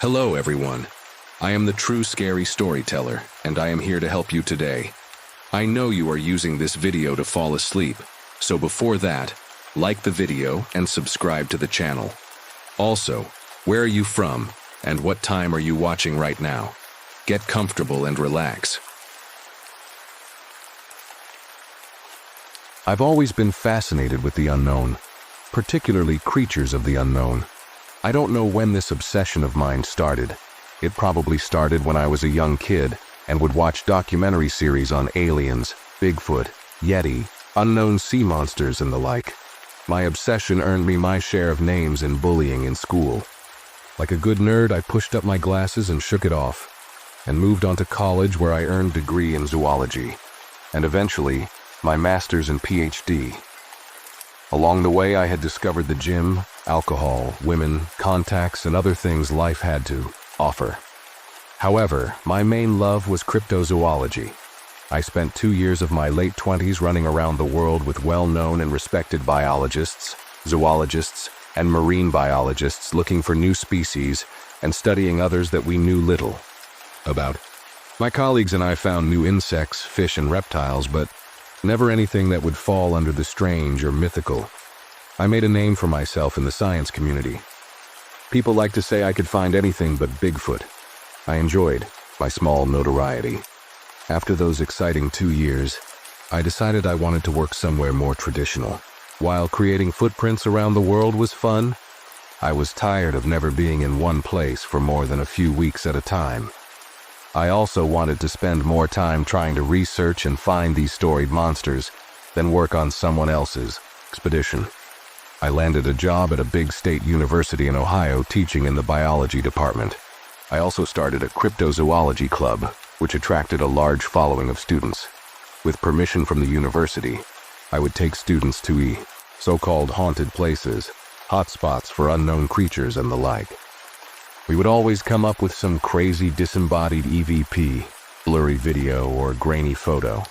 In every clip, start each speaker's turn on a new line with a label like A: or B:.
A: Hello, everyone. I am the true scary storyteller, and I am here to help you today. I know you are using this video to fall asleep, so before that, like the video and subscribe to the channel. Also, where are you from, and what time are you watching right now? Get comfortable and relax. I've always been fascinated with the unknown, particularly creatures of the unknown. I don't know when this obsession of mine started. It probably started when I was a young kid and would watch documentary series on aliens, Bigfoot, Yeti, unknown sea monsters, and the like. My obsession earned me my share of names and bullying in school. Like a good nerd, I pushed up my glasses and shook it off, and moved on to college where I earned a degree in zoology, and eventually, my master's and PhD. Along the way, I had discovered the gym, alcohol, women, contacts, and other things life had to offer. However, my main love was cryptozoology. I spent 2 years of my late 20s running around the world with well-known and respected biologists, zoologists, and marine biologists looking for new species and studying others that we knew little about. My colleagues and I found new insects, fish, and reptiles, but never anything that would fall under the strange or mythical. I made a name for myself in the science community. People like to say I could find anything but Bigfoot. I enjoyed my small notoriety. After those exciting 2 years, I decided I wanted to work somewhere more traditional. While creating footprints around the world was fun, I was tired of never being in one place for more than a few weeks at a time. I also wanted to spend more time trying to research and find these storied monsters than work on someone else's expedition. I landed a job at a big state university in Ohio teaching in the biology department. I also started a cryptozoology club, which attracted a large following of students. With permission from the university, I would take students to so-called haunted places, hotspots for unknown creatures and the like. We would always come up with some crazy disembodied EVP, blurry video, or grainy photo.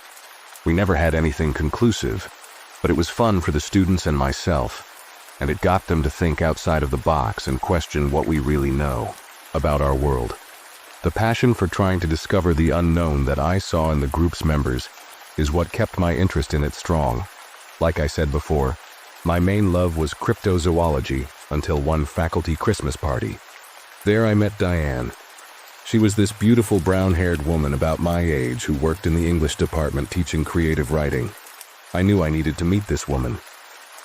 A: We never had anything conclusive, but it was fun for the students and myself, and it got them to think outside of the box and question what we really know about our world. The passion for trying to discover the unknown that I saw in the group's members is what kept my interest in it strong. Like I said before, my main love was cryptozoology until one faculty Christmas party. There I met Diane. She was this beautiful brown-haired woman about my age who worked in the English department teaching creative writing. I knew I needed to meet this woman.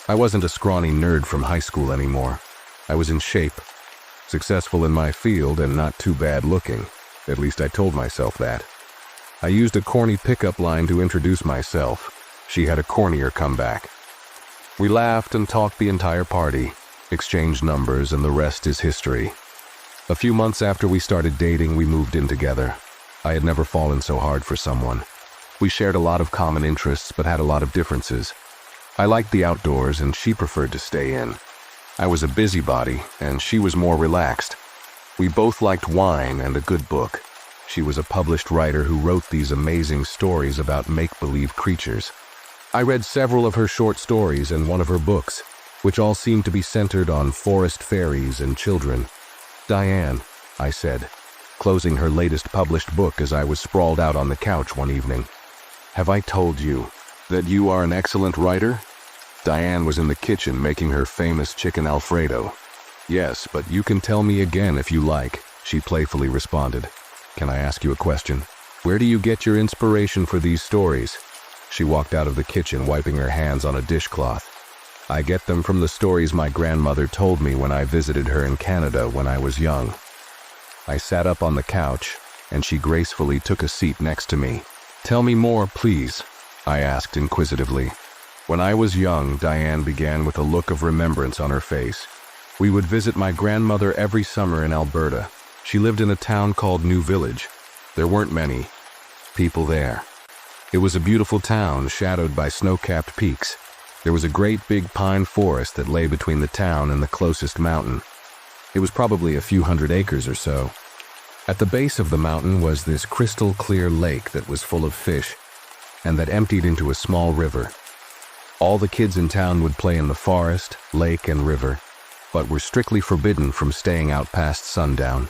A: I wasn't a scrawny nerd from high school anymore. I was in shape, successful in my field, and not too bad looking. At least I told myself that. I used a corny pickup line to introduce myself. She had a cornier comeback. We laughed and talked the entire party, exchanged numbers, and the rest is history. A few months after we started dating, we moved in together. I had never fallen so hard for someone. We shared a lot of common interests, but had a lot of differences. I liked the outdoors, and she preferred to stay in. I was a busybody, and she was more relaxed. We both liked wine and a good book. She was a published writer who wrote these amazing stories about make-believe creatures. I read several of her short stories and one of her books, which all seemed to be centered on forest fairies and children. "Diane," I said, closing her latest published book as I was sprawled out on the couch one evening. "Have I told you that you are an excellent writer?" Diane was in the kitchen making her famous chicken Alfredo. "Yes, but you can tell me again if you like," she playfully responded. "Can I ask you a question? Where do you get your inspiration for these stories?" She walked out of the kitchen, wiping her hands on a dishcloth. "I get them from the stories my grandmother told me when I visited her in Canada when I was young." I sat up on the couch, and she gracefully took a seat next to me. "Tell me more, please," I asked inquisitively. "When I was young," Diane began with a look of remembrance on her face, "we would visit my grandmother every summer in Alberta. She lived in a town called New Village. There weren't many people there. It was a beautiful town shadowed by snow-capped peaks. There was a great big pine forest that lay between the town and the closest mountain. It was probably a few hundred acres or so. At the base of the mountain was this crystal-clear lake that was full of fish, and that emptied into a small river. All the kids in town would play in the forest, lake, and river, but were strictly forbidden from staying out past sundown.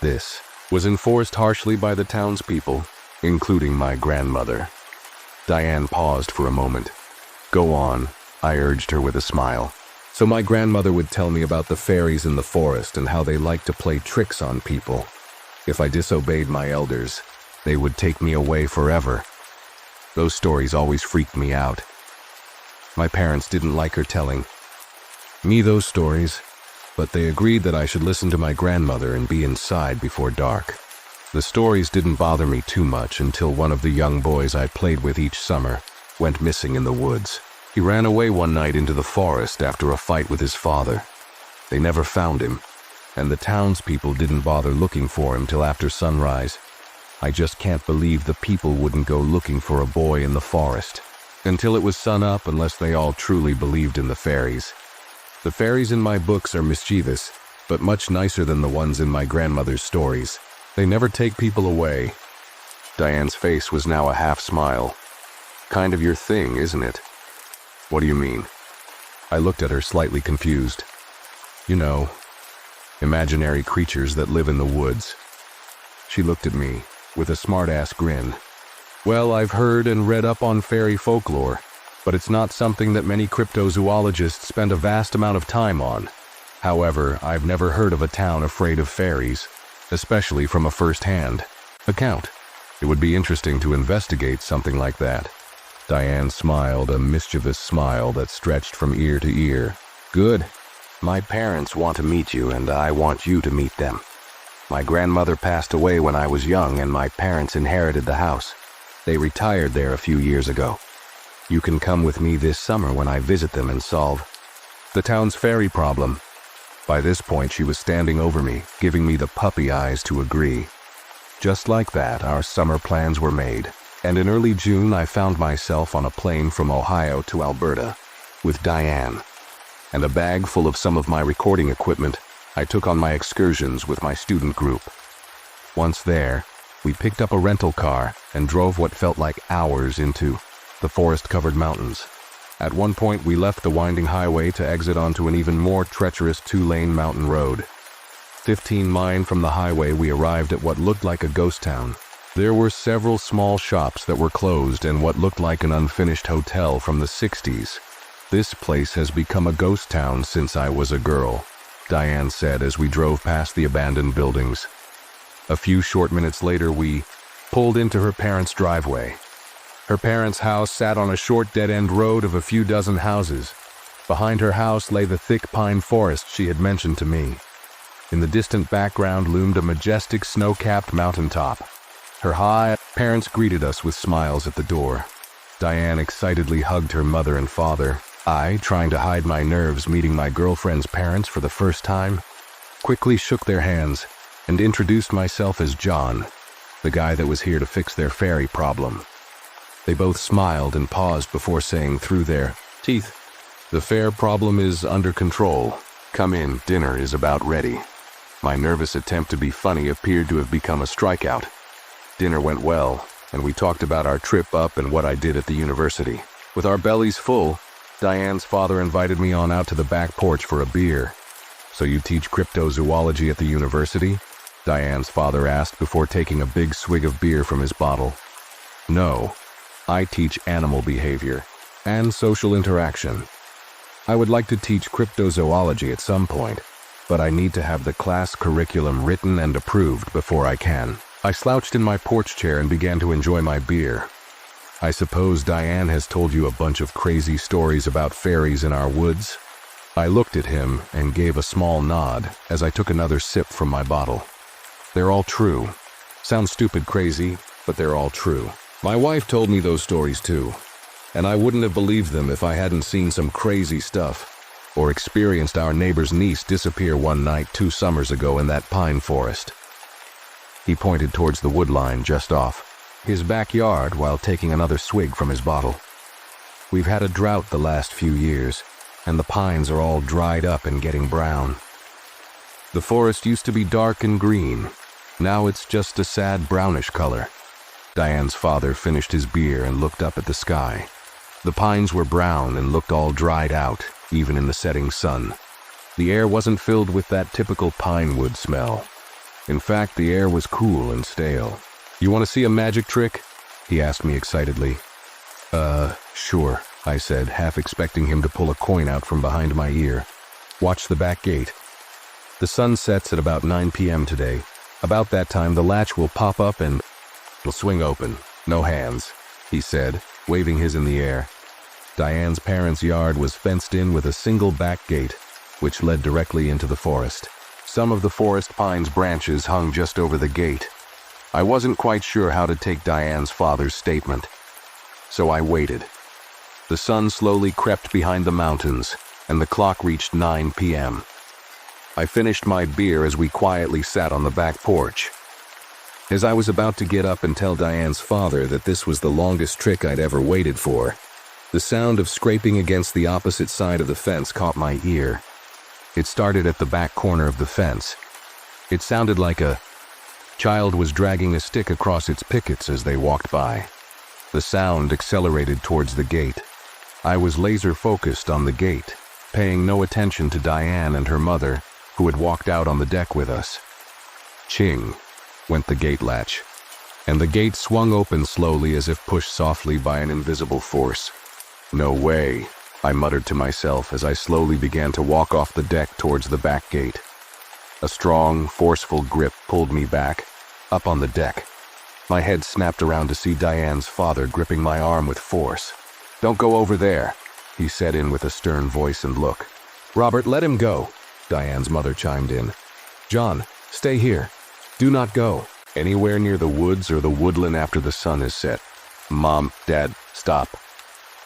A: This was enforced harshly by the townspeople, including my grandmother. Diane paused for a moment. "Go on," I urged her with a smile. So my grandmother would tell me about the fairies in the forest and how they liked to play tricks on people. If I disobeyed my elders, they would take me away forever. Those stories always freaked me out. My parents didn't like her telling me those stories, but they agreed that I should listen to my grandmother and be inside before dark. The stories didn't bother me too much until one of the young boys I played with each summer went missing in the woods. He ran away one night into the forest after a fight with his father. They never found him, and the townspeople didn't bother looking for him till after sunrise. I just can't believe the people wouldn't go looking for a boy in the forest until it was sun up, unless they all truly believed in the fairies. The fairies in my books are mischievous, but much nicer than the ones in my grandmother's stories. They never take people away. Diane's face was now a half smile. "Kind of your thing, isn't it?" "What do you mean?" I looked at her, slightly confused. "You know, imaginary creatures that live in the woods." She looked at me with a smart-ass grin. "Well, I've heard and read up on fairy folklore, but it's not something that many cryptozoologists spend a vast amount of time on. However, I've never heard of a town afraid of fairies, especially from a first-hand account. It would be interesting to investigate something like that." Diane smiled, a mischievous smile that stretched from ear to ear. "Good. My parents want to meet you, and I want you to meet them. My grandmother passed away when I was young, and my parents inherited the house. They retired there a few years ago. You can come with me this summer when I visit them and solve the town's fairy problem." By this point, she was standing over me, giving me the puppy eyes to agree. Just like that, our summer plans were made, and in early June I found myself on a plane from Ohio to Alberta with Diane, and a bag full of some of my recording equipment. I took on my excursions with my student group. Once there, we picked up a rental car and drove what felt like hours into the forest-covered mountains. At one point, we left the winding highway to exit onto an even more treacherous two-lane mountain road. 15 miles from the highway, we arrived at what looked like a ghost town. There were several small shops that were closed and what looked like an unfinished hotel from the 60s. "This place has become a ghost town since I was a girl," Diane said as we drove past the abandoned buildings. A few short minutes later, we pulled into her parents' driveway. Her parents' house sat on a short dead-end road of a few dozen houses. Behind her house lay the thick pine forest she had mentioned to me. In the distant background loomed a majestic snow-capped mountaintop. Her parents greeted us with smiles at the door. Diane excitedly hugged her mother and father. I, trying to hide my nerves meeting my girlfriend's parents for the first time, quickly shook their hands and introduced myself as John, the guy that was here to fix their fairy problem. They both smiled and paused before saying through their teeth, "The fair problem is under control. Come in, dinner is about ready." My nervous attempt to be funny appeared to have become a strikeout. Dinner went well, and we talked about our trip up and what I did at the university. With our bellies full, Diane's father invited me on out to the back porch for a beer. "So you teach cryptozoology at the university?" Diane's father asked before taking a big swig of beer from his bottle. "No. I teach animal behavior and social interaction. I would like to teach cryptozoology at some point, but I need to have the class curriculum written and approved before I can." I slouched in my porch chair and began to enjoy my beer. "I suppose Diane has told you a bunch of crazy stories about fairies in our woods?" I looked at him and gave a small nod as I took another sip from my bottle. "They're all true. Sounds stupid crazy, but they're all true. My wife told me those stories too, and I wouldn't have believed them if I hadn't seen some crazy stuff or experienced our neighbor's niece disappear one night 2 summers ago in that pine forest." He pointed towards the woodline just off his backyard while taking another swig from his bottle. "We've had a drought the last few years, and the pines are all dried up and getting brown. The forest used to be dark and green. Now it's just a sad brownish color." Diane's father finished his beer and looked up at the sky. The pines were brown and looked all dried out, even in the setting sun. The air wasn't filled with that typical pine wood smell. In fact, the air was cool and stale. "You want to see a magic trick?" he asked me excitedly. Sure," I said, half expecting him to pull a coin out from behind my ear. "Watch the back gate. The sun sets at about 9 p.m. today. About that time, the latch will pop up and it'll swing open. No hands," he said, waving his in the air. Diane's parents' yard was fenced in with a single back gate, which led directly into the forest. Some of the forest pine's branches hung just over the gate. I wasn't quite sure how to take Diane's father's statement, so I waited. The sun slowly crept behind the mountains, and the clock reached 9 p.m. I finished my beer as we quietly sat on the back porch. As I was about to get up and tell Diane's father that this was the longest trick I'd ever waited for, the sound of scraping against the opposite side of the fence caught my ear. It started at the back corner of the fence. It sounded like a child was dragging a stick across its pickets as they walked by. The sound accelerated towards the gate. I was laser-focused on the gate, paying no attention to Diane and her mother, who had walked out on the deck with us. Ching, went the gate latch, and the gate swung open slowly as if pushed softly by an invisible force. "No way," I muttered to myself as I slowly began to walk off the deck towards the back gate. A strong, forceful grip pulled me back, up on the deck. My head snapped around to see Diane's father gripping my arm with force. "Don't go over there," he said in with a stern voice and look. "Robert, let him go," Diane's mother chimed in. "John, stay here. Do not go anywhere near the woods or the woodland after the sun is set." "Mom, Dad, stop."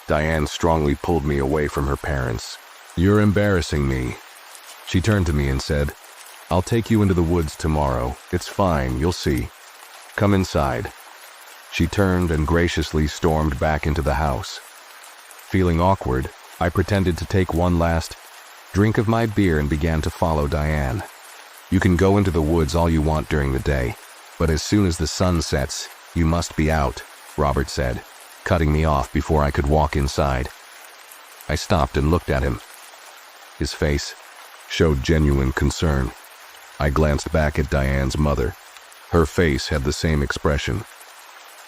A: Diane strongly pulled me away from her parents. "You're embarrassing me." She turned to me and said, "I'll take you into the woods tomorrow. It's fine, you'll see. Come inside." She turned and graciously stormed back into the house. Feeling awkward, I pretended to take one last drink of my beer and began to follow Diane. "You can go into the woods all you want during the day, but as soon as the sun sets, you must be out," Robert said, cutting me off before I could walk inside. I stopped and looked at him. His face showed genuine concern. I glanced back at Diane's mother. Her face had the same expression.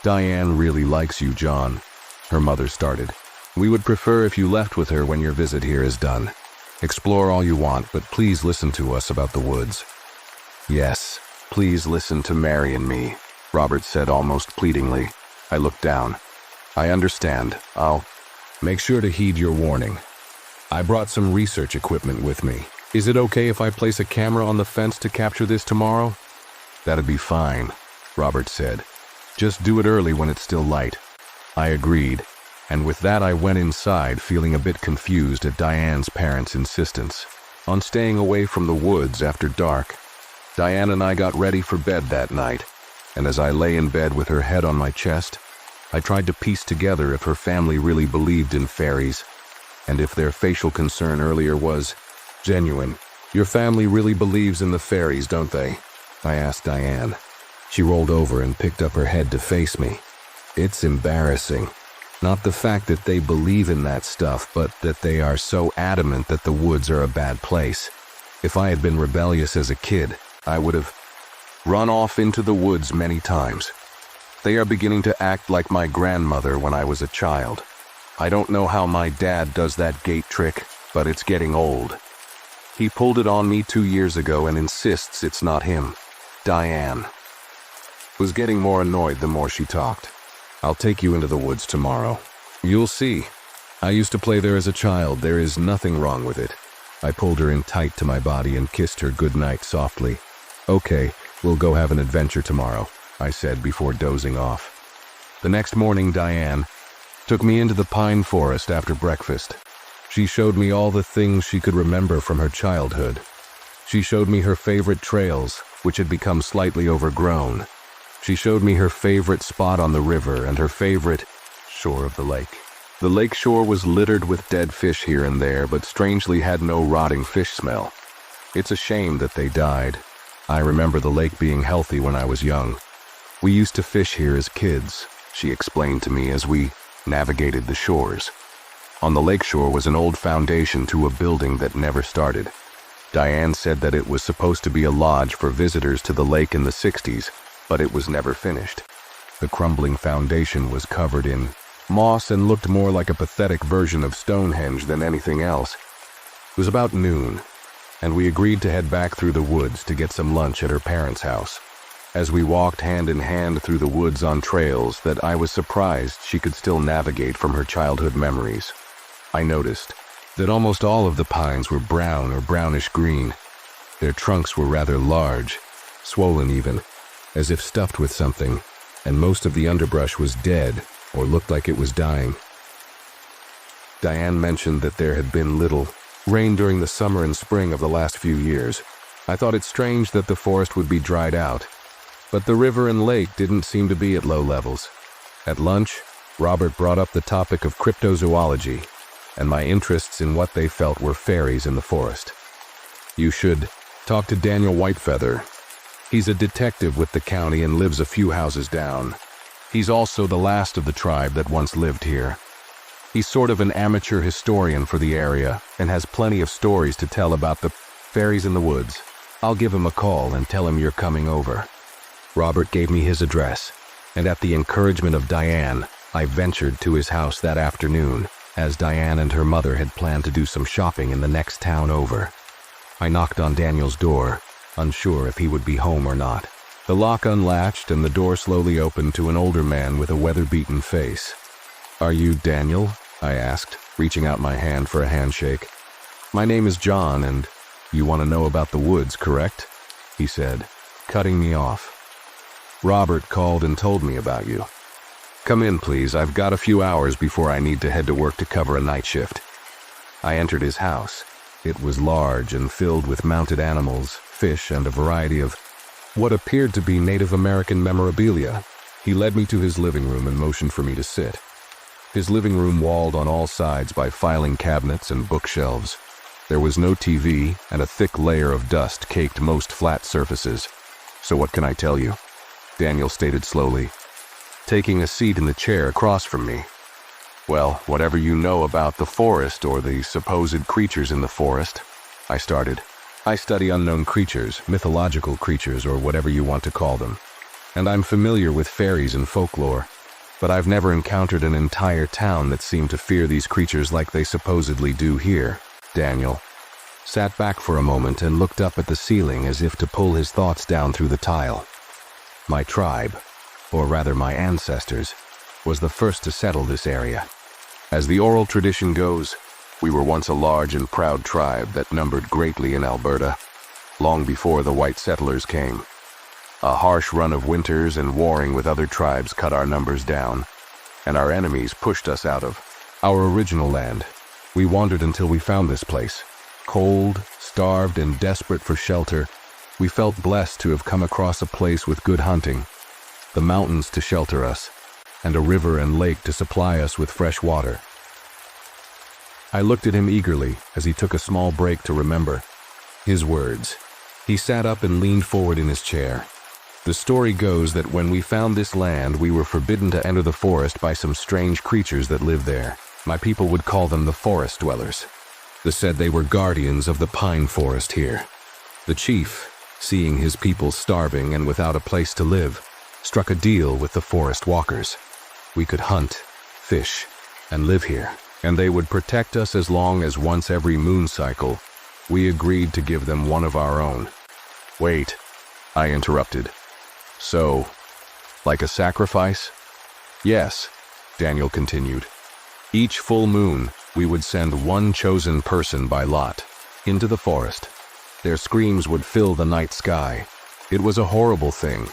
A: "Diane really likes you, John," her mother started. "We would prefer if you left with her when your visit here is done. Explore all you want, but please listen to us about the woods." "Yes, please listen to Mary and me," Robert said almost pleadingly. I looked down. "I understand. I'll make sure to heed your warning. I brought some research equipment with me. Is it okay if I place a camera on the fence to capture this tomorrow?" "That'd be fine," Robert said. "Just do it early when it's still light." I agreed, and with that I went inside, feeling a bit confused at Diane's parents' insistence on staying away from the woods after dark. Diane and I got ready for bed that night, and as I lay in bed with her head on my chest, I tried to piece together if her family really believed in fairies, and if their facial concern earlier was genuine. "Your family really believes in the fairies, don't they?" I asked Diane. She rolled over and picked up her head to face me. "It's embarrassing. Not the fact that they believe in that stuff, but that they are so adamant that the woods are a bad place. If I had been rebellious as a kid, I would have run off into the woods many times. They are beginning to act like my grandmother when I was a child. I don't know how my dad does that gate trick, but it's getting old. He pulled it on me 2 years ago and insists it's not him." Diane was getting more annoyed the more she talked. "I'll take you into the woods tomorrow. You'll see. I used to play there as a child. There is nothing wrong with it." I pulled her in tight to my body and kissed her goodnight softly. "Okay, we'll go have an adventure tomorrow," I said before dozing off. The next morning, Diane took me into the pine forest after breakfast. She showed me all the things she could remember from her childhood. She showed me her favorite trails, which had become slightly overgrown. She showed me her favorite spot on the river and her favorite shore of the lake. The lake shore was littered with dead fish here and there, but strangely had no rotting fish smell. It's a shame that they died. I remember the lake being healthy when I was young. "We used to fish here as kids," she explained to me as we navigated the shores. On the lakeshore was an old foundation to a building that never started. Diane said that it was supposed to be a lodge for visitors to the lake in the 60s, but it was never finished. The crumbling foundation was covered in moss and looked more like a pathetic version of Stonehenge than anything else. It was about noon, and we agreed to head back through the woods to get some lunch at her parents' house. As we walked hand in hand through the woods on trails that I was surprised she could still navigate from her childhood memories, I noticed that almost all of the pines were brown or brownish green. Their trunks were rather large, swollen even, as if stuffed with something, and most of the underbrush was dead or looked like it was dying. Diane mentioned that there had been little rain during the summer and spring of the last few years. I thought it strange that the forest would be dried out, but the river and lake didn't seem to be at low levels. At lunch, Robert brought up the topic of cryptozoology and my interests in what they felt were fairies in the forest. "You should talk to Daniel Whitefeather. He's a detective with the county and lives a few houses down. He's also the last of the tribe that once lived here. He's sort of an amateur historian for the area and has plenty of stories to tell about the fairies in the woods. I'll give him a call and tell him you're coming over." Robert gave me his address, and at the encouragement of Diane, I ventured to his house that afternoon, as Diane and her mother had planned to do some shopping in the next town over. I knocked on Daniel's door, unsure if he would be home or not. The lock unlatched and the door slowly opened to an older man with a weather-beaten face. "Are you Daniel?" I asked, reaching out my hand for a handshake. "My name is John, and you want to know about the woods, correct?" he said, cutting me off. "Robert called and told me about you. Come in, please. I've got a few hours before I need to head to work to cover a night shift." I entered his house. It was large and filled with mounted animals, fish, and a variety of what appeared to be Native American memorabilia. He led me to his living room and motioned for me to sit. His living room walled on all sides by filing cabinets and bookshelves. There was no TV, and a thick layer of dust caked most flat surfaces. "So what can I tell you?" Daniel stated slowly, taking a seat in the chair across from me. "Well, whatever you know about the forest or the supposed creatures in the forest," I started. "I study unknown creatures, mythological creatures, or whatever you want to call them. And I'm familiar with fairies and folklore, but I've never encountered an entire town that seemed to fear these creatures like they supposedly do here." Daniel sat back for a moment and looked up at the ceiling as if to pull his thoughts down through the tile. "My tribe, or rather my ancestors, was the first to settle this area. As the oral tradition goes, we were once a large and proud tribe that numbered greatly in Alberta, long before the white settlers came. A harsh run of winters and warring with other tribes cut our numbers down, and our enemies pushed us out of our original land. We wandered until we found this place. Cold, starved, and desperate for shelter, we felt blessed to have come across a place with good hunting, the mountains to shelter us, and a river and lake to supply us with fresh water." I looked at him eagerly as he took a small break to remember his words. He sat up and leaned forward in his chair. "The story goes that when we found this land, we were forbidden to enter the forest by some strange creatures that live there. My people would call them the forest dwellers. They said they were guardians of the pine forest here. The chief, seeing his people starving and without a place to live, struck a deal with the forest walkers. We could hunt, fish, and live here, and they would protect us as long as once every moon cycle we agreed to give them one of our own." "Wait," I interrupted. "So, like a sacrifice?" "Yes," Daniel continued. "Each full moon, we would send one chosen person by lot into the forest. Their screams would fill the night sky. It was a horrible thing,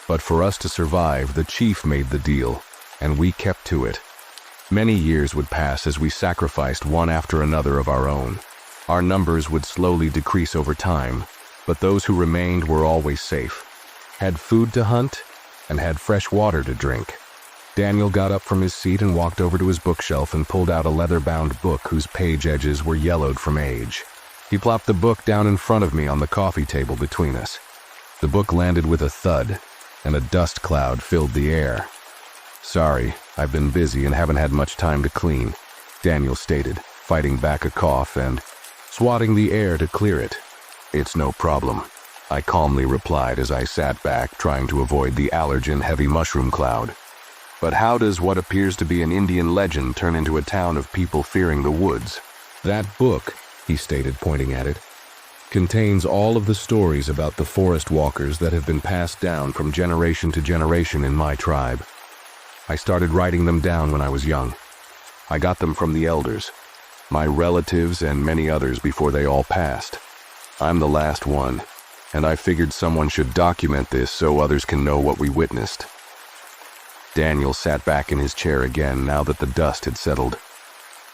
A: but for us to survive, the chief made the deal, and we kept to it. Many years would pass as we sacrificed one after another of our own. Our numbers would slowly decrease over time, but those who remained were always safe, had food to hunt, and had fresh water to drink." Daniel got up from his seat and walked over to his bookshelf and pulled out a leather-bound book whose page edges were yellowed from age. He plopped the book down in front of me on the coffee table between us. The book landed with a thud, and a dust cloud filled the air. "Sorry, I've been busy and haven't had much time to clean," Daniel stated, fighting back a cough and swatting the air to clear it. "It's no problem," I calmly replied as I sat back, trying to avoid the allergen-heavy mushroom cloud. "But how does what appears to be an Indian legend turn into a town of people fearing the woods?" "That book," he stated, pointing at it, "contains all of the stories about the forest walkers that have been passed down from generation to generation in my tribe. I started writing them down when I was young. I got them from the elders, my relatives and many others before they all passed. I'm the last one, and I figured someone should document this so others can know what we witnessed." Daniel sat back in his chair again now that the dust had settled.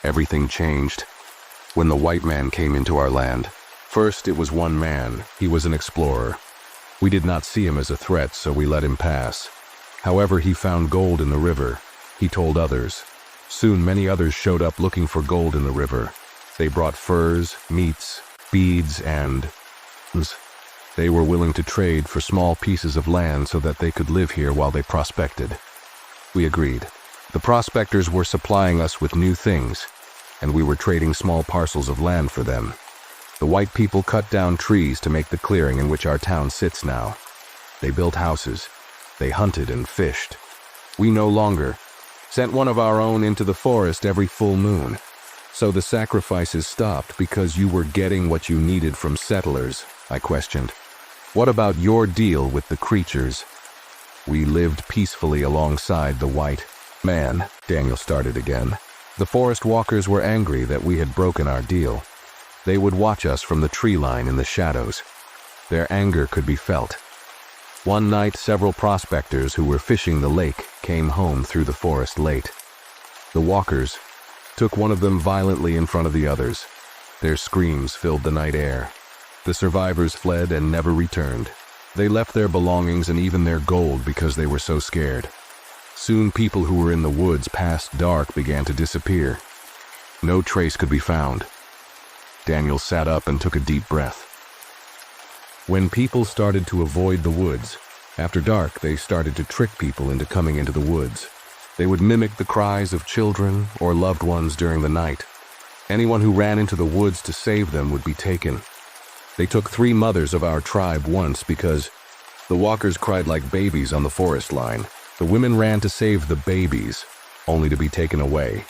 A: Everything changed when the white man came into our land. First, it was one man. He was an explorer. We did not see him as a threat, so we let him pass. However, he found gold in the river. He told others. Soon, many others showed up looking for gold in the river. They brought furs, meats, beads, and they were willing to trade for small pieces of land so that they could live here while they prospected. We agreed. The prospectors were supplying us with new things, and we were trading small parcels of land for them. The white people cut down trees to make the clearing in which our town sits now. They built houses. They hunted and fished. We no longer sent one of our own into the forest every full moon. So the sacrifices stopped because you were getting what you needed from settlers, I questioned. What about your deal with the creatures? We lived peacefully alongside the white man, Daniel started again. The forest walkers were angry that we had broken our deal. They would watch us from the tree line in the shadows. Their anger could be felt. One night, several prospectors who were fishing the lake came home through the forest late. The walkers took one of them violently in front of the others. Their screams filled the night air. The survivors fled and never returned. They left their belongings and even their gold because they were so scared. Soon people who were in the woods past dark began to disappear. No trace could be found. Daniel sat up and took a deep breath. When people started to avoid the woods, after dark they started to trick people into coming into the woods. They would mimic the cries of children or loved ones during the night. Anyone who ran into the woods to save them would be taken. They took 3 mothers of our tribe once because the walkers cried like babies on the forest line. The women ran to save the babies, only to be taken away.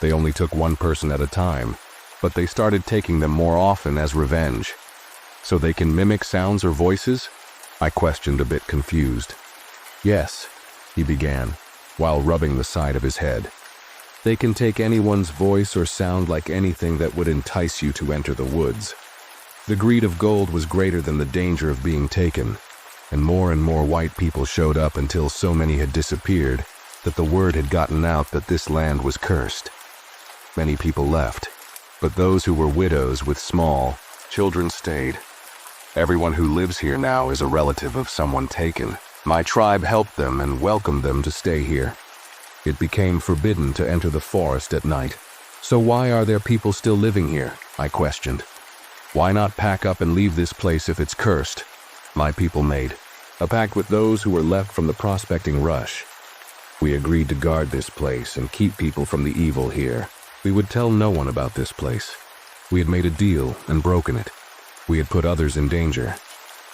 A: They only took one person at a time, but they started taking them more often as revenge. So they can mimic sounds or voices? I questioned, a bit confused. Yes, he began, while rubbing the side of his head. They can take anyone's voice or sound like anything that would entice you to enter the woods. The greed of gold was greater than the danger of being taken, and more white people showed up until so many had disappeared that the word had gotten out that this land was cursed. Many people left, but those who were widows with small children stayed. Everyone who lives here now is a relative of someone taken. My tribe helped them and welcomed them to stay here. It became forbidden to enter the forest at night. So why are there people still living here? I questioned. Why not pack up and leave this place if it's cursed? My people made a pact with those who were left from the prospecting rush. We agreed to guard this place and keep people from the evil here. We would tell no one about this place. We had made a deal and broken it. We had put others in danger.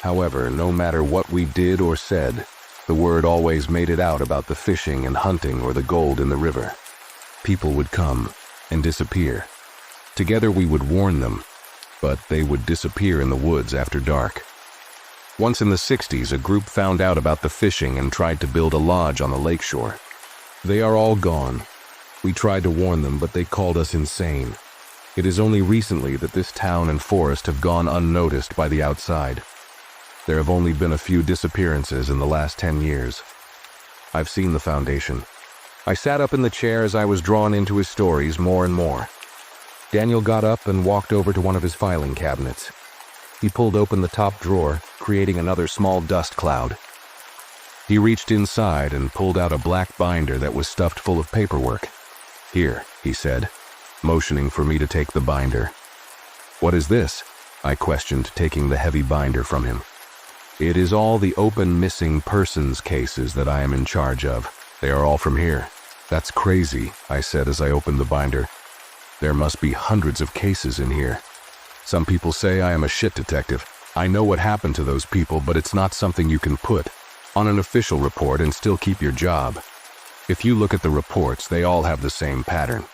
A: However, no matter what we did or said, the word always made it out about the fishing and hunting or the gold in the river. People would come and disappear. Together we would warn them, but they would disappear in the woods after dark. Once in the 60s, a group found out about the fishing and tried to build a lodge on the lakeshore. They are all gone. We tried to warn them, but they called us insane. It is only recently that this town and forest have gone unnoticed by the outside. There have only been a few disappearances in the last 10 years. I've seen the foundation. I sat up in the chair as I was drawn into his stories more and more. Daniel got up and walked over to one of his filing cabinets. He pulled open the top drawer, creating another small dust cloud. He reached inside and pulled out a black binder that was stuffed full of paperwork. "Here," he said, motioning for me to take the binder. "What is this?" I questioned, taking the heavy binder from him. "It is all the open missing persons cases that I am in charge of. They are all from here." "That's crazy," I said as I opened the binder. "There must be hundreds of cases in here." Some people say I am a shit detective. I know what happened to those people, but it's not something you can put on an official report and still keep your job. If you look at the reports, they all have the same pattern.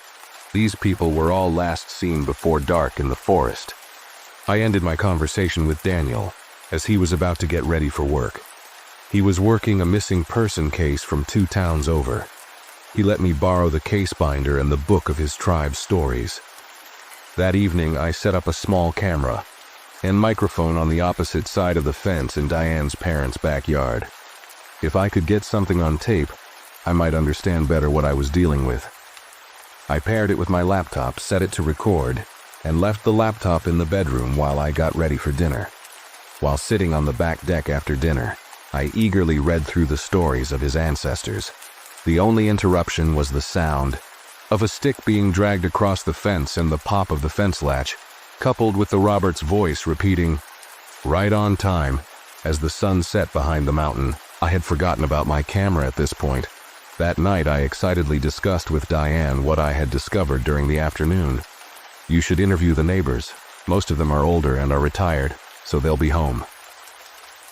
A: These people were all last seen before dark in the forest. I ended my conversation with Daniel as he was about to get ready for work. He was working a missing person case from 2 towns over. He let me borrow the case binder and the book of his tribe's stories. That evening, I set up a small camera and microphone on the opposite side of the fence in Diane's parents' backyard. If I could get something on tape, I might understand better what I was dealing with. I paired it with my laptop, set it to record, and left the laptop in the bedroom while I got ready for dinner. While sitting on the back deck after dinner, I eagerly read through the stories of his ancestors. The only interruption was the sound of a stick being dragged across the fence and the pop of the fence latch, coupled with the Robert's voice repeating, "Right on time," as the sun set behind the mountain. I had forgotten about my camera at this point. That night, I excitedly discussed with Diane what I had discovered during the afternoon. "You should interview the neighbors. Most of them are older and are retired, so they'll be home."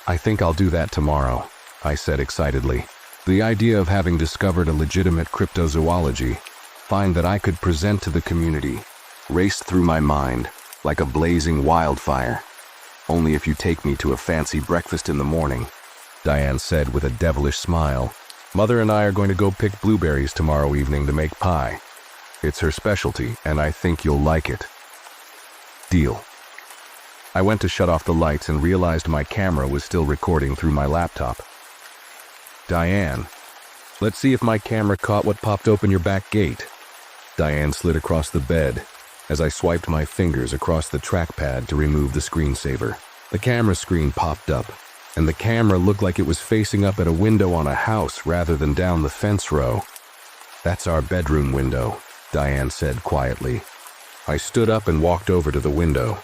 A: "I think I'll do that tomorrow," I said excitedly. The idea of having discovered a legitimate cryptozoology find that I could present to the community raced through my mind like a blazing wildfire. "Only if you take me to a fancy breakfast in the morning," Diane said with a devilish smile. "Mother and I are going to go pick blueberries tomorrow evening to make pie. It's her specialty, and I think you'll like it." Deal. I went to shut off the lights and realized my camera was still recording through my laptop. "Diane, let's see if my camera caught what popped open your back gate." Diane slid across the bed as I swiped my fingers across the trackpad to remove the screensaver. The camera screen popped up, and the camera looked like it was facing up at a window on a house rather than down the fence row. "That's our bedroom window," Diane said quietly. I stood up and walked over to the window.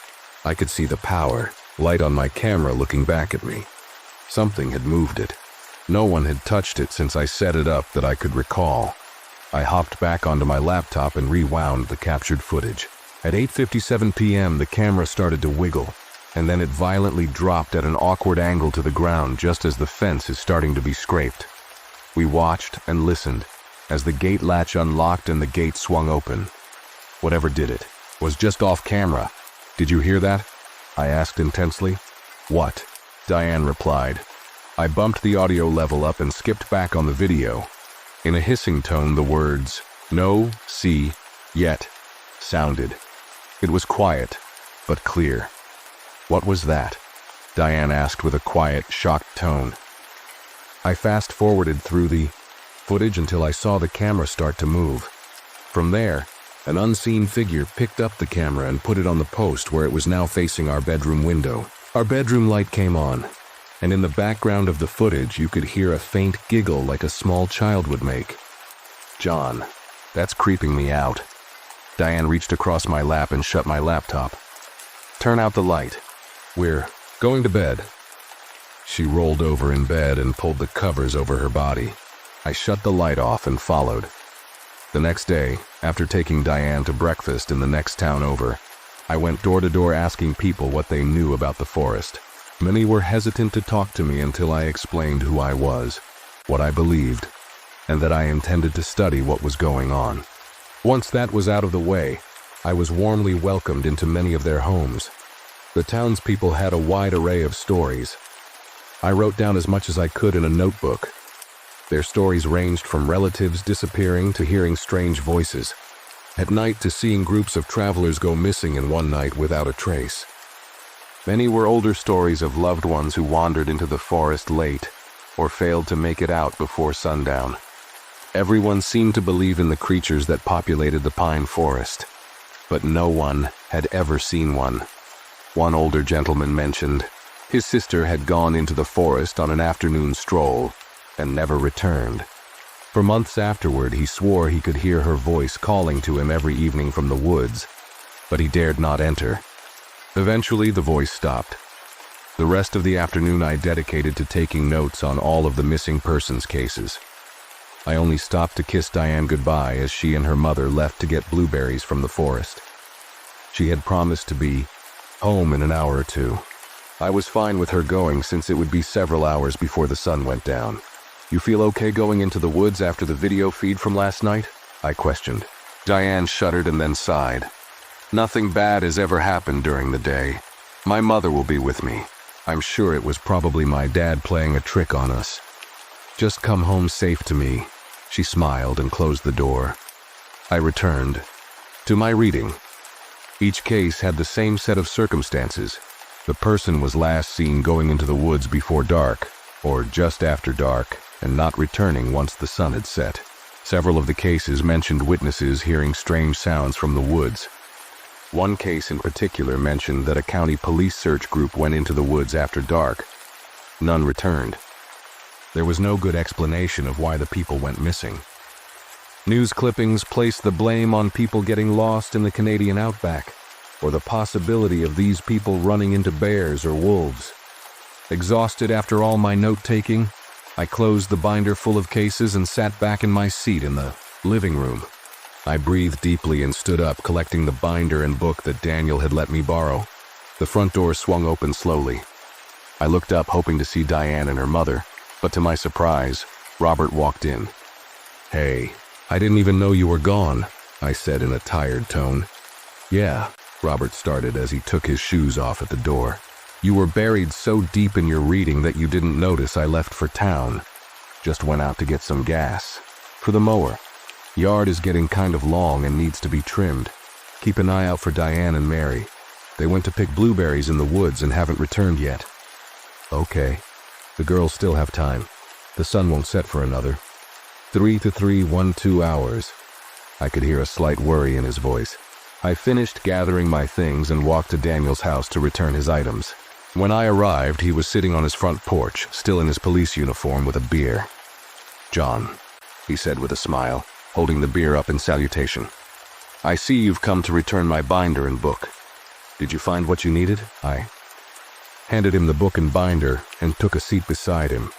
A: I could see the power light on my camera looking back at me. Something had moved it. No one had touched it since I set it up that I could recall. I hopped back onto my laptop and rewound the captured footage. At 8:57 p.m., the camera started to wiggle, and then it violently dropped at an awkward angle to the ground just as the fence is starting to be scraped. We watched and listened as the gate latch unlocked and the gate swung open. Whatever did it was just off camera. "Did you hear that?" I asked intensely. "What?" Diane replied. I bumped the audio level up and skipped back on the video. In a hissing tone, the words, "No, see, yet," sounded. It was quiet, but clear. "What was that?" Diane asked with a quiet, shocked tone. I fast-forwarded through the footage until I saw the camera start to move. From there, an unseen figure picked up the camera and put it on the post where it was now facing our bedroom window. Our bedroom light came on, and in the background of the footage you could hear a faint giggle like a small child would make. "John, that's creeping me out." Diane reached across my lap and shut my laptop. "Turn out the light. We're going to bed." She rolled over in bed and pulled the covers over her body. I shut the light off and followed. The next day, after taking Diane to breakfast in the next town over, I went door to door asking people what they knew about the forest. Many were hesitant to talk to me until I explained who I was, what I believed, and that I intended to study what was going on. Once that was out of the way, I was warmly welcomed into many of their homes. The townspeople had a wide array of stories. I wrote down as much as I could in a notebook. Their stories ranged from relatives disappearing to hearing strange voices, at night to seeing groups of travelers go missing in one night without a trace. Many were older stories of loved ones who wandered into the forest late or failed to make it out before sundown. Everyone seemed to believe in the creatures that populated the pine forest, but no one had ever seen one. One older gentleman mentioned his sister had gone into the forest on an afternoon stroll and never returned. For months afterward, he swore he could hear her voice calling to him every evening from the woods, but he dared not enter. Eventually, the voice stopped. The rest of the afternoon I dedicated to taking notes on all of the missing persons cases. I only stopped to kiss Diane goodbye as she and her mother left to get blueberries from the forest. She had promised to be home in an hour or two. I was fine with her going since it would be several hours before the sun went down. You feel okay going into the woods after the video feed from last night? I questioned. Diane shuddered and then sighed. Nothing bad has ever happened during the day. My mother will be with me. I'm sure it was probably my dad playing a trick on us. Just come home safe to me. She smiled and closed the door. I returned to my reading. Each case had the same set of circumstances. The person was last seen going into the woods before dark, or just after dark, and not returning once the sun had set. Several of the cases mentioned witnesses hearing strange sounds from the woods. One case in particular mentioned that a county police search group went into the woods after dark. None returned. There was no good explanation of why the people went missing. News clippings placed the blame on people getting lost in the Canadian outback, or the possibility of these people running into bears or wolves. Exhausted after all my note-taking, I closed the binder full of cases and sat back in my seat in the living room. I breathed deeply and stood up, collecting the binder and book that Daniel had let me borrow. The front door swung open slowly. I looked up, hoping to see Diane and her mother, but to my surprise, Robert walked in. "Hey, I didn't even know you were gone," I said in a tired tone. "Yeah," Robert started as he took his shoes off at the door. "You were buried so deep in your reading that you didn't notice I left for town. Just went out to get some gas. For the mower. Yard is getting kind of long and needs to be trimmed. Keep an eye out for Diane and Mary. They went to pick blueberries in the woods and haven't returned yet." "Okay. The girls still have time. The sun won't set for another 2 hours. I could hear a slight worry in his voice. I finished gathering my things and walked to Daniel's house to return his items. When I arrived, he was sitting on his front porch, still in his police uniform with a beer. "John," he said with a smile, holding the beer up in salutation. "I see you've come to return my binder and book. Did you find what you needed?" I handed him the book and binder and took a seat beside him.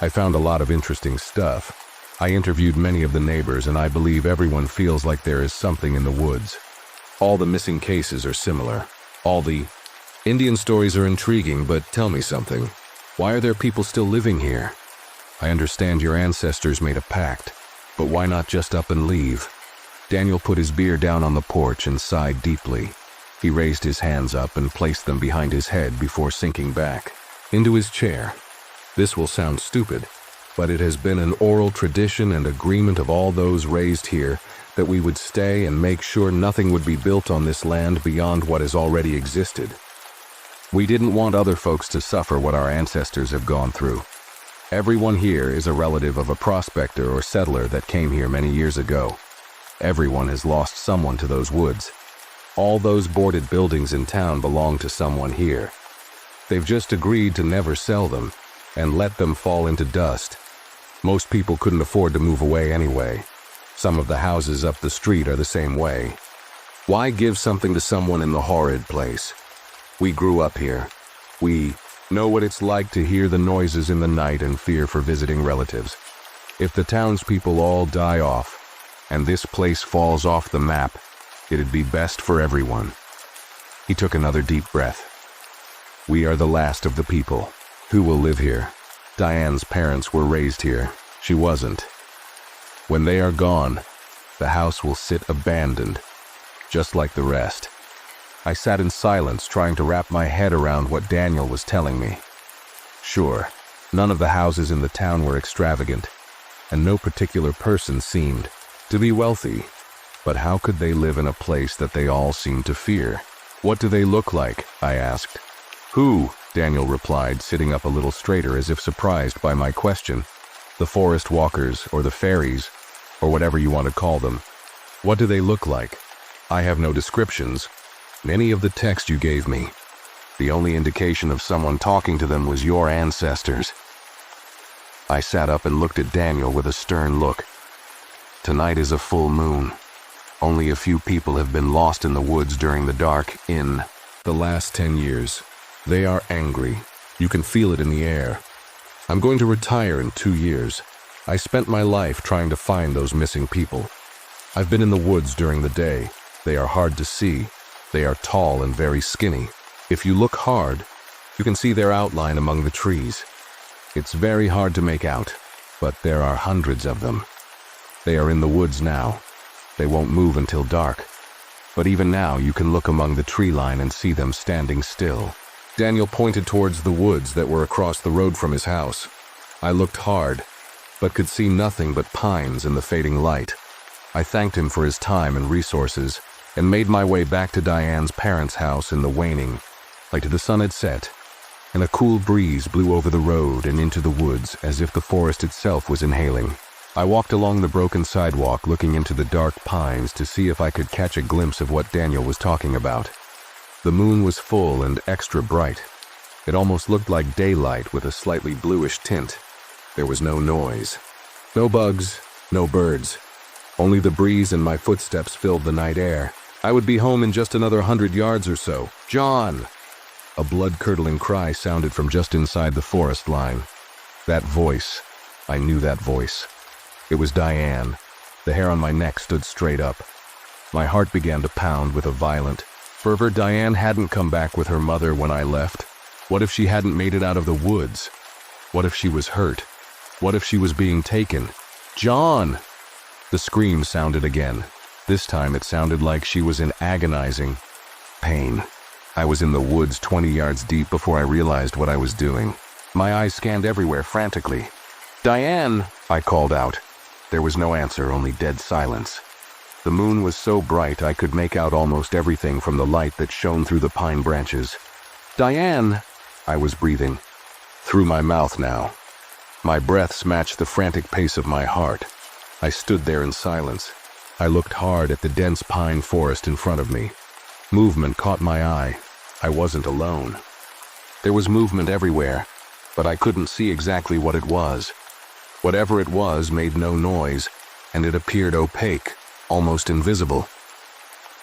A: I found a lot of interesting stuff. I interviewed many of the neighbors, and I believe everyone feels like there is something in the woods. All the missing cases are similar. All the Indian stories are intriguing, but tell me something. Why are there people still living here? I understand your ancestors made a pact, but why not just up and leave? Daniel put his beer down on the porch and sighed deeply. He raised his hands up and placed them behind his head before sinking back into his chair. This will sound stupid, but it has been an oral tradition and agreement of all those raised here that we would stay and make sure nothing would be built on this land beyond what has already existed. We didn't want other folks to suffer what our ancestors have gone through. Everyone here is a relative of a prospector or settler that came here many years ago. Everyone has lost someone to those woods. All those boarded buildings in town belong to someone here. They've just agreed to never sell them and let them fall into dust. Most people couldn't afford to move away anyway. Some of the houses up the street are the same way. Why give something to someone in the horrid place? We grew up here. We know what it's like to hear the noises in the night and fear for visiting relatives. If the townspeople all die off, and this place falls off the map, it'd be best for everyone." He took another deep breath. "We are the last of the people. Who will live here? Diane's parents were raised here. She wasn't. When they are gone, the house will sit abandoned, just like the rest." I sat in silence, trying to wrap my head around what Daniel was telling me. Sure, none of the houses in the town were extravagant, and no particular person seemed to be wealthy. But how could they live in a place that they all seemed to fear? "What do they look like?" I asked. "Who?" Daniel replied, sitting up a little straighter as if surprised by my question. "The forest walkers, or the fairies, or whatever you want to call them. What do they look like?" "I have no descriptions. Any of the text you gave me. The only indication of someone talking to them was your ancestors." I sat up and looked at Daniel with a stern look. "Tonight is a full moon. Only a few people have been lost in the woods during the dark in the last 10 years. They are angry. You can feel it in the air. I'm going to retire in 2 years. I spent my life trying to find those missing people. I've been in the woods during the day. They are hard to see. They are tall and very skinny. If you look hard, you can see their outline among the trees. It's very hard to make out, but there are hundreds of them. They are in the woods now. They won't move until dark. But even now, you can look among the tree line and see them standing still. Daniel pointed towards the woods that were across the road from his house. I looked hard, but could see nothing but pines in the fading light. I thanked him for his time and resources, and made my way back to Diane's parents' house in the waning, like the sun had set, and a cool breeze blew over the road and into the woods as if the forest itself was inhaling. I walked along the broken sidewalk looking into the dark pines to see if I could catch a glimpse of what Daniel was talking about. The moon was full and extra bright. It almost looked like daylight with a slightly bluish tint. There was no noise. No bugs, no birds. Only the breeze and my footsteps filled the night air. I would be home in just another 100 yards or so. John! A blood-curdling cry sounded from just inside the forest line. That voice. I knew that voice. It was Diane. The hair on my neck stood straight up. My heart began to pound with a violent fervor. Diane hadn't come back with her mother when I left. What if she hadn't made it out of the woods? What if she was hurt? What if she was being taken? John! The scream sounded again. This time it sounded like she was in agonizing pain. I was in the woods 20 yards deep before I realized what I was doing. My eyes scanned everywhere frantically. Diane! I called out. There was no answer, only dead silence. The moon was so bright I could make out almost everything from the light that shone through the pine branches. Diane! I was breathing. Through my mouth now. My breaths matched the frantic pace of my heart. I stood there in silence. I looked hard at the dense pine forest in front of me. Movement caught my eye. I wasn't alone. There was movement everywhere, but I couldn't see exactly what it was. Whatever it was made no noise, and it appeared opaque, almost invisible.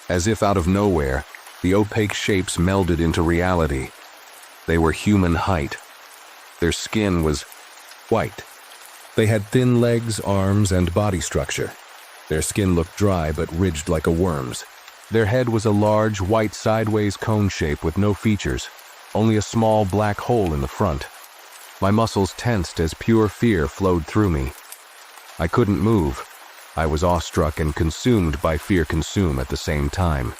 A: As if out of nowhere, the opaque shapes melded into reality. They were human height. Their skin was white. They had thin legs, arms, and body structure. Their skin looked dry but ridged like a worm's. Their head was a large, white sideways cone shape with no features, only a small black hole in the front. My muscles tensed as pure fear flowed through me. I couldn't move. I was awestruck and consumed by fear at the same time.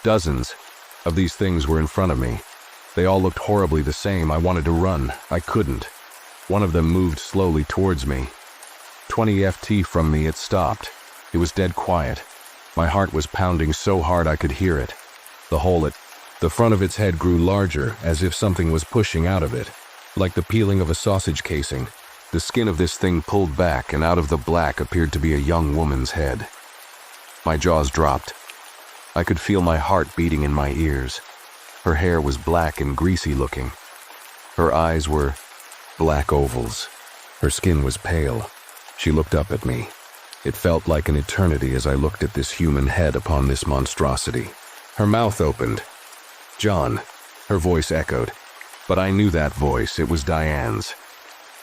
A: Dozens of these things were in front of me. They all looked horribly the same. I wanted to run. I couldn't. One of them moved slowly towards me. 20 ft from me, it stopped. It was dead quiet. My heart was pounding so hard I could hear it. The front of its head grew larger, as if something was pushing out of it. Like the peeling of a sausage casing, the skin of this thing pulled back, and out of the black appeared to be a young woman's head. My jaws dropped. I could feel my heart beating in my ears. Her hair was black and greasy looking. Her eyes were black ovals. Her skin was pale. She looked up at me. It felt like an eternity as I looked at this human head upon this monstrosity. Her mouth opened. John, her voice echoed. But I knew that voice. It was Diane's.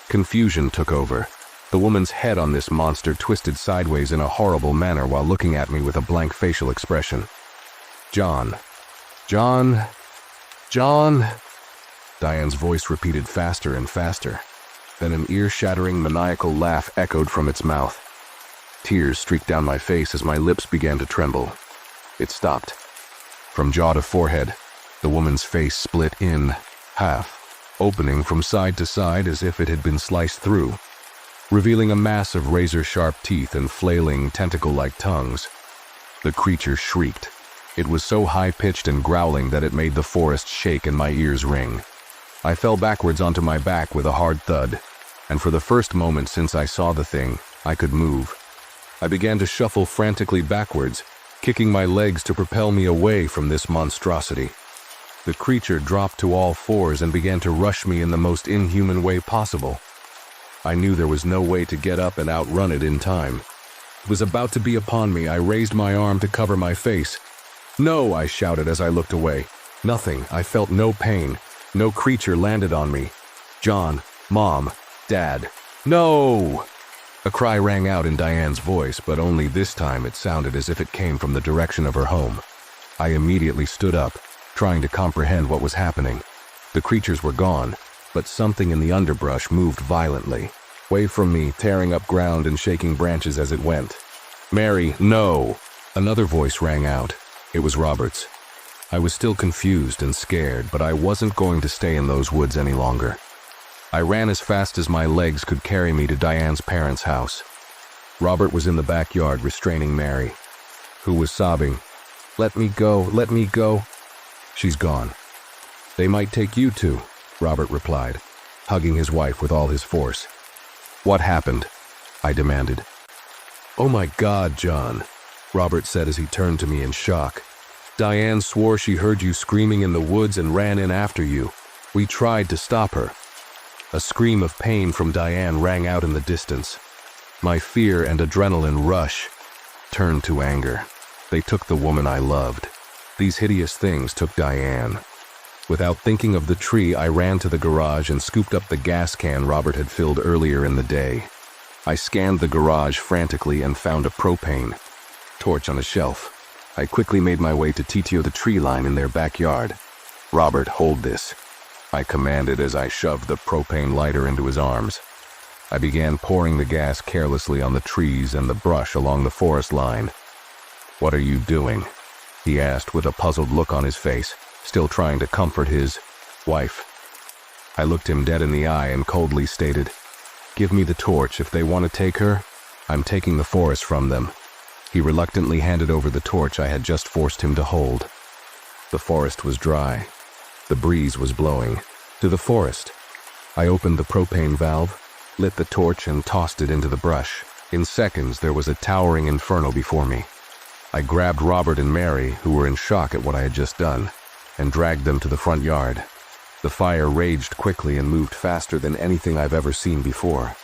A: Confusion took over. The woman's head on this monster twisted sideways in a horrible manner while looking at me with a blank facial expression. John. John. John. Diane's voice repeated faster and faster. Then an ear-shattering maniacal laugh echoed from its mouth. Tears streaked down my face as my lips began to tremble. It stopped. From jaw to forehead, the woman's face split in half, opening from side to side as if it had been sliced through, revealing a mass of razor-sharp teeth and flailing, tentacle-like tongues. The creature shrieked. It was so high-pitched and growling that it made the forest shake and my ears ring. I fell backwards onto my back with a hard thud, and for the first moment since I saw the thing, I could move. I began to shuffle frantically backwards, kicking my legs to propel me away from this monstrosity. The creature dropped to all fours and began to rush me in the most inhuman way possible. I knew there was no way to get up and outrun it in time. It was about to be upon me. I raised my arm to cover my face. "No!" I shouted as I looked away. Nothing. I felt no pain. No creature landed on me. John, Mom, Dad. No! A cry rang out in Diane's voice, but only this time it sounded as if it came from the direction of her home. I immediately stood up, trying to comprehend what was happening. The creatures were gone, but something in the underbrush moved violently, away from me, tearing up ground and shaking branches as it went. "Mary, no!" Another voice rang out. It was Robert's. I was still confused and scared, but I wasn't going to stay in those woods any longer. I ran as fast as my legs could carry me to Diane's parents' house. Robert was in the backyard restraining Mary, who was sobbing, "Let me go, let me go." "She's gone. They might take you too," Robert replied, hugging his wife with all his force. "What happened?" I demanded. "Oh my God, John," Robert said as he turned to me in shock. "Diane swore she heard you screaming in the woods and ran in after you. We tried to stop her." A scream of pain from Diane rang out in the distance. My fear and adrenaline rush turned to anger. They took the woman I loved. These hideous things took Diane. Without thinking of the tree, I ran to the garage and scooped up the gas can Robert had filled earlier in the day. I scanned the garage frantically and found a propane torch on a shelf. I quickly made my way to Tito the tree line in their backyard. "Robert, hold this," I commanded as I shoved the propane lighter into his arms. I began pouring the gas carelessly on the trees and the brush along the forest line. "What are you doing?" he asked with a puzzled look on his face, still trying to comfort his wife. I looked him dead in the eye and coldly stated, "Give me the torch. If they want to take her, I'm taking the forest from them." He reluctantly handed over the torch I had just forced him to hold. The forest was dry. The breeze was blowing. To the forest. I opened the propane valve, lit the torch, and tossed it into the brush. In seconds, there was a towering inferno before me. I grabbed Robert and Mary, who were in shock at what I had just done, and dragged them to the front yard. The fire raged quickly and moved faster than anything I've ever seen before.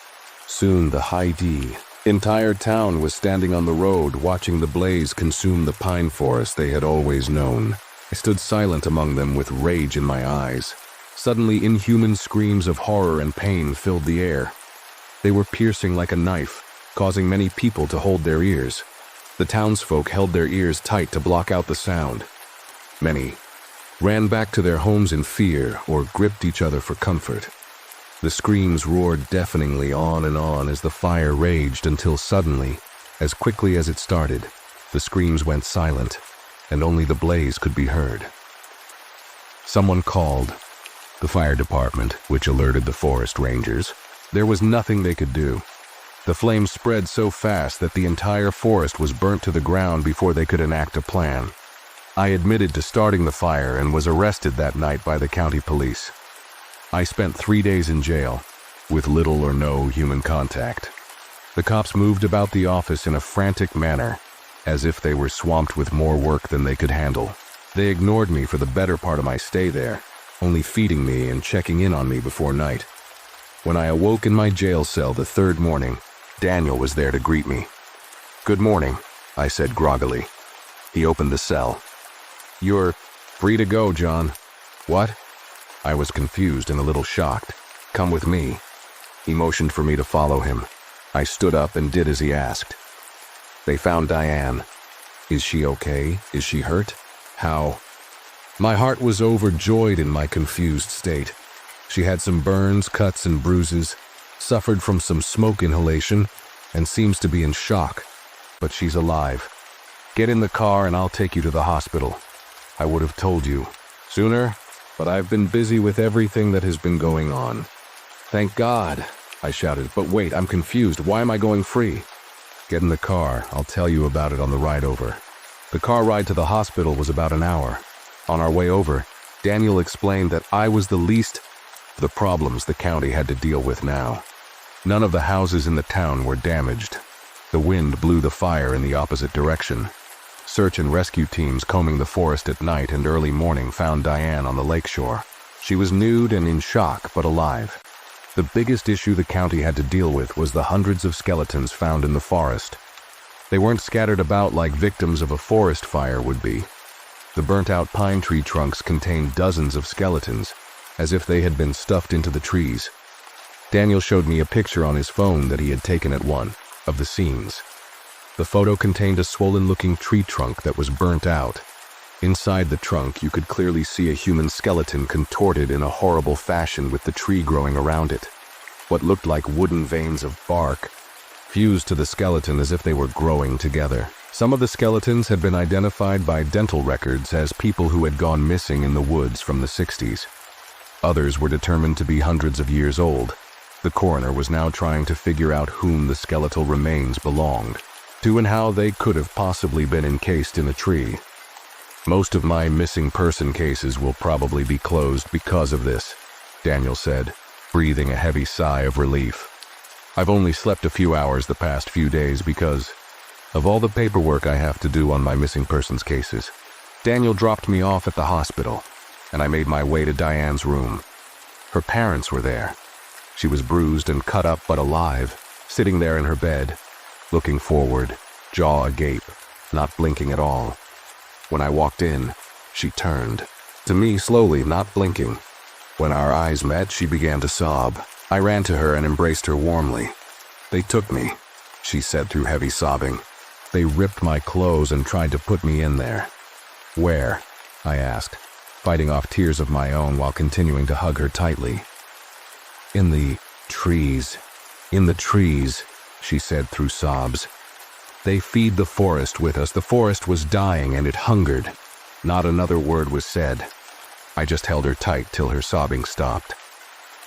A: Soon the entire town was standing on the road, watching the blaze consume the pine forest they had always known. I stood silent among them with rage in my eyes. Suddenly, inhuman screams of horror and pain filled the air. They were piercing like a knife, causing many people to hold their ears. The townsfolk held their ears tight to block out the sound. Many ran back to their homes in fear or gripped each other for comfort. The screams roared deafeningly on and on as the fire raged until suddenly, as quickly as it started, the screams went silent, and only the blaze could be heard. Someone called the fire department, which alerted the forest rangers. There was nothing they could do. The flames spread so fast that the entire forest was burnt to the ground before they could enact a plan. I admitted to starting the fire and was arrested that night by the county police. I spent 3 days in jail, with little or no human contact. The cops moved about the office in a frantic manner, as if they were swamped with more work than they could handle. They ignored me for the better part of my stay there, only feeding me and checking in on me before night. When I awoke in my jail cell the third morning, Daniel was there to greet me. "Good morning," I said groggily. He opened the cell. "You're free to go, John." "What?" I was confused and a little shocked. "Come with me." He motioned for me to follow him. I stood up and did as he asked. They found Diane. "Is she okay? Is she hurt? How?" My heart was overjoyed in my confused state. She had some burns, cuts, and bruises, suffered from some smoke inhalation, and seems to be in shock. But she's alive. "Get in the car and I'll take you to the hospital. I would have told you sooner, but I've been busy with everything that has been going on." "Thank God," I shouted. "But wait, I'm confused. Why am I going free?" "Get in the car. I'll tell you about it on the ride over." The car ride to the hospital was about an hour. On our way over, Daniel explained that I was the least of the problems the county had to deal with now. None of the houses in the town were damaged. The wind blew the fire in the opposite direction. Search and rescue teams combing the forest at night and early morning found Diane on the lakeshore. She was nude and in shock, but alive. The biggest issue the county had to deal with was the hundreds of skeletons found in the forest. They weren't scattered about like victims of a forest fire would be. The burnt-out pine tree trunks contained dozens of skeletons, as if they had been stuffed into the trees. Daniel showed me a picture on his phone that he had taken at one of the scenes. The photo contained a swollen-looking tree trunk that was burnt out. Inside the trunk, you could clearly see a human skeleton contorted in a horrible fashion with the tree growing around it. What looked like wooden veins of bark fused to the skeleton as if they were growing together. Some of the skeletons had been identified by dental records as people who had gone missing in the woods from the 60s. Others were determined to be hundreds of years old. The coroner was now trying to figure out whom the skeletal remains belonged to and how they could have possibly been encased in a tree. Most of my missing person cases will probably be closed because of this, Daniel said, breathing a heavy sigh of relief. I've only slept a few hours the past few days because of all the paperwork I have to do on my missing persons cases. Daniel dropped me off at the hospital, and I made my way to Diane's room. Her parents were there. She was bruised and cut up but alive, sitting there in her bed, looking forward, jaw agape, not blinking at all. When I walked in, she turned to me slowly, not blinking. When our eyes met, she began to sob. I ran to her and embraced her warmly. "They took me," she said through heavy sobbing. "They ripped my clothes and tried to put me in there." "Where?" I asked, fighting off tears of my own while continuing to hug her tightly. "In the trees. In the trees," she said through sobs. "They feed the forest with us. The forest was dying and it hungered." Not another word was said. I just held her tight till her sobbing stopped.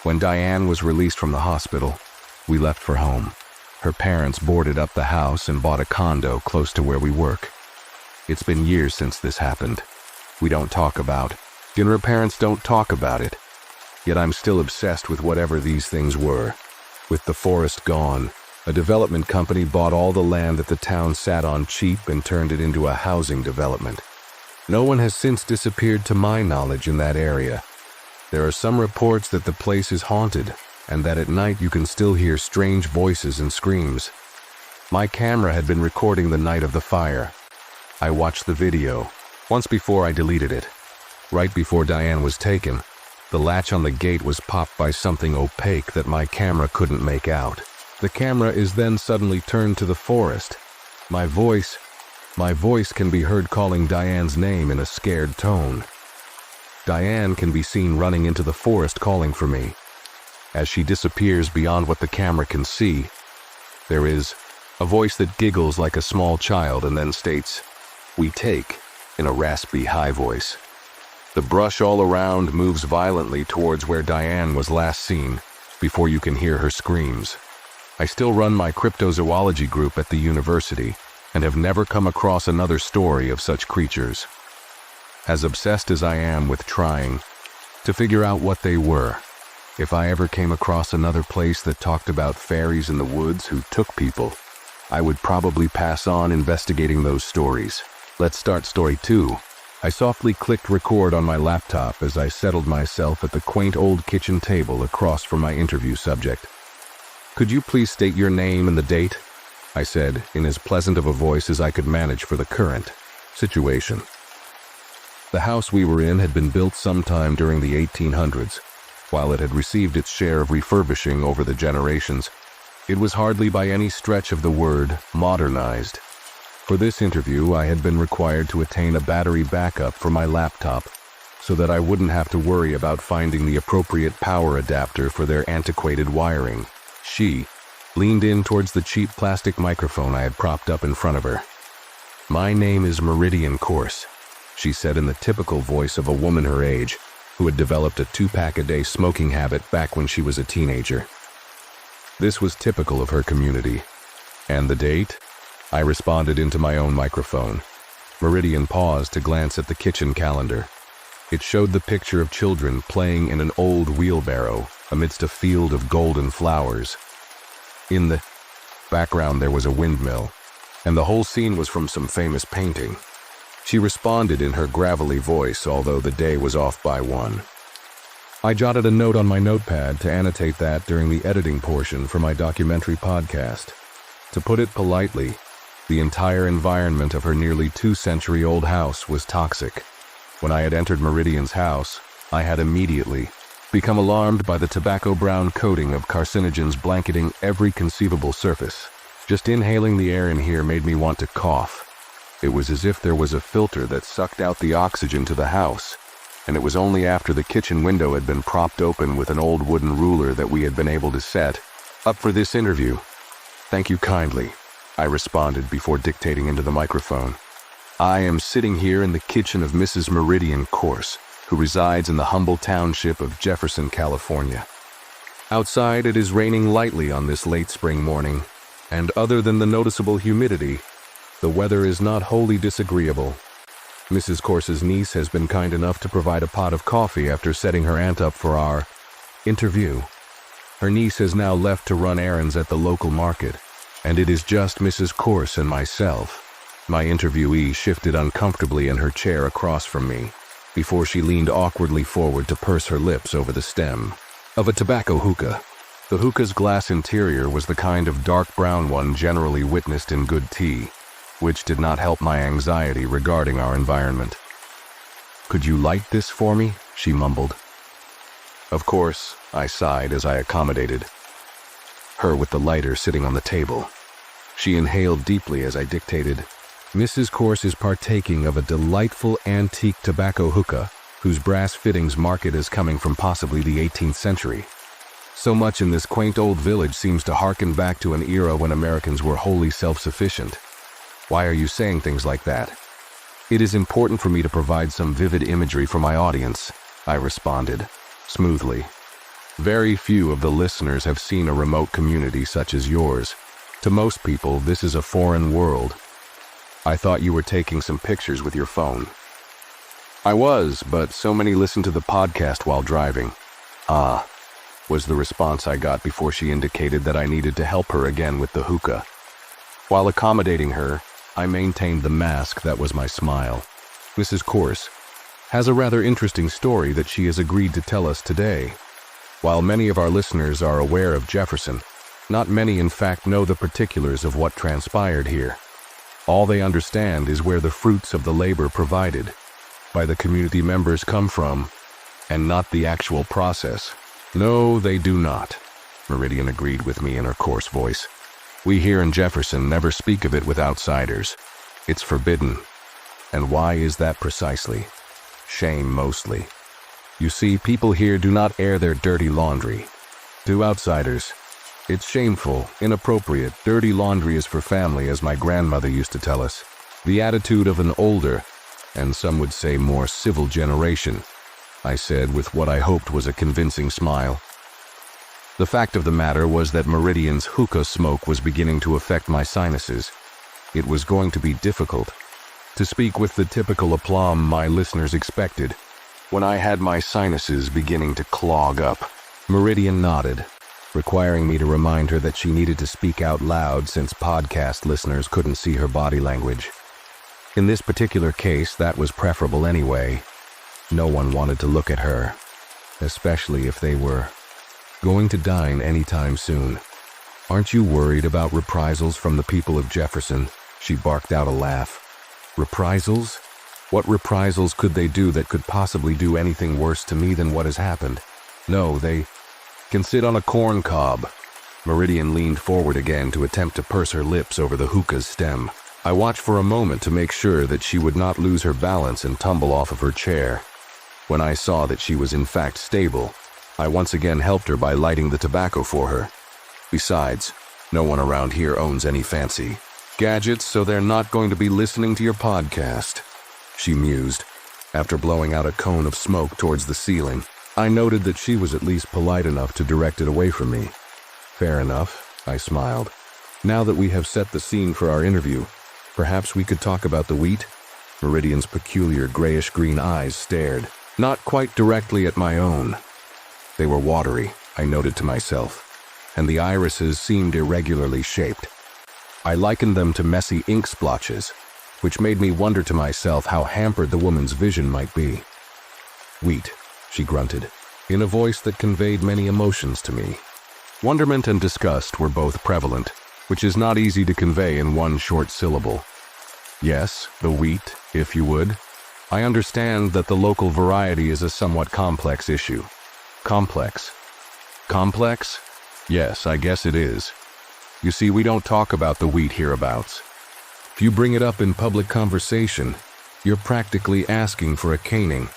A: When Diane was released from the hospital, we left for home. Her parents boarded up the house and bought a condo close to where we work. It's been years since this happened. We don't talk about it, and her parents don't talk about it. Yet I'm still obsessed with whatever these things were. With the forest gone, a development company bought all the land that the town sat on cheap and turned it into a housing development. No one has since disappeared to my knowledge in that area. There are some reports that the place is haunted, and that at night you can still hear strange voices and screams. My camera had been recording the night of the fire. I watched the video, once before I deleted it. Right before Diane was taken, the latch on the gate was popped by something opaque that my camera couldn't make out. The camera is then suddenly turned to the forest. My voice can be heard calling Diane's name in a scared tone. Diane can be seen running into the forest calling for me. As she disappears beyond what the camera can see, there is a voice that giggles like a small child and then states, "We take," in a raspy high voice. The brush all around moves violently towards where Diane was last seen, before you can hear her screams. I still run my cryptozoology group at the university, and have never come across another story of such creatures. As obsessed as I am with trying to figure out what they were, if I ever came across another place that talked about fairies in the woods who took people, I would probably pass on investigating those stories. Let's start story 2. I softly clicked record on my laptop as I settled myself at the quaint old kitchen table across from my interview subject. "Could you please state your name and the date?" I said, in as pleasant of a voice as I could manage for the current situation. The house we were in had been built sometime during the 1800s. While it had received its share of refurbishing over the generations, it was hardly by any stretch of the word modernized. For this interview, I had been required to attain a battery backup for my laptop so that I wouldn't have to worry about finding the appropriate power adapter for their antiquated wiring. She leaned in towards the cheap plastic microphone I had propped up in front of her. "My name is Meridian Course," she said in the typical voice of a woman her age who had developed a 2-pack-a-day smoking habit back when she was a teenager. This was typical of her community. "And the date?" I responded into my own microphone. Meridian paused to glance at the kitchen calendar. It showed the picture of children playing in an old wheelbarrow amidst a field of golden flowers. In the background there was a windmill, and the whole scene was from some famous painting. She responded in her gravelly voice, although the day was off by 1. I jotted a note on my notepad to annotate that during the editing portion for my documentary podcast. To put it politely, the entire environment of her nearly 2-century-old house was toxic. When I had entered Meridian's house, I had immediately become alarmed by the tobacco-brown coating of carcinogens blanketing every conceivable surface. Just inhaling the air in here made me want to cough. It was as if there was a filter that sucked out the oxygen to the house, and it was only after the kitchen window had been propped open with an old wooden ruler that we had been able to set up for this interview. "Thank you kindly," I responded before dictating into the microphone. "I am sitting here in the kitchen of Mrs. Meridian Corse, who resides in the humble township of Jefferson, California. Outside it is raining lightly on this late spring morning, and other than the noticeable humidity, the weather is not wholly disagreeable. Mrs. Corse's niece has been kind enough to provide a pot of coffee after setting her aunt up for our interview. Her niece has now left to run errands at the local market, and it is just Mrs. Corse and myself." My interviewee shifted uncomfortably in her chair across from me, before she leaned awkwardly forward to purse her lips over the stem of a tobacco hookah. The hookah's glass interior was the kind of dark brown one generally witnessed in good tea, which did not help my anxiety regarding our environment. "Could you light this for me?" she mumbled. "Of course," I sighed as I accommodated her with the lighter sitting on the table. She inhaled deeply as I dictated. "Mrs. Corse is partaking of a delightful antique tobacco hookah, whose brass fittings mark it as coming from possibly the 18th century. So much in this quaint old village seems to harken back to an era when Americans were wholly self-sufficient. Why are you saying things like that?" "It is important for me to provide some vivid imagery for my audience," I responded smoothly. "Very few of the listeners have seen a remote community such as yours. To most people, this is a foreign world." "I thought you were taking some pictures with your phone." "I was, but so many listen to the podcast while driving." "Ah," was the response I got before she indicated that I needed to help her again with the hookah. While accommodating her, I maintained the mask that was my smile. "Mrs. Corse has a rather interesting story that she has agreed to tell us today. While many of our listeners are aware of Jefferson, not many in fact know the particulars of what transpired here. All they understand is where the fruits of the labor provided by the community members come from, and not the actual process." "No, they do not," Meridian agreed with me in her coarse voice. "We here in Jefferson never speak of it with outsiders. It's forbidden. And why is that precisely? Shame, mostly. You see, people here do not air their dirty laundry to outsiders. It's shameful, inappropriate. Dirty laundry is for family, as my grandmother used to tell us. The attitude of an older, and some would say more civil generation," I said with what I hoped was a convincing smile. The fact of the matter was that Meridian's hookah smoke was beginning to affect my sinuses. It was going to be difficult to speak with the typical aplomb my listeners expected when I had my sinuses beginning to clog up. Meridian nodded, requiring me to remind her that she needed to speak out loud since podcast listeners couldn't see her body language. In this particular case, that was preferable anyway. No one wanted to look at her, especially if they were going to dine anytime soon. "Aren't you worried about reprisals from the people of Jefferson?" She barked out a laugh. "Reprisals? What reprisals could they do that could possibly do anything worse to me than what has happened? No, they can sit on a corn cob." Meridian leaned forward again to attempt to purse her lips over the hookah's stem. I watched for a moment to make sure that she would not lose her balance and tumble off of her chair. When I saw that she was in fact stable, I once again helped her by lighting the tobacco for her. "Besides, no one around here owns any fancy gadgets, so they're not going to be listening to your podcast," she mused, after blowing out a cone of smoke towards the ceiling. I noted that she was at least polite enough to direct it away from me. "Fair enough," I smiled. "Now that we have set the scene for our interview, perhaps we could talk about the wheat?" Meridian's peculiar grayish-green eyes stared, not quite directly at my own. They were watery, I noted to myself, and the irises seemed irregularly shaped. I likened them to messy ink splotches, which made me wonder to myself how hampered the woman's vision might be. "Wheat," she grunted, in a voice that conveyed many emotions to me. Wonderment and disgust were both prevalent, which is not easy to convey in one short syllable. "Yes, the wheat, if you would. I understand that the local variety is a somewhat complex issue." "Complex? Complex? Yes, I guess it is. You see, we don't talk about the wheat hereabouts. If you bring it up in public conversation, you're practically asking for a caning.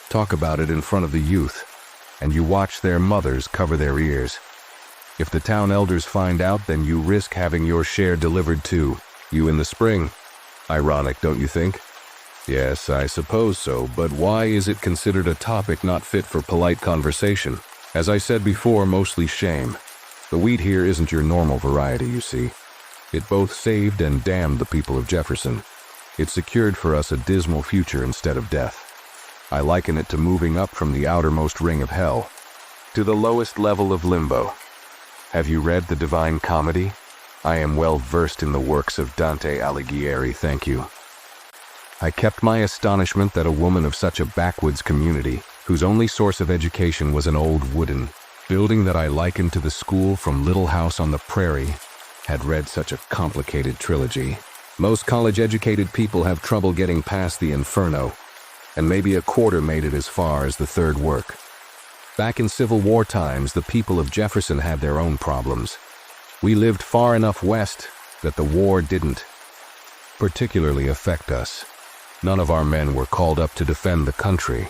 A: Talk about it in front of the youth, and you watch their mothers cover their ears. If the town elders find out, then you risk having your share delivered to you in the spring. Ironic, don't you think? Yes, I suppose so, but why is it considered a topic not fit for polite conversation? As I said before, mostly shame. The wheat here isn't your normal variety, you see. It both saved and damned the people of Jefferson. It secured for us a dismal future instead of death. I liken it to moving up from the outermost ring of hell to the lowest level of limbo. Have you read the Divine Comedy? I am well versed in the works of Dante Alighieri, thank you. I kept my astonishment that a woman of such a backwoods community, whose only source of education was an old wooden building that I likened to the school from Little House on the Prairie, had read such a complicated trilogy. Most college-educated people have trouble getting past the Inferno, and maybe a quarter made it as far as the third work. Back in Civil War times, the people of Jefferson had their own problems. We lived far enough west that the war didn't particularly affect us. None of our men were called up to defend the country,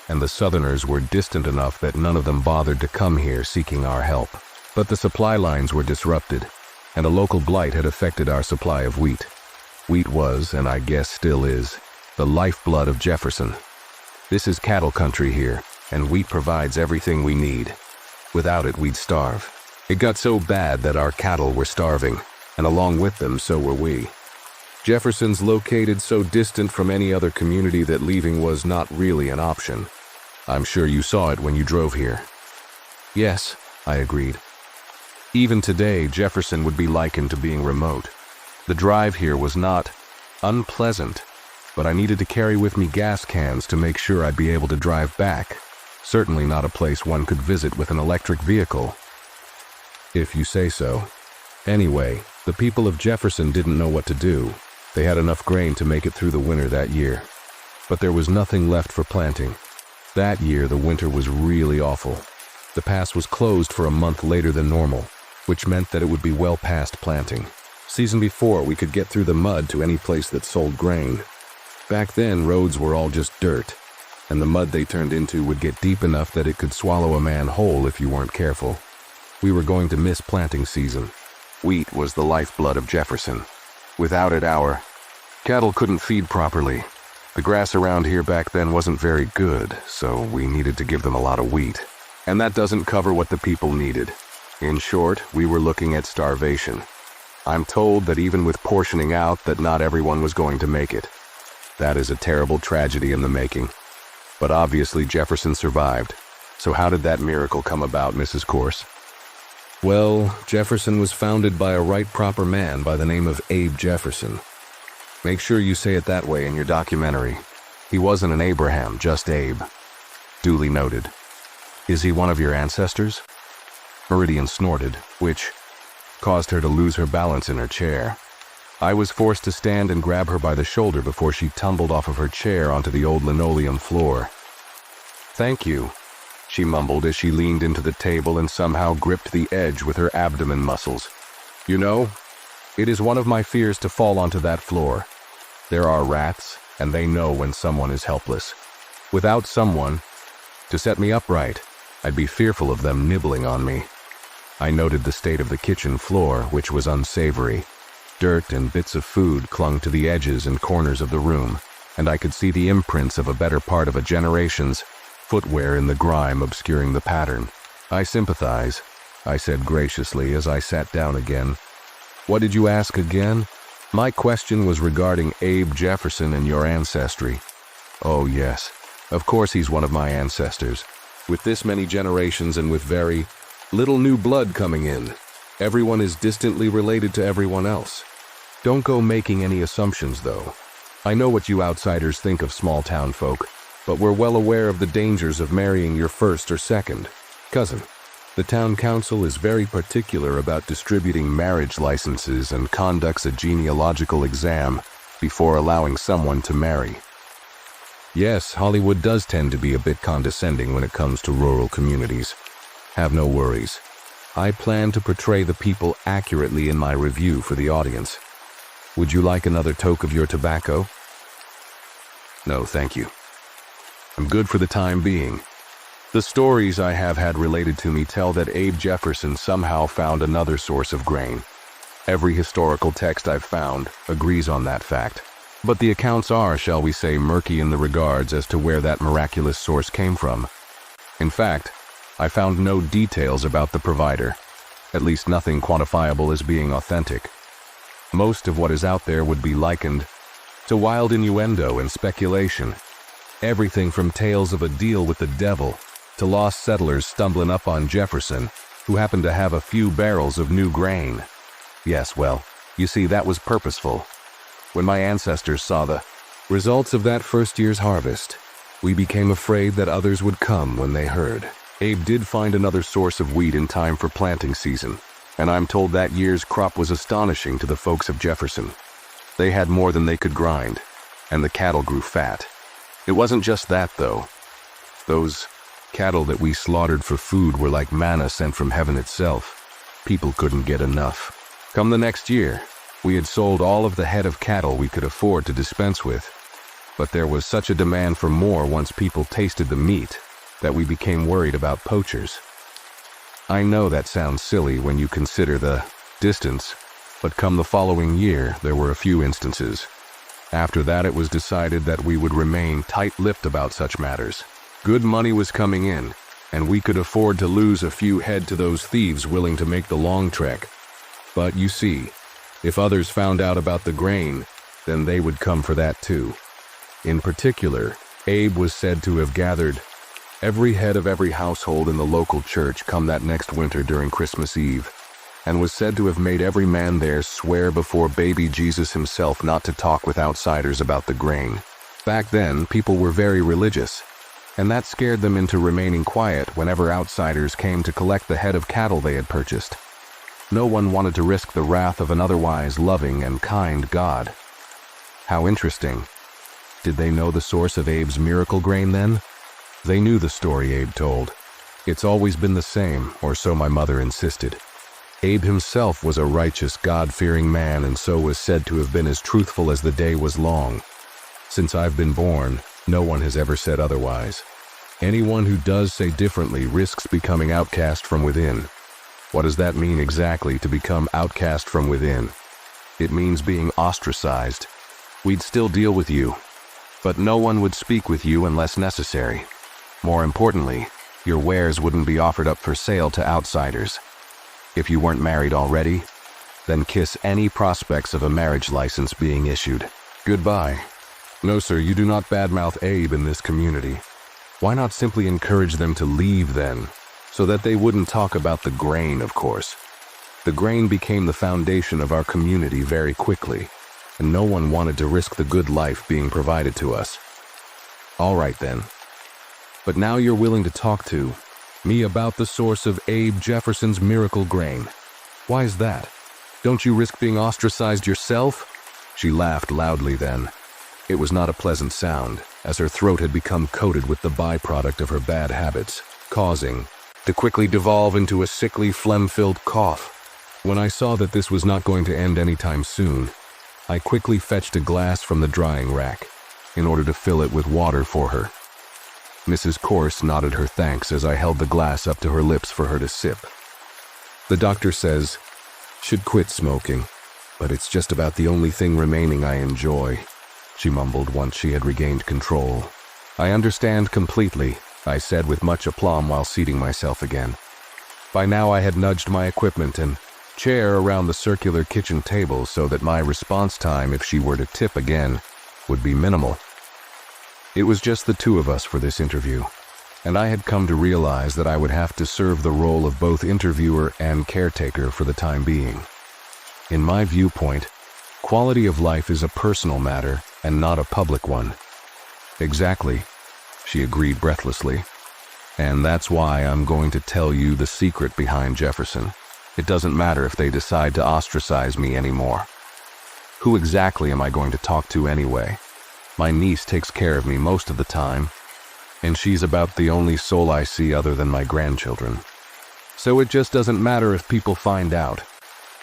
A: and the Southerners were distant enough that none of them bothered to come here seeking our help. But the supply lines were disrupted, and a local blight had affected our supply of wheat. Wheat was, and I guess still is, the lifeblood of Jefferson. This is cattle country here, and wheat provides everything we need. Without it, we'd starve. It got so bad that our cattle were starving, and along with them, so were we. Jefferson's located so distant from any other community that leaving was not really an option. I'm sure you saw it when you drove here. Yes, I agreed. Even today, Jefferson would be likened to being remote. The drive here was not unpleasant, but I needed to carry with me gas cans to make sure I'd be able to drive back. Certainly not a place one could visit with an electric vehicle. If you say so. Anyway, the people of Jefferson didn't know what to do. They had enough grain to make it through the winter that year, but there was nothing left for planting. That year, the winter was really awful. The pass was closed for a month later than normal, which meant that it would be well past planting. Season before, we could get through the mud to any place that sold grain. Back then, roads were all just dirt, and the mud they turned into would get deep enough that it could swallow a man whole if you weren't careful. We were going to miss planting season. Wheat was the lifeblood of Jefferson. Without it, our cattle couldn't feed properly. The grass around here back then wasn't very good, so we needed to give them a lot of wheat. And that doesn't cover what the people needed. In short, we were looking at starvation. I'm told that even with portioning out, that not everyone was going to make it. That is a terrible tragedy in the making. But obviously Jefferson survived. So how did that miracle come about, Mrs. Corse? Well, Jefferson was founded by a right proper man by the name of Abe Jefferson. Make sure you say it that way in your documentary. He wasn't an Abraham, just Abe. Duly noted. Is he one of your ancestors? Meridian snorted, which caused her to lose her balance in her chair. I was forced to stand and grab her by the shoulder before she tumbled off of her chair onto the old linoleum floor. Thank you, she mumbled as she leaned into the table and somehow gripped the edge with her abdomen muscles. You know, it is one of my fears to fall onto that floor. There are rats, and they know when someone is helpless. Without someone to set me upright, I'd be fearful of them nibbling on me. I noted the state of the kitchen floor, which was unsavory. Dirt and bits of food clung to the edges and corners of the room, and I could see the imprints of a better part of a generation's footwear in the grime obscuring the pattern. I sympathize, I said graciously as I sat down again. What did you ask again? My question was regarding Abe Jefferson and your ancestry. Oh yes, of course he's one of my ancestors. With this many generations and with very little new blood coming in, everyone is distantly related to everyone else. Don't go making any assumptions, though. I know what you outsiders think of small-town folk, but we're well aware of the dangers of marrying your first or second cousin. The town council is very particular about distributing marriage licenses and conducts a genealogical exam before allowing someone to marry. Yes, Hollywood does tend to be a bit condescending when it comes to rural communities. Have no worries. I plan to portray the people accurately in my review for the audience. Would you like another toke of your tobacco? No, thank you. I'm good for the time being. The stories I have had related to me tell that Abe Jefferson somehow found another source of grain. Every historical text I've found agrees on that fact. But the accounts are, shall we say, murky in the regards as to where that miraculous source came from. In fact, I found no details about the provider, at least nothing quantifiable as being authentic. Most of what is out there would be likened to wild innuendo and speculation. Everything from tales of a deal with the devil to lost settlers stumbling up on Jefferson, who happened to have a few barrels of new grain. Yes, well, you see, that was purposeful. When my ancestors saw the results of that first year's harvest, we became afraid that others would come when they heard. Abe did find another source of wheat in time for planting season, and I'm told that year's crop was astonishing to the folks of Jefferson. They had more than they could grind, and the cattle grew fat. It wasn't just that, though. Those cattle that we slaughtered for food were like manna sent from heaven itself. People couldn't get enough. Come the next year, we had sold all of the head of cattle we could afford to dispense with. But there was such a demand for more once people tasted the meat that we became worried about poachers. I know that sounds silly when you consider the distance, but come the following year, there were a few instances. After that, it was decided that we would remain tight-lipped about such matters. Good money was coming in, and we could afford to lose a few head to those thieves willing to make the long trek. But you see, if others found out about the grain, then they would come for that too. In particular, Abe was said to have gathered every head of every household in the local church come that next winter during Christmas Eve, and was said to have made every man there swear before baby Jesus himself not to talk with outsiders about the grain. Back then, people were very religious, and that scared them into remaining quiet whenever outsiders came to collect the head of cattle they had purchased. No one wanted to risk the wrath of an otherwise loving and kind God. How interesting. Did they know the source of Abe's miracle grain then? They knew the story Abe told. It's always been the same, or so my mother insisted. Abe himself was a righteous, God-fearing man, and so was said to have been as truthful as the day was long. Since I've been born, no one has ever said otherwise. Anyone who does say differently risks becoming outcast from within. What does that mean exactly, to become outcast from within? It means being ostracized. We'd still deal with you, but no one would speak with you unless necessary. More importantly, your wares wouldn't be offered up for sale to outsiders. If you weren't married already, then kiss any prospects of a marriage license being issued. Goodbye. No, sir, you do not badmouth Abe in this community. Why not simply encourage them to leave then, so that they wouldn't talk about the grain, of course. The grain became the foundation of our community very quickly, and no one wanted to risk the good life being provided to us. All right then. But now you're willing to talk to me about the source of Abe Jefferson's miracle grain. Why is that? Don't you risk being ostracized yourself? She laughed loudly then. It was not a pleasant sound, as her throat had become coated with the byproduct of her bad habits, causing to quickly devolve into a sickly, phlegm-filled cough. When I saw that this was not going to end anytime soon, I quickly fetched a glass from the drying rack in order to fill it with water for her. Mrs. Corse nodded her thanks as I held the glass up to her lips for her to sip. The doctor says, "Should quit smoking, but it's just about the only thing remaining I enjoy," she mumbled once she had regained control. "I understand completely," I said with much aplomb while seating myself again. By now I had nudged my equipment and chair around the circular kitchen table so that my response time, if she were to tip again, would be minimal. It was just the two of us for this interview, and I had come to realize that I would have to serve the role of both interviewer and caretaker for the time being. In my viewpoint, quality of life is a personal matter and not a public one. Exactly, she agreed breathlessly. And that's why I'm going to tell you the secret behind Jefferson. It doesn't matter if they decide to ostracize me anymore. Who exactly am I going to talk to anyway? My niece takes care of me most of the time, and she's about the only soul I see other than my grandchildren. So it just doesn't matter if people find out.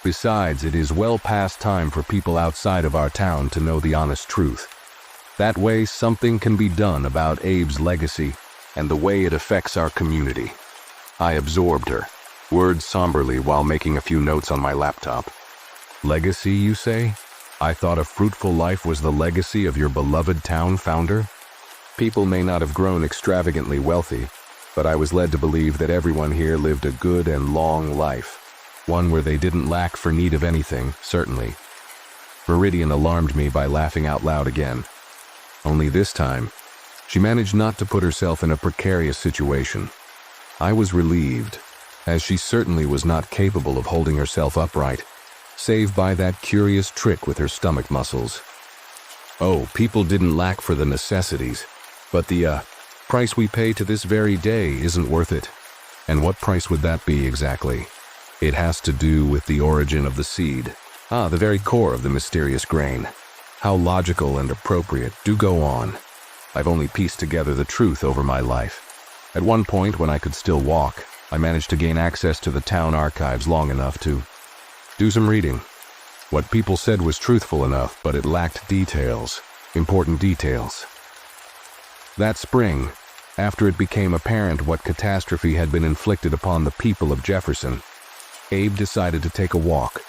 A: Besides, it is well past time for people outside of our town to know the honest truth. That way, something can be done about Abe's legacy and the way it affects our community." I absorbed her words somberly while making a few notes on my laptop. "Legacy, you say? I thought a fruitful life was the legacy of your beloved town founder?" People may not have grown extravagantly wealthy, but I was led to believe that everyone here lived a good and long life, one where they didn't lack for need of anything, certainly. Meridian alarmed me by laughing out loud again. Only this time, she managed not to put herself in a precarious situation. I was relieved, as she certainly was not capable of holding herself upright, save by that curious trick with her stomach muscles. "Oh, people didn't lack for the necessities, but the price we pay to this very day isn't worth it." "And what price would that be exactly?" "It has to do with the origin of the seed. The very core of the mysterious grain. How logical and appropriate. Do go on." I've only pieced together the truth over my life. At one point, when I could still walk, I managed to gain access to the town archives long enough to do some reading. What people said was truthful enough, but it lacked details, important details. That spring, after it became apparent what catastrophe had been inflicted upon the people of Jefferson, Abe decided to take a walk.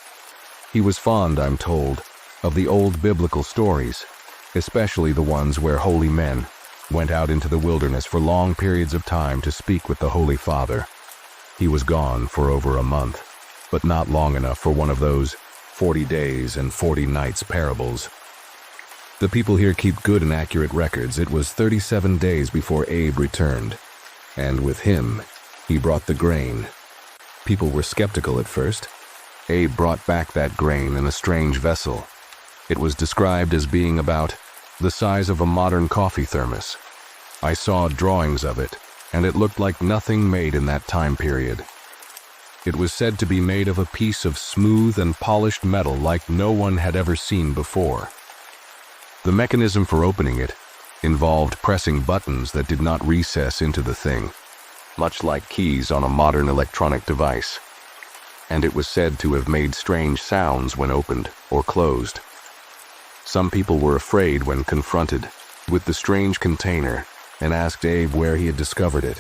A: He was fond, I'm told, of the old biblical stories, especially the ones where holy men went out into the wilderness for long periods of time to speak with the Holy Father. He was gone for over a month, but not long enough for one of those 40 days and 40 nights parables. The people here keep good and accurate records. It was 37 days before Abe returned, and with him, he brought the grain. People were skeptical at first. Abe brought back that grain in a strange vessel. It was described as being about the size of a modern coffee thermos. I saw drawings of it, and it looked like nothing made in that time period. It was said to be made of a piece of smooth and polished metal like no one had ever seen before. The mechanism for opening it involved pressing buttons that did not recess into the thing, much like keys on a modern electronic device. And it was said to have made strange sounds when opened or closed. Some people were afraid when confronted with the strange container and asked Abe where he had discovered it.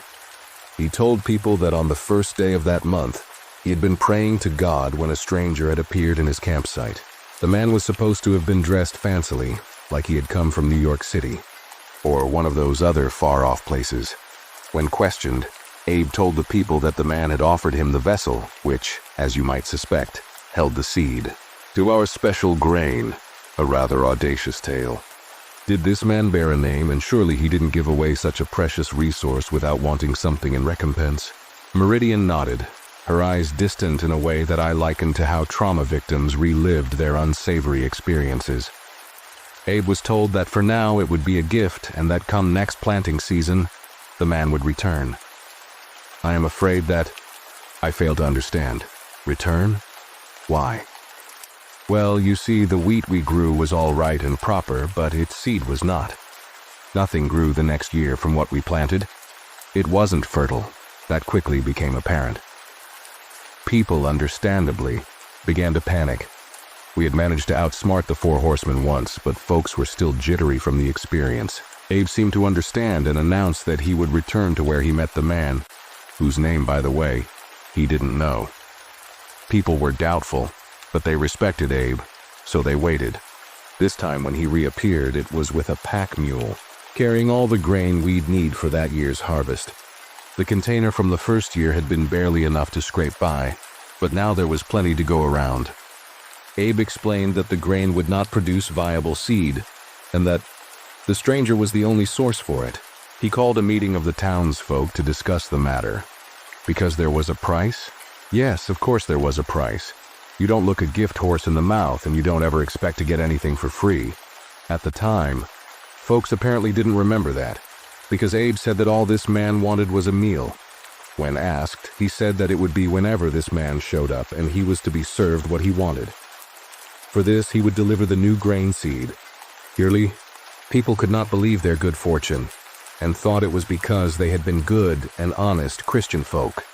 A: He told people that on the first day of that month, he had been praying to God when a stranger had appeared in his campsite. The man was supposed to have been dressed fancily, like he had come from New York City, or one of those other far-off places. When questioned, Abe told the people that the man had offered him the vessel, which, as you might suspect, held the seed. To our special grain, a rather audacious tale. Did this man bear a name, and surely he didn't give away such a precious resource without wanting something in recompense? Meridian nodded, her eyes distant in a way that I likened to how trauma victims relived their unsavory experiences. Abe was told that for now it would be a gift and that come next planting season, the man would return. I am afraid that I fail to understand. Return? Why? Well, you see, the wheat we grew was all right and proper, but its seed was not. Nothing grew the next year from what we planted. It wasn't fertile. That quickly became apparent. People, understandably, began to panic. We had managed to outsmart the Four Horsemen once, but folks were still jittery from the experience. Abe seemed to understand and announced that he would return to where he met the man, whose name, by the way, he didn't know. People were doubtful, but they respected Abe, so they waited. This time when he reappeared, it was with a pack mule, carrying all the grain we'd need for that year's harvest. The container from the first year had been barely enough to scrape by, but now there was plenty to go around. Abe explained that the grain would not produce viable seed, and that the stranger was the only source for it. He called a meeting of the townsfolk to discuss the matter. Because there was a price? Yes, of course there was a price. You don't look a gift horse in the mouth, and you don't ever expect to get anything for free. At the time, folks apparently didn't remember that, because Abe said that all this man wanted was a meal. When asked, he said that it would be whenever this man showed up, and he was to be served what he wanted. For this, he would deliver the new grain seed. Yearly, people could not believe their good fortune, and thought it was because they had been good and honest Christian folk.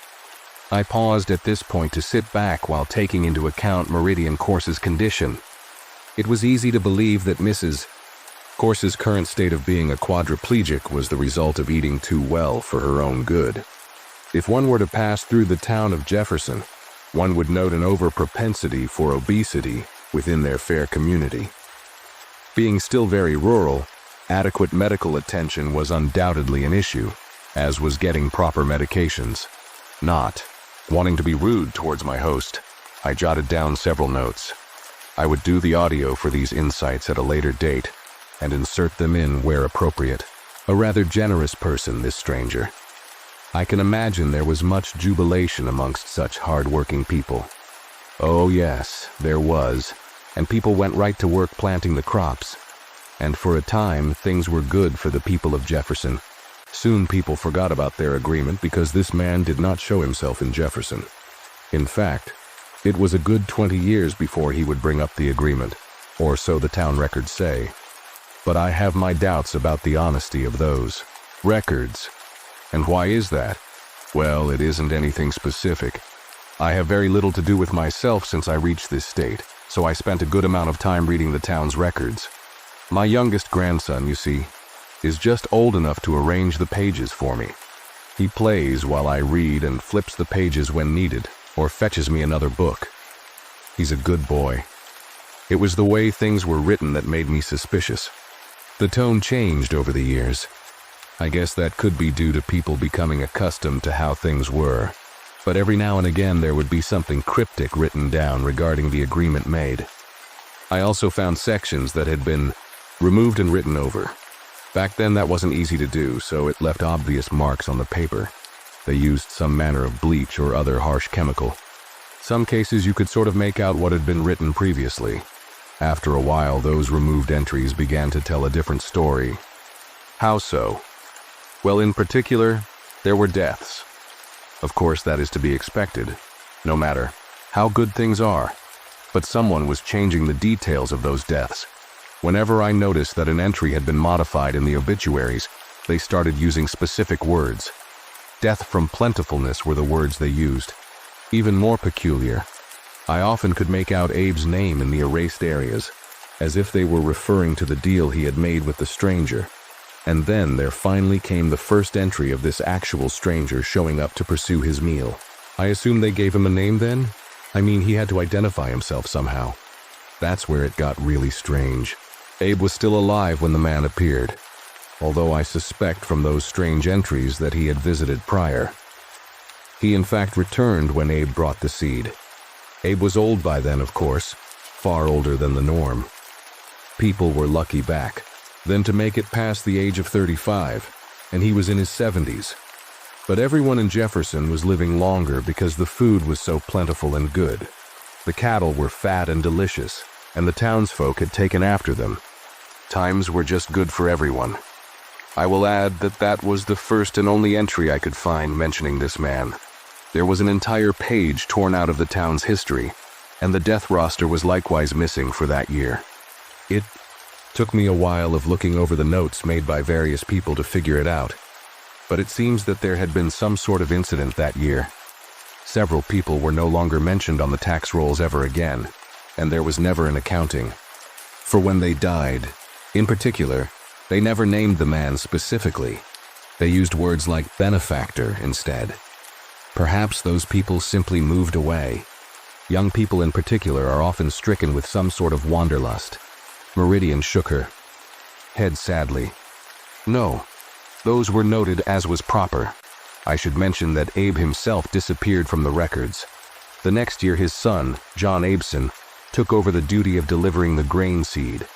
A: I paused at this point to sit back while taking into account Meridian Corse's condition. It was easy to believe that Mrs. Corse's current state of being a quadriplegic was the result of eating too well for her own good. If one were to pass through the town of Jefferson, one would note an over-propensity for obesity within their fair community. Being still very rural, adequate medical attention was undoubtedly an issue, as was getting proper medications. Not wanting to be rude towards my host, I jotted down several notes. I would do the audio for these insights at a later date and insert them in where appropriate. A rather generous person, this stranger. I can imagine there was much jubilation amongst such hard-working people. Oh yes, there was, and people went right to work planting the crops. And for a time, things were good for the people of Jefferson. Soon people forgot about their agreement because this man did not show himself in Jefferson. In fact, it was a good 20 years before he would bring up the agreement, or so the town records say. But I have my doubts about the honesty of those records. And why is that? Well, it isn't anything specific. I have very little to do with myself since I reached this state, so I spent a good amount of time reading the town's records. My youngest grandson, you see, is just old enough to arrange the pages for me. He plays while I read and flips the pages when needed, or fetches me another book. He's a good boy. It was the way things were written that made me suspicious. The tone changed over the years. I guess that could be due to people becoming accustomed to how things were, but every now and again there would be something cryptic written down regarding the agreement made. I also found sections that had been removed and written over. Back then that wasn't easy to do, so it left obvious marks on the paper. They used some manner of bleach or other harsh chemical. Some cases you could sort of make out what had been written previously. After a while, those removed entries began to tell a different story. How so? Well, in particular, there were deaths. Of course, that is to be expected, no matter how good things are. But someone was changing the details of those deaths. Whenever I noticed that an entry had been modified in the obituaries, they started using specific words. Death from plentifulness were the words they used. Even more peculiar, I often could make out Abe's name in the erased areas, as if they were referring to the deal he had made with the stranger. And then there finally came the first entry of this actual stranger showing up to pursue his meal. I assume they gave him a name then? I mean, he had to identify himself somehow. That's where it got really strange. Abe was still alive when the man appeared, although I suspect from those strange entries that he had visited prior. He in fact returned when Abe brought the seed. Abe was old by then, of course, far older than the norm. People were lucky back then to make it past the age of 35, and he was in his 70s. But everyone in Jefferson was living longer because the food was so plentiful and good. The cattle were fat and delicious, and the townsfolk had taken after them. Times were just good for everyone. I will add that that was the first and only entry I could find mentioning this man. There was an entire page torn out of the town's history, and the death roster was likewise missing for that year. It took me a while of looking over the notes made by various people to figure it out, but it seems that there had been some sort of incident that year. Several people were no longer mentioned on the tax rolls ever again, and there was never an accounting for when they died. In particular, they never named the man specifically. They used words like benefactor instead. Perhaps those people simply moved away. Young people in particular are often stricken with some sort of wanderlust. Meridian shook her head sadly. No, those were noted as was proper. I should mention that Abe himself disappeared from the records. The next year his son, John Abeson, took over the duty of delivering the grain seed.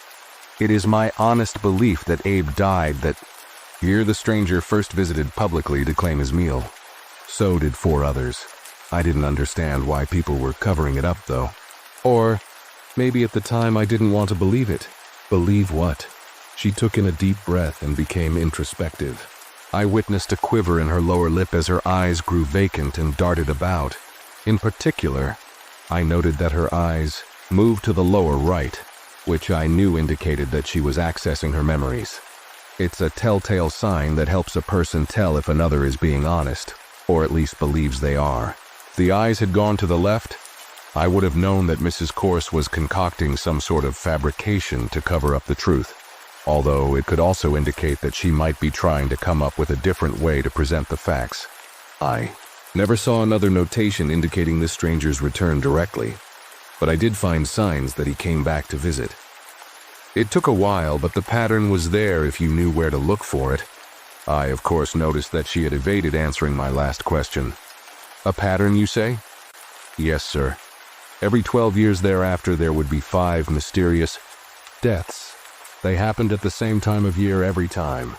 A: It is my honest belief that Abe died that year the stranger first visited publicly to claim his meal. So did 4 others. I didn't understand why people were covering it up, though. Or maybe at the time I didn't want to believe it. Believe what? She took in a deep breath and became introspective. I witnessed a quiver in her lower lip as her eyes grew vacant and darted about. In particular, I noted that her eyes moved to the lower right, which I knew indicated that she was accessing her memories. It's a telltale sign that helps a person tell if another is being honest, or at least believes they are. the eyes had gone to the left, I would have known that Mrs. Corse was concocting some sort of fabrication to cover up the truth, although it could also indicate that she might be trying to come up with a different way to present the facts. I never saw another notation indicating this stranger's return directly, but I did find signs that he came back to visit. It took a while, but the pattern was there if you knew where to look for it. I, of course, noticed that she had evaded answering my last question. A pattern, you say? Yes, sir. Every 12 years thereafter, there would be 5 mysterious deaths. They happened at the same time of year every time,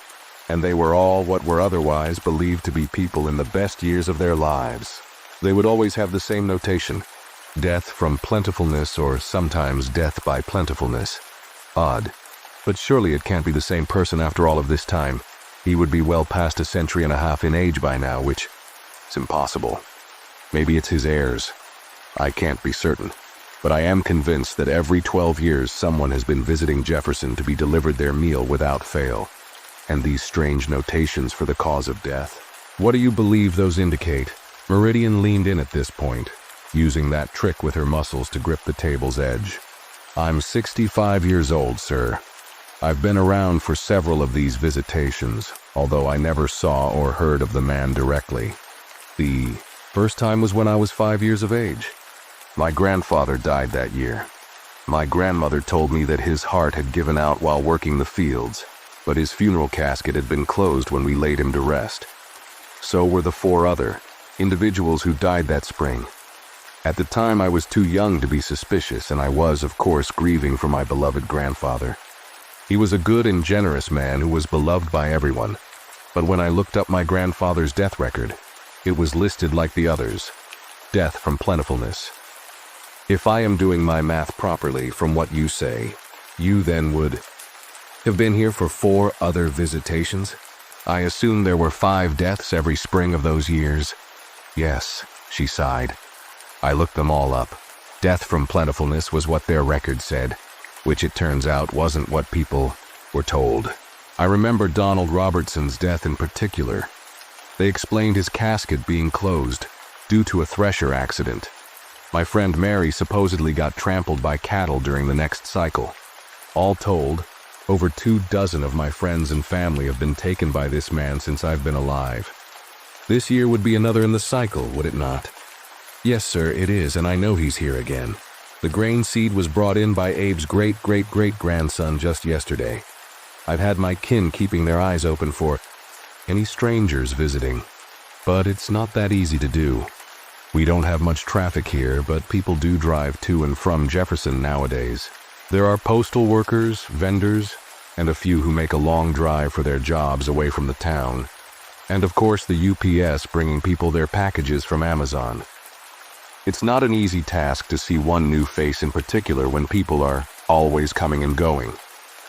A: and they were all what were otherwise believed to be people in the best years of their lives. They would always have the same notation: death from plentifulness, or sometimes death by plentifulness. Odd. But surely it can't be the same person after all of this time. He would be well past a century and a half in age by now, which is impossible. Maybe it's his heirs. I can't be certain, but I am convinced that every 12 years someone has been visiting Jefferson to be delivered their meal without fail. And these strange notations for the cause of death. What do you believe those indicate? Meridian leaned in at this point, using that trick with her muscles to grip the table's edge. I'm 65 years old, sir. I've been around for several of these visitations, although I never saw or heard of the man directly. The first time was when I was 5 years of age. My grandfather died that year. My grandmother told me that his heart had given out while working the fields, but his funeral casket had been closed when we laid him to rest. So were the 4 other individuals who died that spring. At the time, I was too young to be suspicious, and I was, of course, grieving for my beloved grandfather. He was a good and generous man who was beloved by everyone, but when I looked up my grandfather's death record, it was listed like the others: death from plentifulness. If I am doing my math properly from what you say, you then would have been here for 4 other visitations? I assume there were 5 deaths every spring of those years. Yes, she sighed. I looked them all up. Death from plentifulness was what their record said, which it turns out wasn't what people were told. I remember Donald Robertson's death in particular. They explained his casket being closed due to a thresher accident. My friend Mary supposedly got trampled by cattle during the next cycle. All told, over 24 of my friends and family have been taken by this man since I've been alive. This year would be another in the cycle, would it not? Yes, sir, it is, and I know he's here again. The grain seed was brought in by Abe's great-great-great-grandson just yesterday. I've had my kin keeping their eyes open for any strangers visiting, but it's not that easy to do. We don't have much traffic here, but people do drive to and from Jefferson nowadays. There are postal workers, vendors, and a few who make a long drive for their jobs away from the town. And of course the UPS bringing people their packages from Amazon. It's not an easy task to see one new face in particular when people are always coming and going,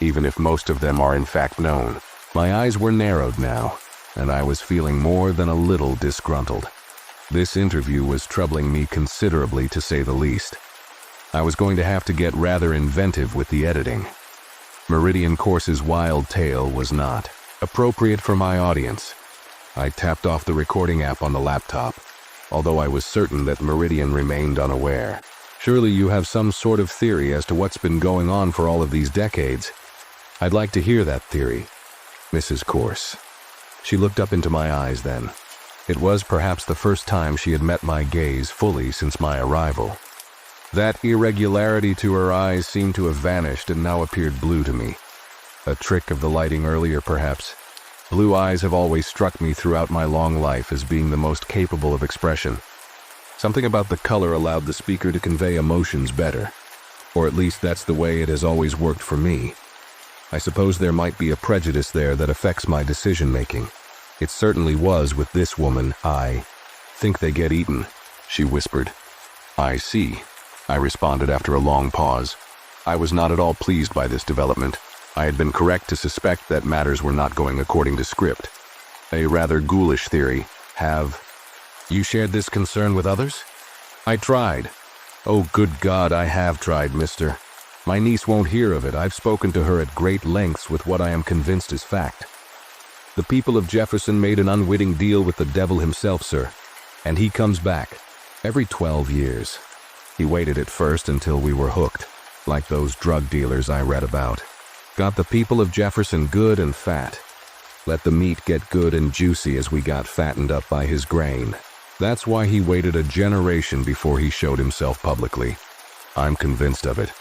A: even if most of them are in fact known. My eyes were narrowed now, and I was feeling more than a little disgruntled. This interview was troubling me considerably, to say the least. I was going to have to get rather inventive with the editing. Meridian Corse's wild tale was not appropriate for my audience. I tapped off the recording app on the laptop, although I was certain that Meridian remained unaware. Surely you have some sort of theory as to what's been going on for all of these decades. I'd like to hear that theory, Mrs. Corse. She looked up into my eyes then. It was perhaps the first time she had met my gaze fully since my arrival. That irregularity to her eyes seemed to have vanished and now appeared blue to me. A trick of the lighting earlier, perhaps. Blue eyes have always struck me throughout my long life as being the most capable of expression. Something about the color allowed the speaker to convey emotions better, or at least that's the way it has always worked for me. I suppose there might be a prejudice there that affects my decision-making. It certainly was with this woman. I think they get eaten, she whispered. I see, I responded after a long pause. I was not at all pleased by this development. I had been correct to suspect that matters were not going according to script. A rather ghoulish theory. Have you shared this concern with others? I tried. Oh, good God, I have tried, mister. My niece won't hear of it. I've spoken to her at great lengths with what I am convinced is fact. The people of Jefferson made an unwitting deal with the devil himself, sir, and he comes back. Every 12 years. He waited at first until we were hooked, like those drug dealers I read about. Got the people of Jefferson good and fat. Let the meat get good and juicy as we got fattened up by his grain. That's why he waited a generation before he showed himself publicly. I'm convinced of it.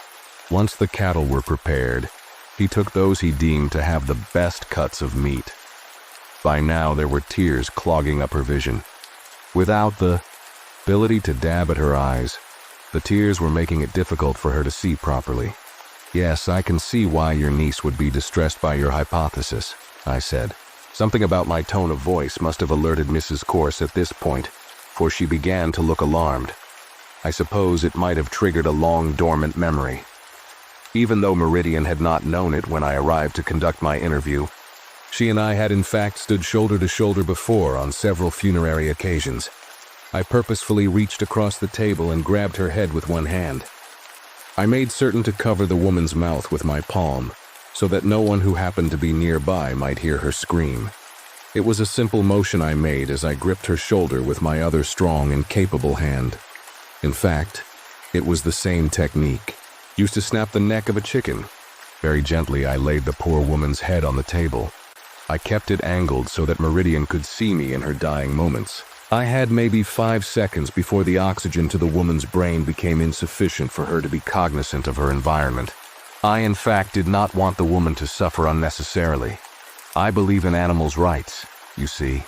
A: Once the cattle were prepared, he took those he deemed to have the best cuts of meat. By now there were tears clogging up her vision. Without the ability to dab at her eyes, the tears were making it difficult for her to see properly. Yes, I can see why your niece would be distressed by your hypothesis, I said. Something about my tone of voice must have alerted Mrs. Corse at this point, for she began to look alarmed. I suppose it might have triggered a long dormant memory. Even though Meridian had not known it when I arrived to conduct my interview, she and I had in fact stood shoulder to shoulder before on several funerary occasions. I purposefully reached across the table and grabbed her head with one hand. I made certain to cover the woman's mouth with my palm, so that no one who happened to be nearby might hear her scream. It was a simple motion I made as I gripped her shoulder with my other strong and capable hand. In fact, it was the same technique, used to snap the neck of a chicken. Very gently I laid the poor woman's head on the table. I kept it angled so that Meridian could see me in her dying moments. I had maybe 5 seconds before the oxygen to the woman's brain became insufficient for her to be cognizant of her environment. I, in fact, did not want the woman to suffer unnecessarily. I believe in animals' rights, you see.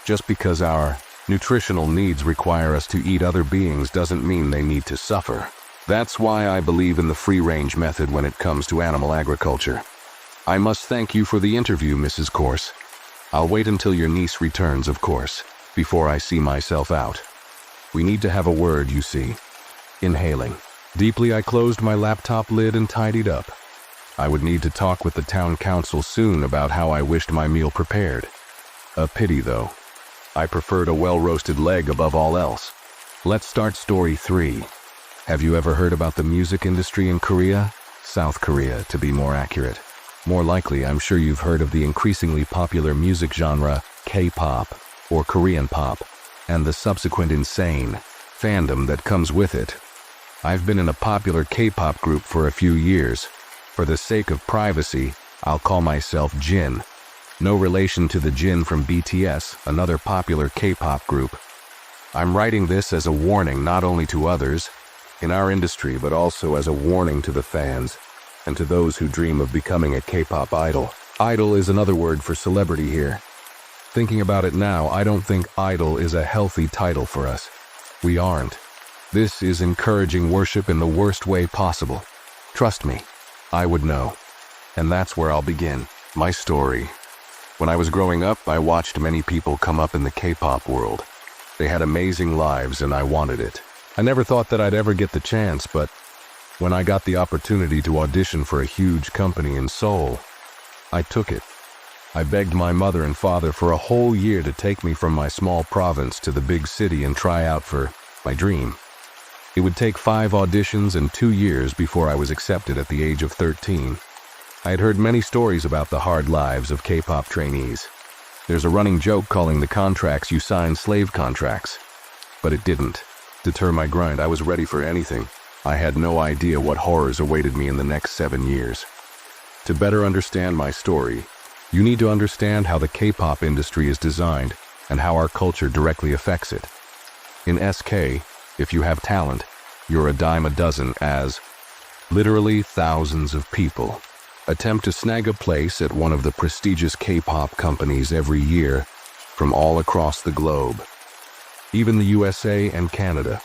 A: Just because our nutritional needs require us to eat other beings doesn't mean they need to suffer. That's why I believe in the free-range method when it comes to animal agriculture. I must thank you for the interview, Mrs. Corse. I'll wait until your niece returns, of course, before I see myself out. We need to have a word, you see. Inhaling. Deeply I closed my laptop lid and tidied up. I would need to talk with the town council soon about how I wished my meal prepared. A pity, though. I preferred a well-roasted leg above all else. Let's start story 3. Have you ever heard about the music industry in Korea? South Korea, to be more accurate. More likely, I'm sure you've heard of the increasingly popular music genre, K-pop, or Korean pop, and the subsequent insane fandom that comes with it. I've been in a popular K-pop group for a few years. For the sake of privacy, I'll call myself Jin. No relation to the Jin from BTS, another popular K-pop group. I'm writing this as a warning not only to others in our industry, but also as a warning to the fans and to those who dream of becoming a K-pop idol. Idol is another word for celebrity here. Thinking about it now, I don't think idol is a healthy title for us. We aren't. This is encouraging worship in the worst way possible. Trust me, I would know. And that's where I'll begin. My story. When I was growing up, I watched many people come up in the K-pop world. They had amazing lives and I wanted it. I never thought that I'd ever get the chance, but when I got the opportunity to audition for a huge company in Seoul, I took it. I begged my mother and father for a whole year to take me from my small province to the big city and try out for my dream. It would take 5 auditions and 2 years before I was accepted at the age of 13. I had heard many stories about the hard lives of K-pop trainees. There's a running joke calling the contracts you sign slave contracts. But it didn't deter my grind. I was ready for anything. I had no idea what horrors awaited me in the next 7 years. To better understand my story, you need to understand how the K-pop industry is designed and how our culture directly affects it. In SK, if you have talent, you're a dime a dozen as literally thousands of people attempt to snag a place at one of the prestigious K-pop companies every year from all across the globe. Even the USA and Canada.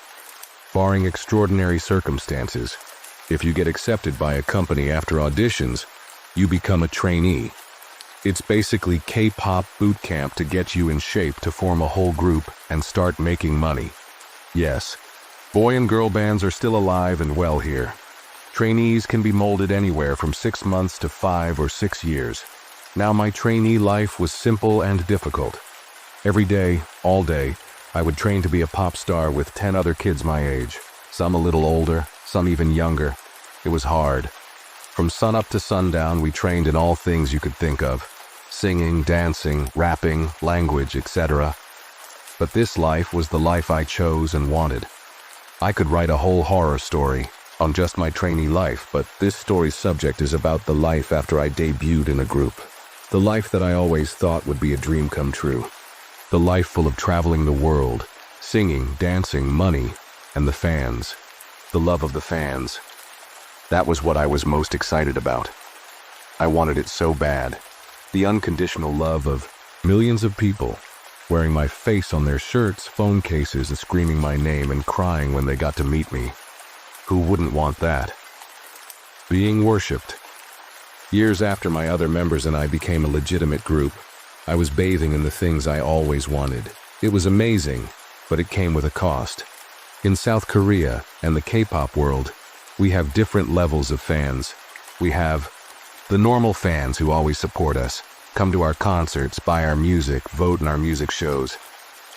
A: Barring extraordinary circumstances, if you get accepted by a company after auditions, you become a trainee. It's basically K-pop boot camp to get you in shape to form a whole group and start making money. Yes, boy and girl bands are still alive and well here. Trainees can be molded anywhere from 6 months to 5 or 6 years. Now my trainee life was simple and difficult. Every day, all day, I would train to be a pop star with 10 other kids my age. Some a little older, some even younger. It was hard. From sunup to sundown, we trained in all things you could think of. Singing, dancing, rapping, language, etc. But this life was the life I chose and wanted. I could write a whole horror story on just my trainee life, but this story's subject is about the life after I debuted in a group. The life that I always thought would be a dream come true. The life full of traveling the world, singing, dancing, money, and the fans. The love of the fans. That was what I was most excited about. I wanted it so bad. The unconditional love of millions of people, wearing my face on their shirts, phone cases, and screaming my name and crying when they got to meet me. Who wouldn't want that? Being worshipped. Years after my other members and I became a legitimate group, I was bathing in the things I always wanted. It was amazing, but it came with a cost. In South Korea and the K-pop world, we have different levels of fans. We have the normal fans who always support us, come to our concerts, buy our music, vote in our music shows,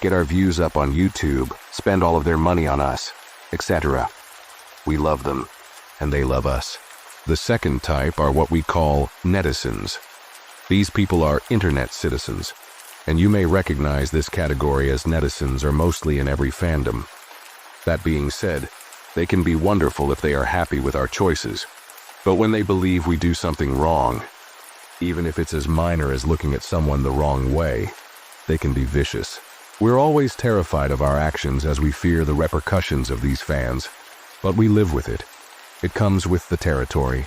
A: get our views up on YouTube, spend all of their money on us, etc. We love them, and they love us. The second type are what we call netizens. These people are internet citizens, and you may recognize this category as netizens are mostly in every fandom. That being said, they can be wonderful if they are happy with our choices, but when they believe we do something wrong, even if it's as minor as looking at someone the wrong way, they can be vicious. We're always terrified of our actions as we fear the repercussions of these fans, but we live with it. It comes with the territory.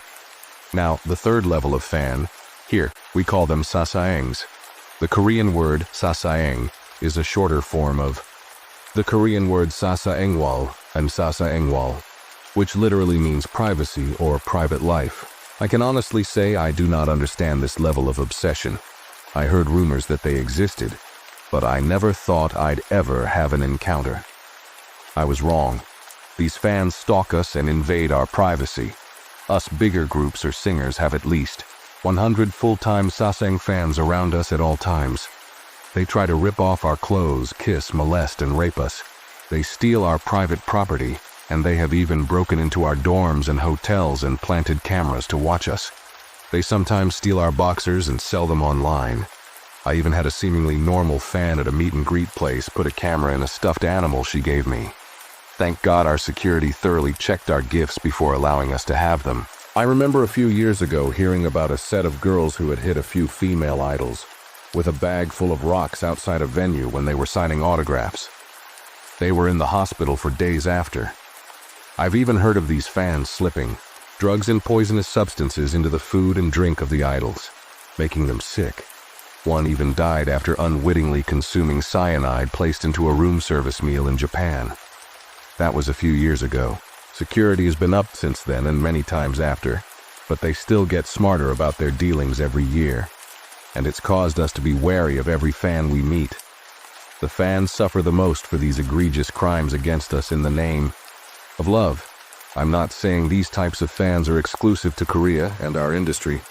A: Now, the third level of fan, here, we call them sasaengs. The Korean word sasaeng is a shorter form of the Korean word sasaengwal and sasaengwal, which literally means privacy or private life. I can honestly say I do not understand this level of obsession. I heard rumors that they existed, but I never thought I'd ever have an encounter. I was wrong. These fans stalk us and invade our privacy. Us bigger groups or singers have at least 100 full-time sasaeng fans around us at all times. They try to rip off our clothes, kiss, molest, and rape us. They steal our private property, and they have even broken into our dorms and hotels and planted cameras to watch us. They sometimes steal our boxers and sell them online. I even had a seemingly normal fan at a meet and greet place put a camera in a stuffed animal she gave me. Thank God our security thoroughly checked our gifts before allowing us to have them. I remember a few years ago hearing about a set of girls who had hit a few female idols with a bag full of rocks outside a venue when they were signing autographs. They were in the hospital for days after. I've even heard of these fans slipping drugs and poisonous substances into the food and drink of the idols, making them sick. One even died after unwittingly consuming cyanide placed into a room service meal in Japan. That was a few years ago. Security has been upped since then and many times after, but they still get smarter about their dealings every year, and it's caused us to be wary of every fan we meet. The fans suffer the most for these egregious crimes against us in the name of love. I'm not saying these types of fans are exclusive to Korea and our industry,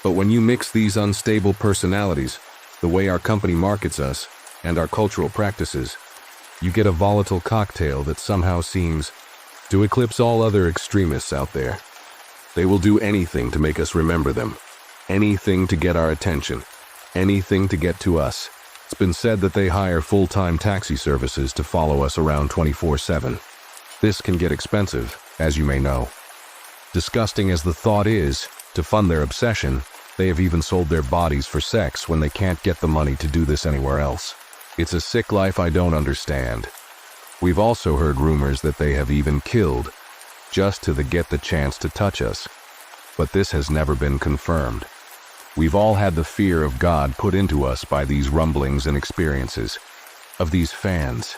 A: but when you mix these unstable personalities, the way our company markets us, and our cultural practices, you get a volatile cocktail that somehow seems to eclipse all other extremists out there. They will do anything to make us remember them, anything to get our attention, anything to get to us. It's been said that they hire full-time taxi services to follow us around 24/7. This can get expensive, as you may know. Disgusting as the thought is, to fund their obsession, they have even sold their bodies for sex when they can't get the money to do this anywhere else. It's a sick life I don't understand. We've also heard rumors that they have even killed, just to get the chance to touch us. But this has never been confirmed. We've all had the fear of God put into us by these rumblings and experiences of these fans.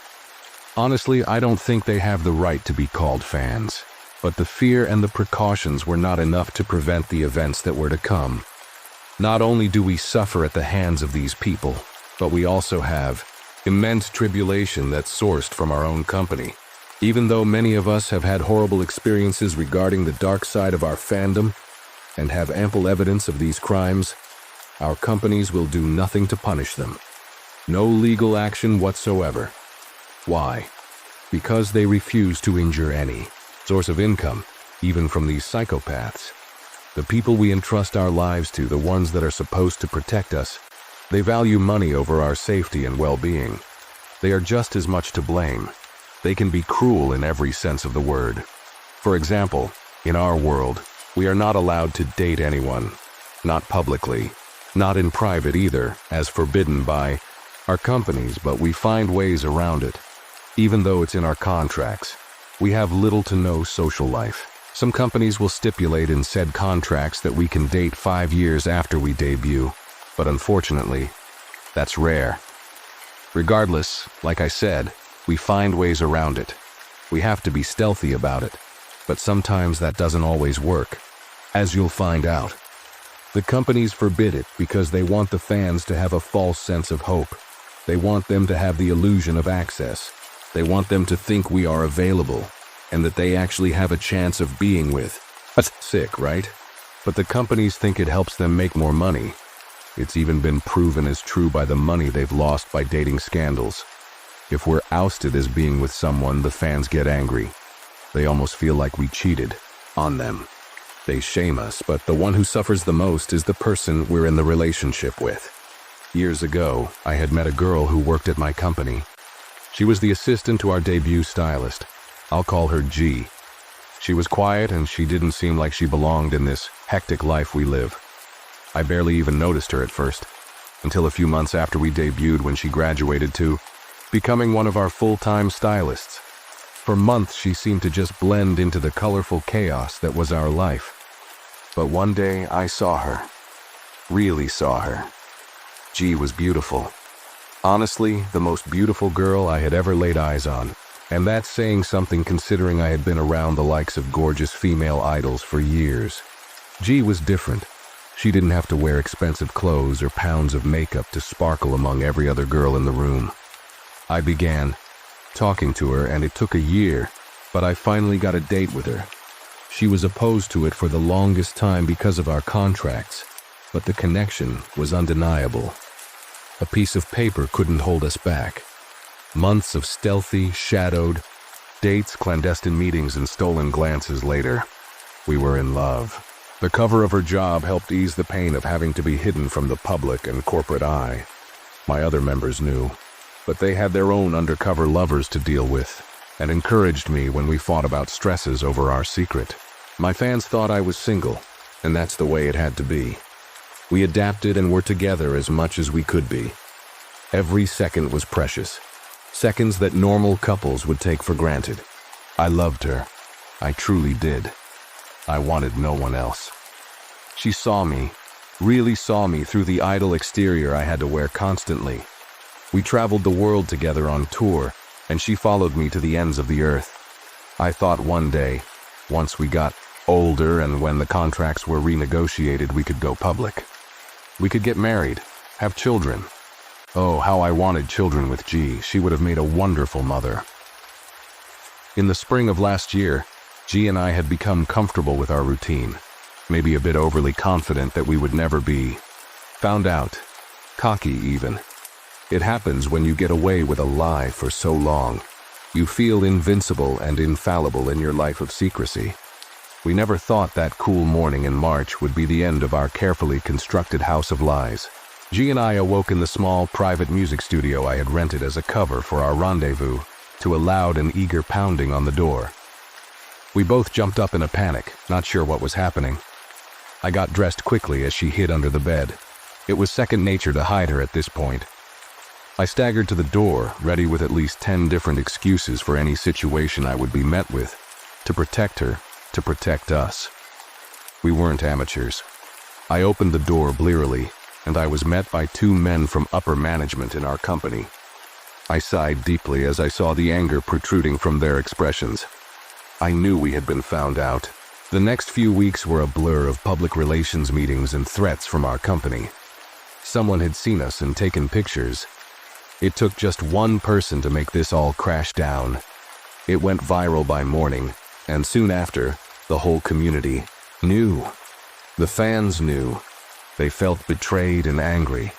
A: Honestly, I don't think they have the right to be called fans, but the fear and the precautions were not enough to prevent the events that were to come. Not only do we suffer at the hands of these people, but we also have immense tribulation that's sourced from our own company. Even though many of us have had horrible experiences regarding the dark side of our fandom and have ample evidence of these crimes, our companies will do nothing to punish them. No legal action whatsoever. Why? Because they refuse to injure any source of income, even from these psychopaths. The people we entrust our lives to, the ones that are supposed to protect us, they value money over our safety and well-being. they are just as much to blame. They can be cruel in every sense of the word. For example, in our world, we are not allowed to date anyone. Not publicly, not in private either, as forbidden by our companies, but we find ways around it. Even though it's in our contracts, we have little to no social life. Some companies will stipulate in said contracts that we can date 5 years after we debut, but unfortunately, that's rare. Regardless, like I said, we find ways around it. We have to be stealthy about it, but sometimes that doesn't always work, as you'll find out. The companies forbid it because they want the fans to have a false sense of hope. They want them to have the illusion of access. They want them to think we are available, and that they actually have a chance of being with. That's sick, right? But the companies think it helps them make more money. It's even been proven as true by the money they've lost by dating scandals. If we're ousted as being with someone, the fans get angry. They almost feel like we cheated on them. They shame us, but the one who suffers the most is the person we're in the relationship with. Years ago, I had met a girl who worked at my company. She was the assistant to our debut stylist. I'll call her G. She was quiet and she didn't seem like she belonged in this hectic life we live. I barely even noticed her at first, until a few months after we debuted when she graduated to becoming one of our full-time stylists. For months she seemed to just blend into the colorful chaos that was our life. But one day I saw her. Really saw her. G was beautiful. Honestly, the most beautiful girl I had ever laid eyes on. And that's saying something considering I had been around the likes of gorgeous female idols for years. G was different. She didn't have to wear expensive clothes or pounds of makeup to sparkle among every other girl in the room. I began talking to her, and it took a year, but I finally got a date with her. She was opposed to it for the longest time because of our contracts, but the connection was undeniable. A piece of paper couldn't hold us back. Months of stealthy, shadowed dates, clandestine meetings, and stolen glances later, we were in love. The cover of her job helped ease the pain of having to be hidden from the public and corporate eye. My other members knew, but they had their own undercover lovers to deal with, and encouraged me when we fought about stresses over our secret. My fans thought I was single, and that's the way it had to be. We adapted and were together as much as we could be. Every second was precious. Seconds that normal couples would take for granted. I loved her. I truly did. I wanted no one else. She saw me, really saw me through the idle exterior I had to wear constantly. We traveled the world together on tour, and she followed me to the ends of the earth. I thought one day, once we got older and when the contracts were renegotiated, we could go public. We could get married, have children. Oh, how I wanted children with G. She would have made a wonderful mother. In the spring of last year, G and I had become comfortable with our routine, maybe a bit overly confident that we would never be found out, cocky even. It happens when you get away with a lie for so long. You feel invincible and infallible in your life of secrecy. We never thought that cool morning in March would be the end of our carefully constructed house of lies. G and I awoke in the small private music studio I had rented as a cover for our rendezvous to a loud and eager pounding on the door. We both jumped up in a panic, not sure what was happening. I got dressed quickly as she hid under the bed. It was second nature to hide her at this point. I staggered to the door, ready with at least 10 different excuses for any situation I would be met with, to protect her, to protect us. We weren't amateurs. I opened the door blearily, and I was met by 2 men from upper management in our company. I sighed deeply as I saw the anger protruding from their expressions. I knew we had been found out. The next few weeks were a blur of public relations meetings and threats from our company. Someone had seen us and taken pictures. It took just one person to make this all crash down. It went viral by morning, and soon after, the whole community knew. The fans knew. They felt betrayed and angry.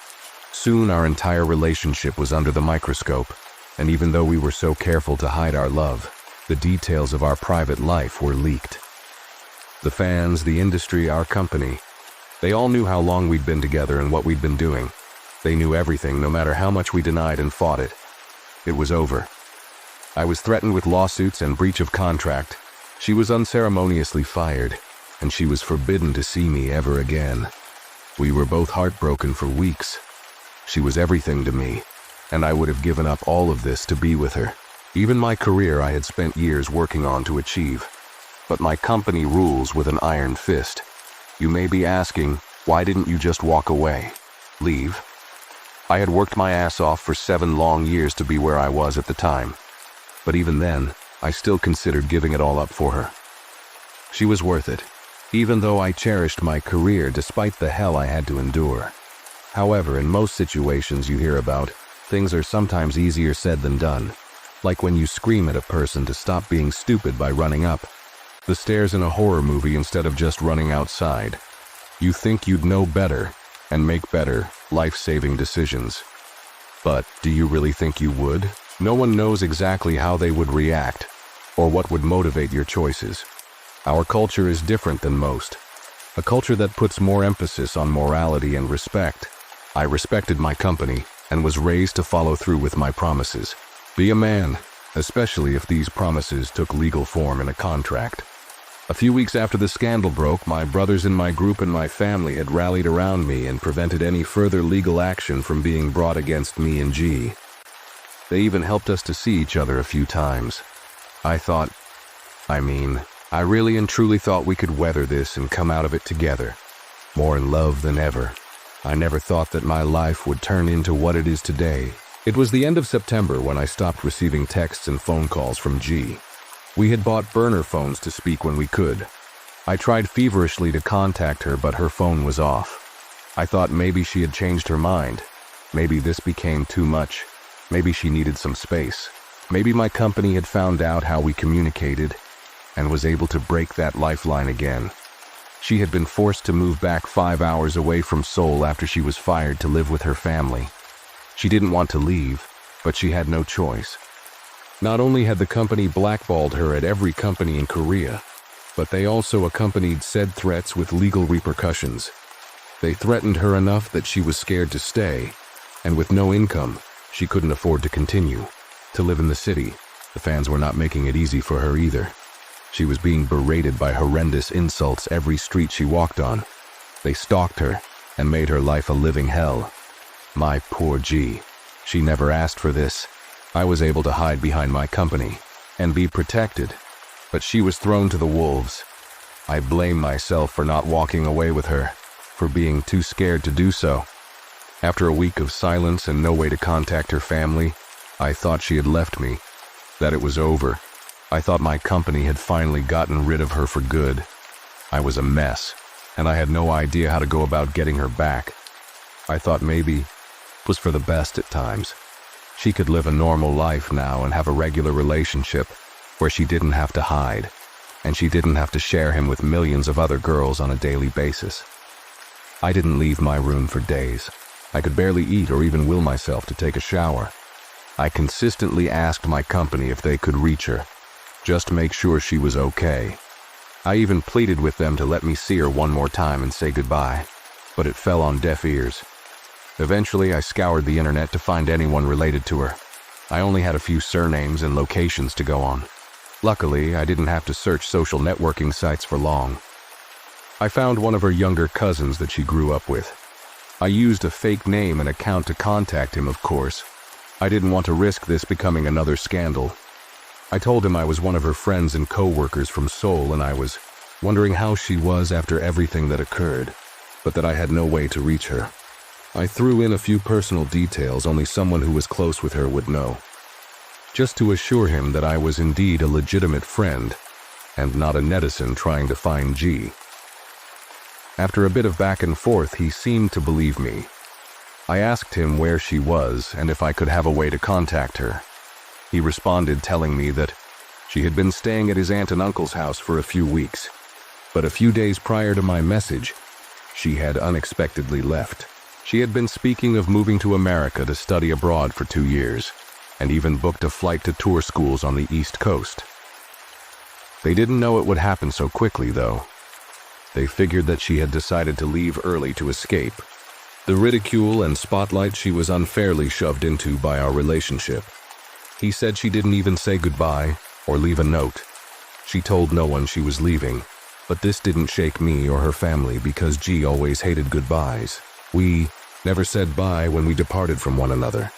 A: Soon our entire relationship was under the microscope, and even though we were so careful to hide our love, the details of our private life were leaked. The fans, the industry, our company, they all knew how long we'd been together and what we'd been doing. They knew everything, no matter how much we denied and fought it. It was over. I was threatened with lawsuits and breach of contract. She was unceremoniously fired, and she was forbidden to see me ever again. We were both heartbroken for weeks. She was everything to me, and I would have given up all of this to be with her. Even my career I had spent years working on to achieve. But my company rules with an iron fist. You may be asking, why didn't you just walk away? Leave? I had worked my ass off for 7 long years to be where I was at the time. But even then, I still considered giving it all up for her. She was worth it, even though I cherished my career despite the hell I had to endure. However, in most situations you hear about, things are sometimes easier said than done. Like when you scream at a person to stop being stupid by running up the stairs in a horror movie instead of just running outside. You think you'd know better and make better, life-saving decisions. But do you really think you would? No one knows exactly how they would react or what would motivate your choices. Our culture is different than most. A culture that puts more emphasis on morality and respect. I respected my company and was raised to follow through with my promises. Be a man, especially if these promises took legal form in a contract. A few weeks after the scandal broke, my brothers in my group and my family had rallied around me and prevented any further legal action from being brought against me and G. They even helped us to see each other a few times. I really and truly thought we could weather this and come out of it together, more in love than ever. I never thought that my life would turn into what it is today. It was the end of September when I stopped receiving texts and phone calls from G. We had bought burner phones to speak when we could. I tried feverishly to contact her, but her phone was off. I thought maybe she had changed her mind. Maybe this became too much. Maybe she needed some space. Maybe my company had found out how we communicated and was able to break that lifeline again. She had been forced to move back 5 hours away from Seoul after she was fired to live with her family. She didn't want to leave, but she had no choice. Not only had the company blackballed her at every company in Korea, but they also accompanied said threats with legal repercussions. They threatened her enough that she was scared to stay, and with no income, she couldn't afford to continue to live in the city. The fans were not making it easy for her either. She was being berated by horrendous insults every street she walked on. They stalked her and made her life a living hell. My poor G. She never asked for this. I was able to hide behind my company and be protected, but she was thrown to the wolves. I blame myself for not walking away with her, for being too scared to do so. After a week of silence and no way to contact her family, I thought she had left me, that it was over. I thought my company had finally gotten rid of her for good. I was a mess, and I had no idea how to go about getting her back. I thought maybe it was for the best at times. She could live a normal life now and have a regular relationship where she didn't have to hide, and she didn't have to share him with millions of other girls on a daily basis. I didn't leave my room for days. I could barely eat or even will myself to take a shower. I consistently asked my company if they could reach her, just to make sure she was okay. I even pleaded with them to let me see her one more time and say goodbye, but it fell on deaf ears. Eventually, I scoured the internet to find anyone related to her. I only had a few surnames and locations to go on. Luckily, I didn't have to search social networking sites for long. I found one of her younger cousins that she grew up with. I used a fake name and account to contact him, of course. I didn't want to risk this becoming another scandal. I told him I was one of her friends and co-workers from Seoul, and I was wondering how she was after everything that occurred, but that I had no way to reach her. I threw in a few personal details only someone who was close with her would know, just to assure him that I was indeed a legitimate friend and not a netizen trying to find G. After a bit of back and forth, he seemed to believe me. I asked him where she was and if I could have a way to contact her. He responded telling me that she had been staying at his aunt and uncle's house for a few weeks, but a few days prior to my message, she had unexpectedly left. She had been speaking of moving to America to study abroad for 2 years, and even booked a flight to tour schools on the East Coast. They didn't know it would happen so quickly, though. They figured that she had decided to leave early to escape the ridicule and spotlight she was unfairly shoved into by our relationship. He said she didn't even say goodbye or leave a note. She told no one she was leaving, but this didn't shake me or her family because G always hated goodbyes. We never said bye when we departed from one another.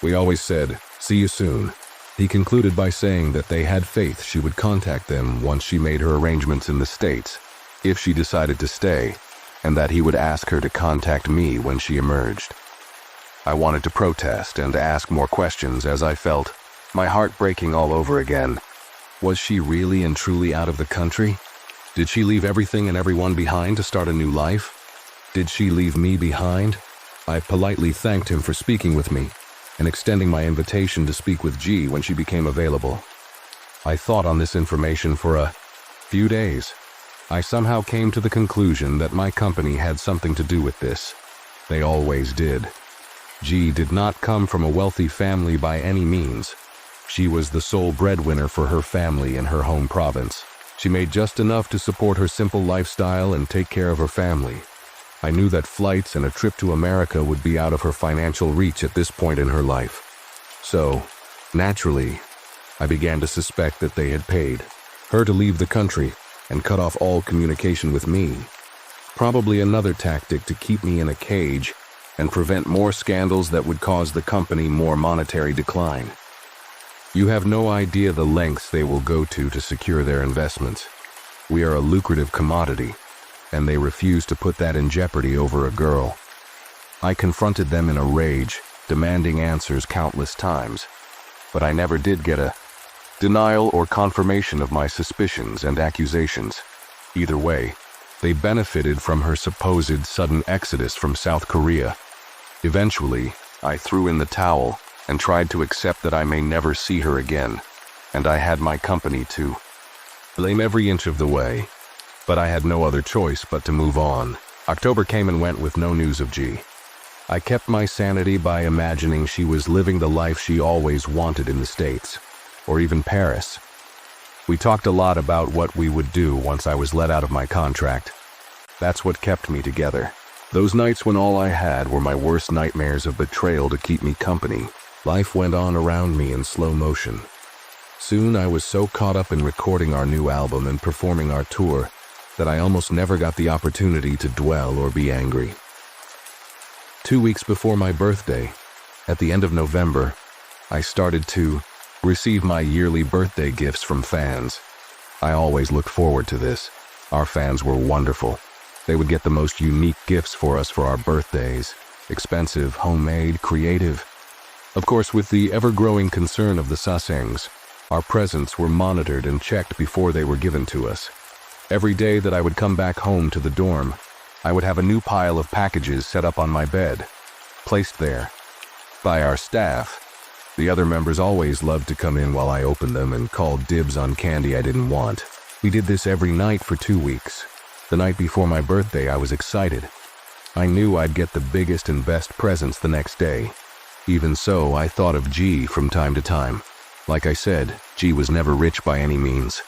A: We always said, "See you soon." He concluded by saying that they had faith she would contact them once she made her arrangements in the States, if she decided to stay, and that he would ask her to contact me when she emerged. I wanted to protest and ask more questions as I felt my heart breaking all over again. Was she really and truly out of the country? Did she leave everything and everyone behind to start a new life? Did she leave me behind? I politely thanked him for speaking with me and extending my invitation to speak with G when she became available. I thought on this information for a few days. I somehow came to the conclusion that my company had something to do with this. They always did. G did not come from a wealthy family by any means. She was the sole breadwinner for her family in her home province. She made just enough to support her simple lifestyle and take care of her family. I knew that flights and a trip to America would be out of her financial reach at this point in her life. So, naturally, I began to suspect that they had paid her to leave the country and cut off all communication with me. Probably another tactic to keep me in a cage and prevent more scandals that would cause the company more monetary decline. You have no idea the lengths they will go to secure their investments. We are a lucrative commodity, and they refuse to put that in jeopardy over a girl. I confronted them in a rage, demanding answers countless times, but I never did get a denial or confirmation of my suspicions and accusations. Either way, they benefited from her supposed sudden exodus from South Korea. Eventually, I threw in the towel and tried to accept that I may never see her again, and I had my company to blame every inch of the way. But I had no other choice but to move on. October came and went with no news of G. I kept my sanity by imagining she was living the life she always wanted in the States, or even Paris. We talked a lot about what we would do once I was let out of my contract. That's what kept me together. Those nights when all I had were my worst nightmares of betrayal to keep me company. Life went on around me in slow motion. Soon I was so caught up in recording our new album and performing our tour that I almost never got the opportunity to dwell or be angry. 2 weeks before my birthday, at the end of November, I started to receive my yearly birthday gifts from fans. I always looked forward to this. Our fans were wonderful. They would get the most unique gifts for us for our birthdays. Expensive, homemade, creative. Of course, with the ever-growing concern of the Sasaengs, our presents were monitored and checked before they were given to us. Every day that I would come back home to the dorm, I would have a new pile of packages set up on my bed, placed there by our staff. The other members always loved to come in while I opened them and called dibs on candy I didn't want. We did this every night for 2 weeks. The night before my birthday, I was excited. I knew I'd get the biggest and best presents the next day. Even so, I thought of G from time to time. Like I said, G was never rich by any means.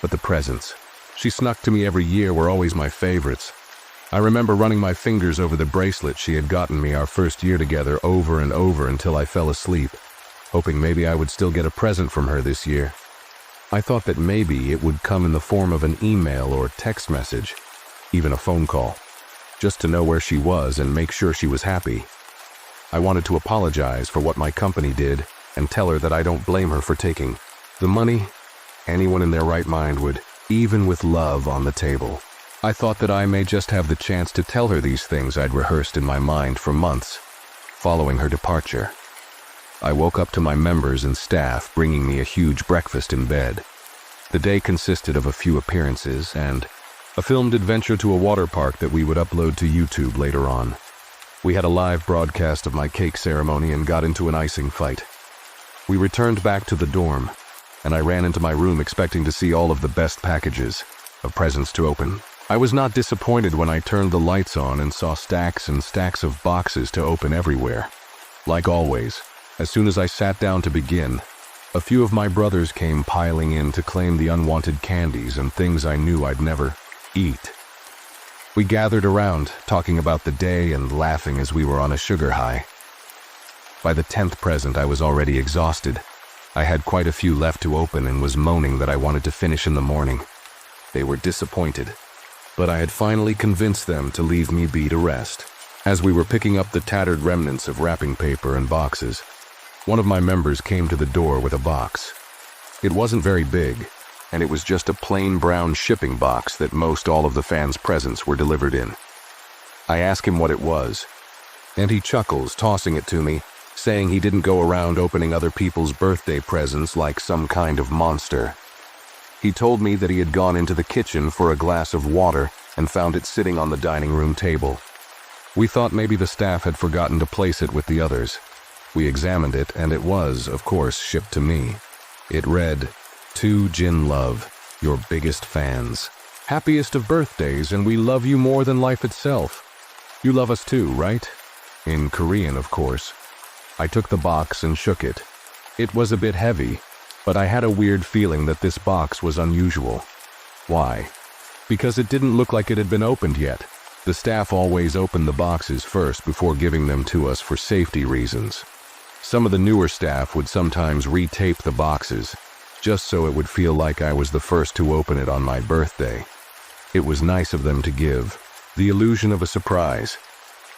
A: But the presents she snuck to me every year were always my favorites. I remember running my fingers over the bracelet she had gotten me our first year together over and over until I fell asleep, hoping maybe I would still get a present from her this year. I thought that maybe it would come in the form of an email or text message, even a phone call, just to know where she was and make sure she was happy. I wanted to apologize for what my company did and tell her that I don't blame her for taking the money. Anyone in their right mind would, even with love on the table. I thought that I may just have the chance to tell her these things I'd rehearsed in my mind for months, following her departure. I woke up to my members and staff bringing me a huge breakfast in bed. The day consisted of a few appearances and a filmed adventure to a water park that we would upload to YouTube later on. We had a live broadcast of my cake ceremony and got into an icing fight. We returned back to the dorm, and I ran into my room expecting to see all of the best packages of presents to open. I was not disappointed when I turned the lights on and saw stacks and stacks of boxes to open everywhere. Like always, as soon as I sat down to begin, a few of my brothers came piling in to claim the unwanted candies and things I knew I'd never eat. We gathered around, talking about the day and laughing as we were on a sugar high. By the 10th present, I was already exhausted. I had quite a few left to open and was moaning that I wanted to finish in the morning. They were disappointed, but I had finally convinced them to leave me be to rest. As we were picking up the tattered remnants of wrapping paper and boxes, one of my members came to the door with a box. It wasn't very big, and it was just a plain brown shipping box that most all of the fans' presents were delivered in. I asked him what it was, and he chuckles, tossing it to me, saying he didn't go around opening other people's birthday presents like some kind of monster. He told me that he had gone into the kitchen for a glass of water and found it sitting on the dining room table. We thought maybe the staff had forgotten to place it with the others. We examined it, and it was, of course, shipped to me. It read, "To Jin Love, your biggest fans. Happiest of birthdays, and we love you more than life itself. You love us too, right?" In Korean, of course. I took the box and shook it. It was a bit heavy, but I had a weird feeling that this box was unusual. Why? Because it didn't look like it had been opened yet. The staff always opened the boxes first before giving them to us for safety reasons. Some of the newer staff would sometimes retape the boxes, just so it would feel like I was the first to open it on my birthday. It was nice of them to give the illusion of a surprise.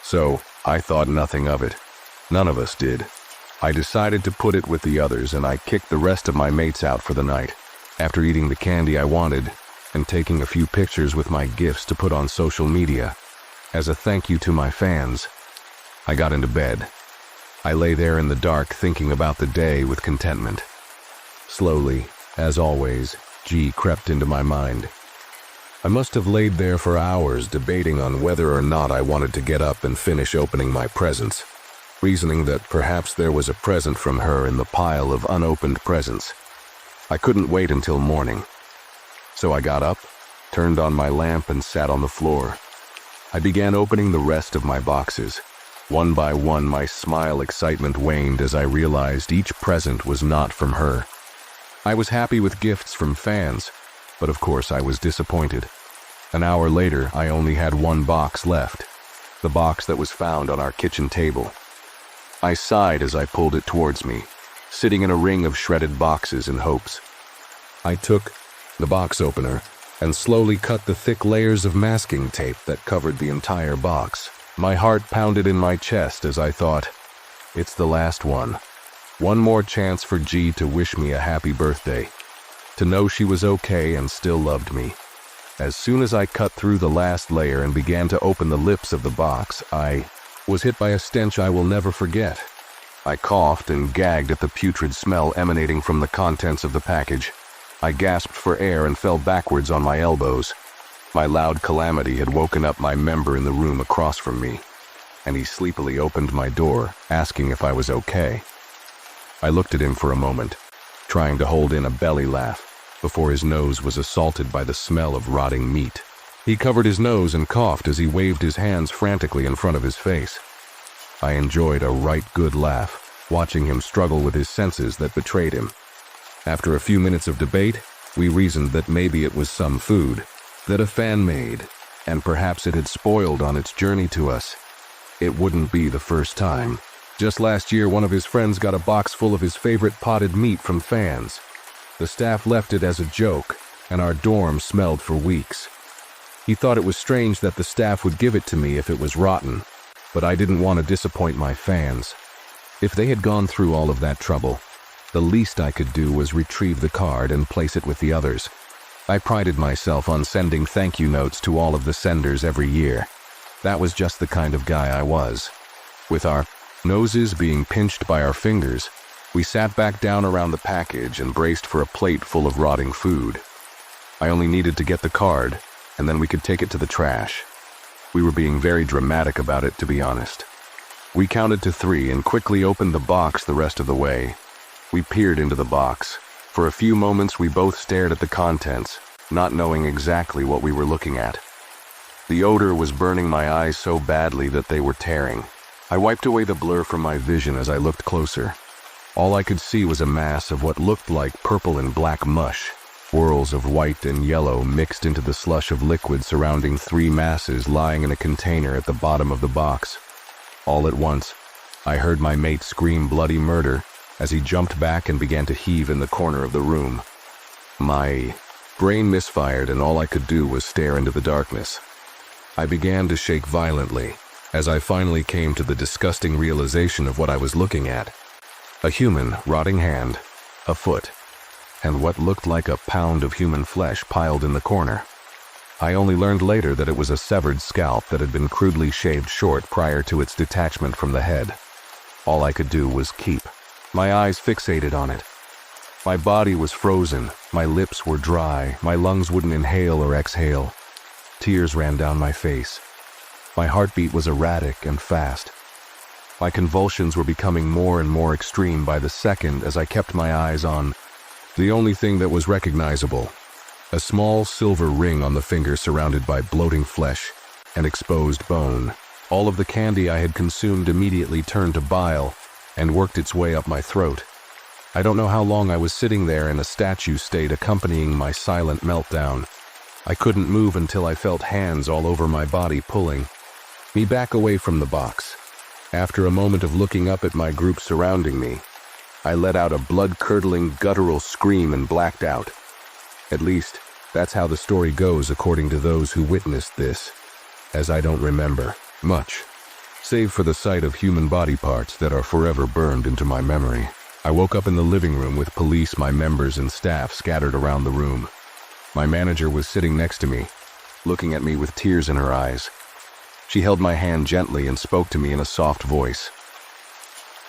A: So, I thought nothing of it. None of us did. I decided to put it with the others, and I kicked the rest of my mates out for the night. After eating the candy I wanted, and taking a few pictures with my gifts to put on social media, as a thank you to my fans, I got into bed. I lay there in the dark thinking about the day with contentment. Slowly, as always, G crept into my mind. I must have laid there for hours debating on whether or not I wanted to get up and finish opening my presents, reasoning that perhaps there was a present from her in the pile of unopened presents. I couldn't wait until morning. So I got up, turned on my lamp, and sat on the floor. I began opening the rest of my boxes. One by one, my smile excitement waned as I realized each present was not from her. I was happy with gifts from fans, but of course I was disappointed. An hour later, I only had one box left, the box that was found on our kitchen table. I sighed as I pulled it towards me, sitting in a ring of shredded boxes in hopes. I took the box opener and slowly cut the thick layers of masking tape that covered the entire box. My heart pounded in my chest as I thought, it's the last one. One more chance for G to wish me a happy birthday, to know she was okay and still loved me. As soon as I cut through the last layer and began to open the lips of the box, I was hit by a stench I will never forget. I coughed and gagged at the putrid smell emanating from the contents of the package. I gasped for air and fell backwards on my elbows. My loud calamity had woken up my member in the room across from me, and he sleepily opened my door, asking if I was okay. I looked at him for a moment, trying to hold in a belly laugh, before his nose was assaulted by the smell of rotting meat. He covered his nose and coughed as he waved his hands frantically in front of his face. I enjoyed a right good laugh, watching him struggle with his senses that betrayed him. After a few minutes of debate, we reasoned that maybe it was some food that a fan made, and perhaps it had spoiled on its journey to us. It wouldn't be the first time. Just last year, one of his friends got a box full of his favorite potted meat from fans. The staff left it as a joke, and our dorm smelled for weeks. He thought it was strange that the staff would give it to me if it was rotten, but I didn't want to disappoint my fans. If they had gone through all of that trouble, the least I could do was retrieve the card and place it with the others. I prided myself on sending thank you notes to all of the senders every year. That was just the kind of guy I was. With our noses being pinched by our fingers, we sat back down around the package and braced for a plate full of rotting food. I only needed to get the card, and then we could take it to the trash. We were being very dramatic about it, to be honest. We counted to 3 and quickly opened the box the rest of the way. We peered into the box. For a few moments we both stared at the contents, not knowing exactly what we were looking at. The odor was burning my eyes so badly that they were tearing. I wiped away the blur from my vision as I looked closer. All I could see was a mass of what looked like purple and black mush. Whirls of white and yellow mixed into the slush of liquid surrounding 3 masses lying in a container at the bottom of the box. All at once, I heard my mate scream bloody murder as he jumped back and began to heave in the corner of the room. My brain misfired, and all I could do was stare into the darkness. I began to shake violently as I finally came to the disgusting realization of what I was looking at. A human, rotting hand, a foot, and what looked like a pound of human flesh piled in the corner. I only learned later that it was a severed scalp that had been crudely shaved short prior to its detachment from the head. All I could do was keep my eyes fixated on it. My body was frozen, my lips were dry, my lungs wouldn't inhale or exhale. Tears ran down my face. My heartbeat was erratic and fast. My convulsions were becoming more and more extreme by the second as I kept my eyes on the only thing that was recognizable: a small silver ring on the finger surrounded by bloating flesh and exposed bone. All of the candy I had consumed immediately turned to bile and worked its way up my throat. I don't know how long I was sitting there in a statue state accompanying my silent meltdown. I couldn't move until I felt hands all over my body pulling me back away from the box. After a moment of looking up at my group surrounding me, I let out a blood-curdling, guttural scream and blacked out. At least, that's how the story goes according to those who witnessed this, as I don't remember much, save for the sight of human body parts that are forever burned into my memory. I woke up in the living room with police, my members, and staff scattered around the room. My manager was sitting next to me, looking at me with tears in her eyes. She held my hand gently and spoke to me in a soft voice.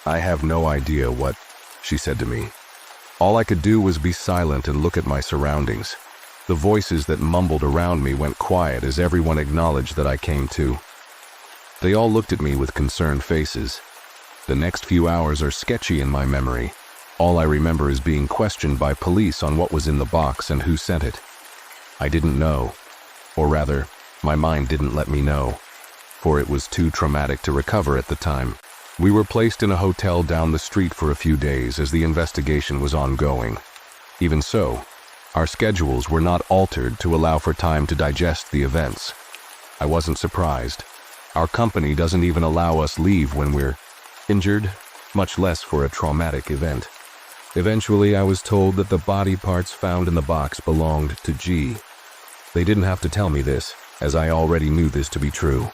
A: "I have no idea what," she said to me. All I could do was be silent and look at my surroundings. The voices that mumbled around me went quiet as everyone acknowledged that I came to. They all looked at me with concerned faces. The next few hours are sketchy in my memory. All I remember is being questioned by police on what was in the box and who sent it. I didn't know, or rather, my mind didn't let me know, for it was too traumatic to recover at the time. We were placed in a hotel down the street for a few days as the investigation was ongoing. Even so, our schedules were not altered to allow for time to digest the events. I wasn't surprised. Our company doesn't even allow us leave when we're injured, much less for a traumatic event. Eventually, I was told that the body parts found in the box belonged to G. They didn't have to tell me this, as I already knew this to be true.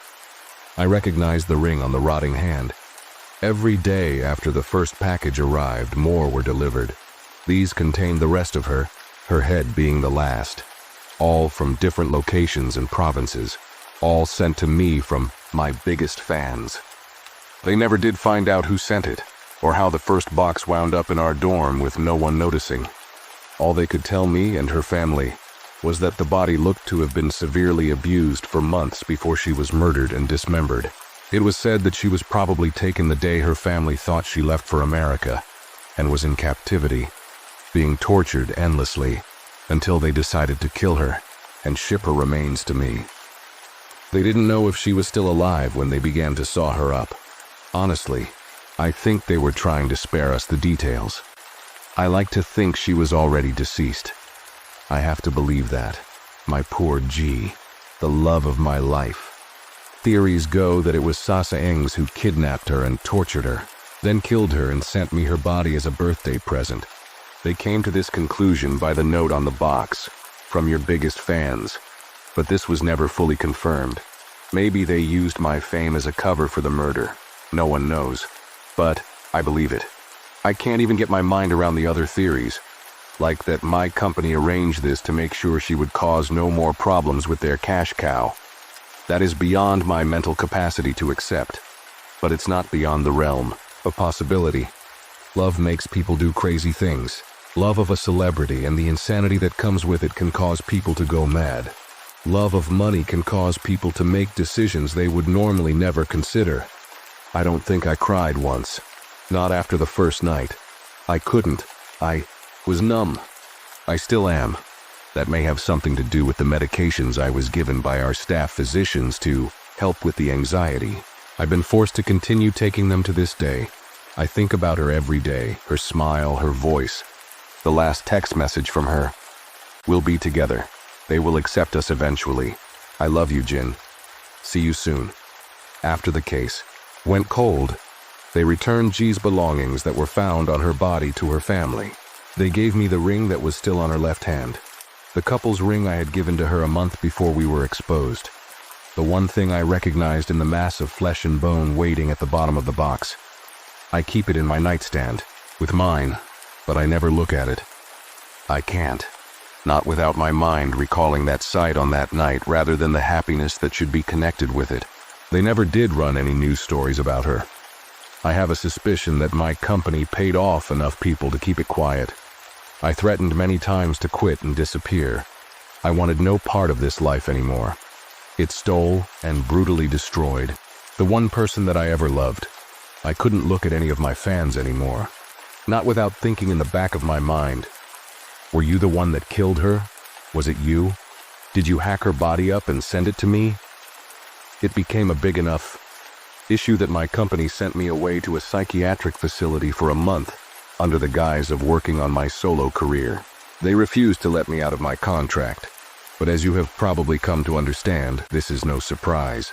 A: I recognized the ring on the rotting hand. Every day after the first package arrived, more were delivered. These contained the rest of her head being the last. All from different locations and provinces, all sent to me from my biggest fans. They never did find out who sent it, or how the first box wound up in our dorm with no one noticing. All they could tell me and her family was that the body looked to have been severely abused for months before she was murdered and dismembered. It was said that she was probably taken the day her family thought she left for America and was in captivity, being tortured endlessly until they decided to kill her and ship her remains to me. They didn't know if she was still alive when they began to saw her up. Honestly, I think they were trying to spare us the details. I like to think she was already deceased. I have to believe that. My poor G, the love of my life. Theories go that it was Sasa Engs who kidnapped her and tortured her, then killed her and sent me her body as a birthday present. They came to this conclusion by the note on the box, "From your biggest fans," but this was never fully confirmed. Maybe they used my fame as a cover for the murder. No one knows, but I believe it. I can't even get my mind around the other theories, like that my company arranged this to make sure she would cause no more problems with their cash cow. That is beyond my mental capacity to accept, but it's not beyond the realm of possibility. Love makes people do crazy things. Love of a celebrity and the insanity that comes with it can cause people to go mad. Love of money can cause people to make decisions they would normally never consider. I don't think I cried once. Not after the first night. I couldn't. I was numb. I still am. That may have something to do with the medications I was given by our staff physicians to help with the anxiety. I've been forced to continue taking them to this day. I think about her every day, her smile, her voice. The last text message from her: "We'll be together. They will accept us eventually. I love you, Jin. See you soon." After the case went cold, They returned G's belongings that were found on her body to her family. They gave me the ring that was still on her left hand. The couple's ring I had given to her a month before we were exposed. The one thing I recognized in the mass of flesh and bone waiting at the bottom of the box. I keep it in my nightstand, with mine, but I never look at it. I can't. Not without my mind recalling that sight on that night rather than the happiness that should be connected with it. They never did run any news stories about her. I have a suspicion that my company paid off enough people to keep it quiet. I threatened many times to quit and disappear. I wanted no part of this life anymore. It stole and brutally destroyed the one person that I ever loved. I couldn't look at any of my fans anymore. Not without thinking in the back of my mind, were you the one that killed her? Was it you? Did you hack her body up and send it to me? It became a big enough issue that my company sent me away to a psychiatric facility for a month under the guise of working on my solo career. They refused to let me out of my contract, but as you have probably come to understand, this is no surprise.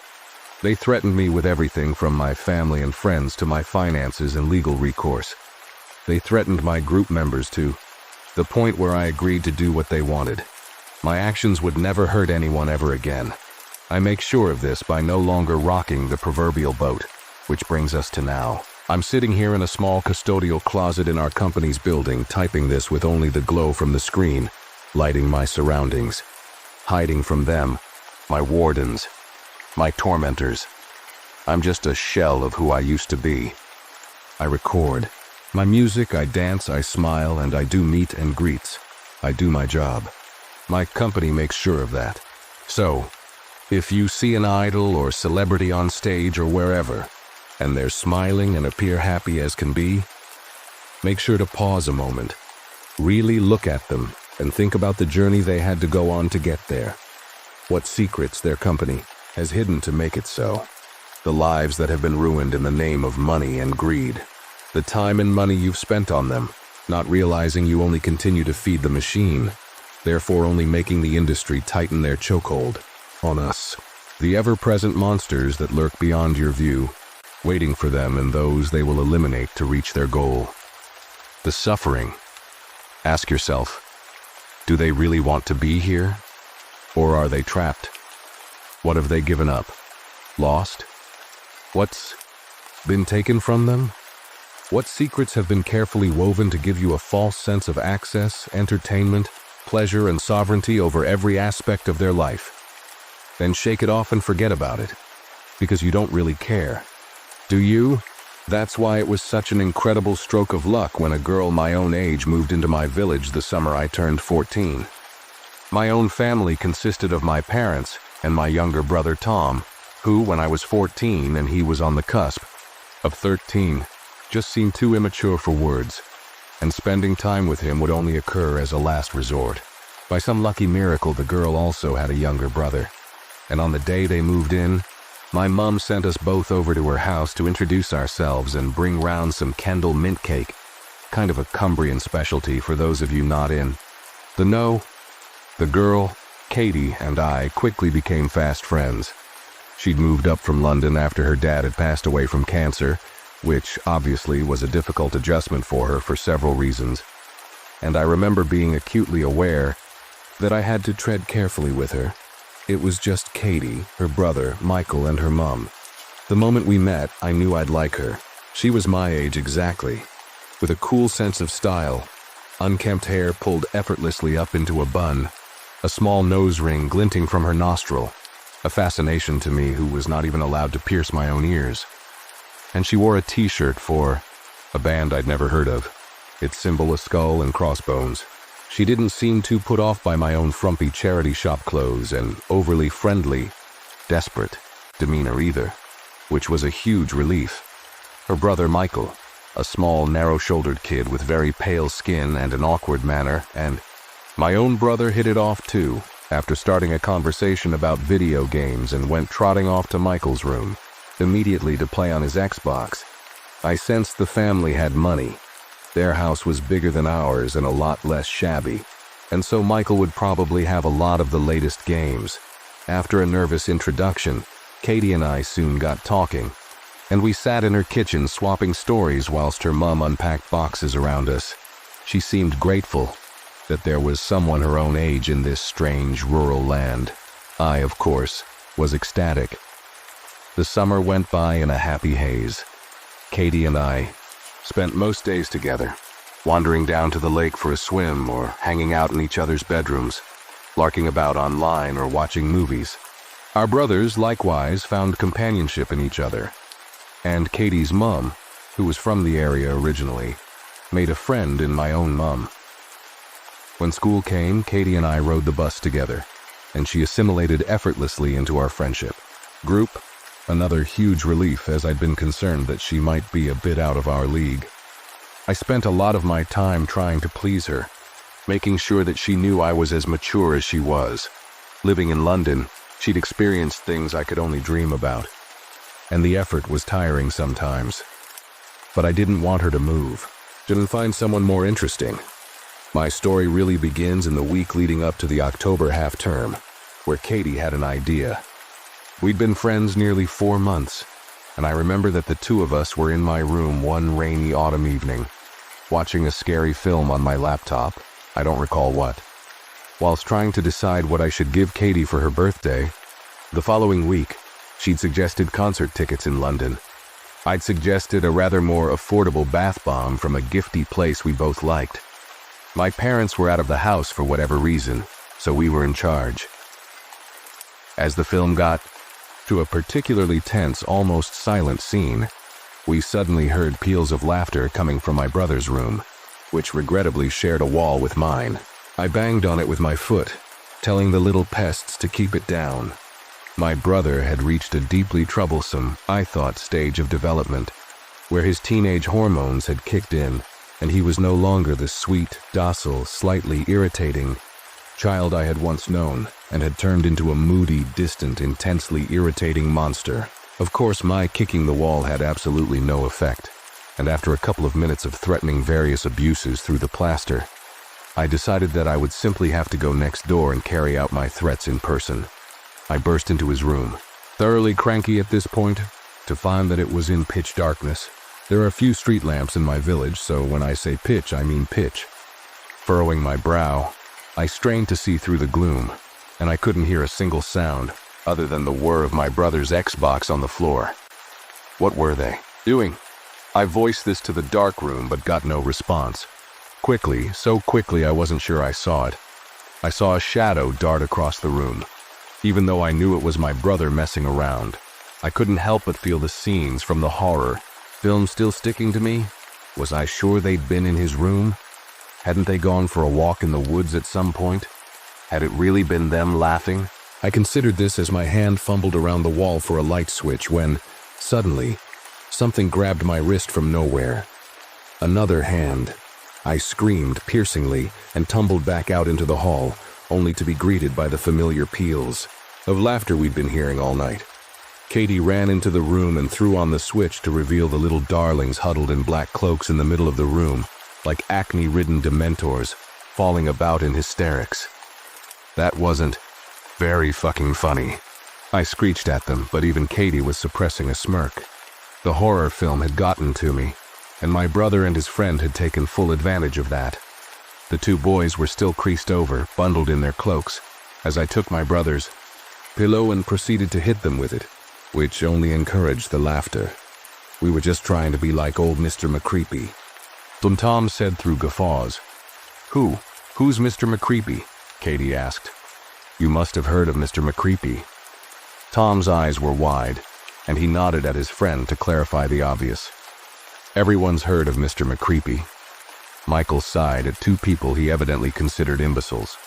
A: They threatened me with everything from my family and friends to my finances and legal recourse. They threatened my group members to the point where I agreed to do what they wanted. My actions would never hurt anyone ever again. I make sure of this by no longer rocking the proverbial boat, which brings us to now. I'm sitting here in a small custodial closet in our company's building, typing this with only the glow from the screen, lighting my surroundings, hiding from them, my wardens, my tormentors. I'm just a shell of who I used to be. I record my music, I dance, I smile, and I do meet and greets. I do my job. My company makes sure of that. So, if you see an idol or celebrity on stage or wherever, and they're smiling and appear happy as can be, make sure to pause a moment. Really look at them and think about the journey they had to go on to get there. What secrets their company has hidden to make it so. The lives that have been ruined in the name of money and greed. The time and money you've spent on them, not realizing you only continue to feed the machine, therefore only making the industry tighten their chokehold on us. The ever-present monsters that lurk beyond your view, waiting for them and those they will eliminate to reach their goal. The suffering. Ask yourself, do they really want to be here? Or are they trapped? What have they given up? Lost? What's been taken from them? What secrets have been carefully woven to give you a false sense of access, entertainment, pleasure, and sovereignty over every aspect of their life? Then shake it off and forget about it, because you don't really care. Do you? That's why it was such an incredible stroke of luck when a girl my own age moved into my village the summer I turned 14. My own family consisted of my parents and my younger brother Tom, who, when I was 14 and he was on the cusp of 13, just seemed too immature for words, and spending time with him would only occur as a last resort. By some lucky miracle, the girl also had a younger brother, and on the day they moved in, my mum sent us both over to her house to introduce ourselves and bring round some Kendal mint cake, kind of a Cumbrian specialty for those of you not in the know. The girl, Katie, and I quickly became fast friends. She'd moved up from London after her dad had passed away from cancer, which obviously was a difficult adjustment for her for several reasons, and I remember being acutely aware that I had to tread carefully with her. It was just Katie, her brother, Michael, and her mum. The moment we met, I knew I'd like her. She was my age exactly, with a cool sense of style, unkempt hair pulled effortlessly up into a bun, a small nose ring glinting from her nostril, a fascination to me who was not even allowed to pierce my own ears. And she wore a t-shirt for a band I'd never heard of, its symbol a skull and crossbones. She didn't seem too put off by my own frumpy charity shop clothes and overly friendly, desperate demeanor either, which was a huge relief. Her brother Michael, a small, narrow-shouldered kid with very pale skin and an awkward manner, and my own brother hit it off too, after starting a conversation about video games and went trotting off to Michael's room, immediately to play on his Xbox. I sensed the family had money. Their house was bigger than ours and a lot less shabby, and so Michael would probably have a lot of the latest games. After a nervous introduction, Katie and I soon got talking, and we sat in her kitchen swapping stories whilst her mum unpacked boxes around us. She seemed grateful that there was someone her own age in this strange rural land. I, of course, was ecstatic. The summer went by in a happy haze. Katie and I spent most days together, wandering down to the lake for a swim or hanging out in each other's bedrooms, larking about online or watching movies. Our brothers, likewise, found companionship in each other. And Katie's mum, who was from the area originally, made a friend in my own mum. When school came, Katie and I rode the bus together, and she assimilated effortlessly into our friendship. Group, another huge relief as I'd been concerned that she might be a bit out of our league. I spent a lot of my time trying to please her, making sure that she knew I was as mature as she was. Living in London, she'd experienced things I could only dream about, and the effort was tiring sometimes. But I didn't want her to move. Didn't find someone more interesting. My story really begins in the week leading up to the October half-term, where Katie had an idea. We'd been friends nearly 4 months, and I remember that the two of us were in my room one rainy autumn evening, watching a scary film on my laptop, I don't recall what, whilst trying to decide what I should give Katie for her birthday. The following week, she'd suggested concert tickets in London. I'd suggested a rather more affordable bath bomb from a gifty place we both liked. My parents were out of the house for whatever reason, so we were in charge. As the film got to a particularly tense, almost silent scene, we suddenly heard peals of laughter coming from my brother's room, which regrettably shared a wall with mine. I banged on it with my foot, telling the little pests to keep it down. My brother had reached a deeply troublesome, I thought, stage of development, where his teenage hormones had kicked in, and he was no longer the sweet, docile, slightly irritating child I had once known, and had turned into a moody, distant, intensely irritating monster. Of course, my kicking the wall had absolutely no effect, and after a couple of minutes of threatening various abuses through the plaster, I decided that I would simply have to go next door and carry out my threats in person. I burst into his room, thoroughly cranky at this point, to find that it was in pitch darkness. There are a few street lamps in my village, so when I say pitch, I mean pitch. Furrowing my brow, I strained to see through the gloom, and I couldn't hear a single sound other than the whir of my brother's Xbox on the floor. What were they doing? I voiced this to the dark room, but got no response. Quickly, so quickly I wasn't sure I saw it. I saw a shadow dart across the room. Even though I knew it was my brother messing around, I couldn't help but feel the scenes from the horror film still sticking to me. Was I sure they'd been in his room? Hadn't they gone for a walk in the woods at some point? Had it really been them laughing? I considered this as my hand fumbled around the wall for a light switch when, suddenly, something grabbed my wrist from nowhere. Another hand. I screamed piercingly and tumbled back out into the hall, only to be greeted by the familiar peals of laughter we'd been hearing all night. Katie ran into the room and threw on the switch to reveal the little darlings huddled in black cloaks in the middle of the room, like acne-ridden dementors, falling about in hysterics. That wasn't very fucking funny. I screeched at them, but even Katie was suppressing a smirk. The horror film had gotten to me, and my brother and his friend had taken full advantage of that. The two boys were still creased over, bundled in their cloaks, as I took my brother's pillow and proceeded to hit them with it, which only encouraged the laughter. We were just trying to be like old Mr. McCreepy. Tom said through guffaws. Who's Mr. McCreepy? Katie asked. You must have heard of Mr. McCreepy. Tom's eyes were wide, and he nodded at his friend to clarify the obvious. Everyone's heard of Mr. McCreepy. Michael sighed at two people he evidently considered imbeciles.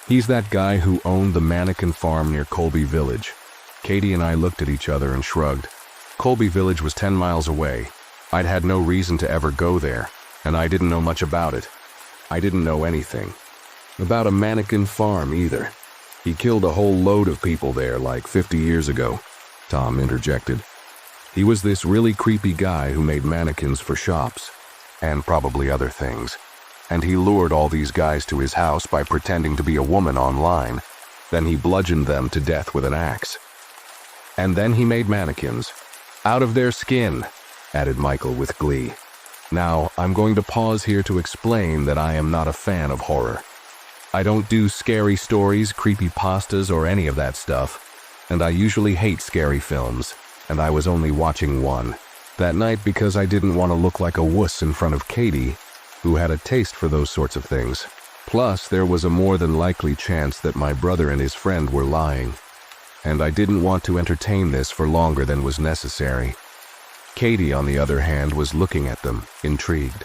A: He's that guy who owned the mannequin farm near Colby Village. Katie and I looked at each other and shrugged. Colby Village was 10 miles away. I'd had no reason to ever go there, and I didn't know much about it. I didn't know anything about a mannequin farm either. He killed a whole load of people there like 50 years ago, Tom interjected. He was this really creepy guy who made mannequins for shops, and probably other things. And he lured all these guys to his house by pretending to be a woman online. Then he bludgeoned them to death with an axe. And then he made mannequins. Out of their skin, added Michael with glee. Now, I'm going to pause here to explain that I am not a fan of horror. I don't do scary stories, creepypastas, or any of that stuff, and I usually hate scary films, and I was only watching one that night because I didn't want to look like a wuss in front of Katie, who had a taste for those sorts of things. Plus, there was a more than likely chance that my brother and his friend were lying, and I didn't want to entertain this for longer than was necessary. Katie, on the other hand, was looking at them, intrigued.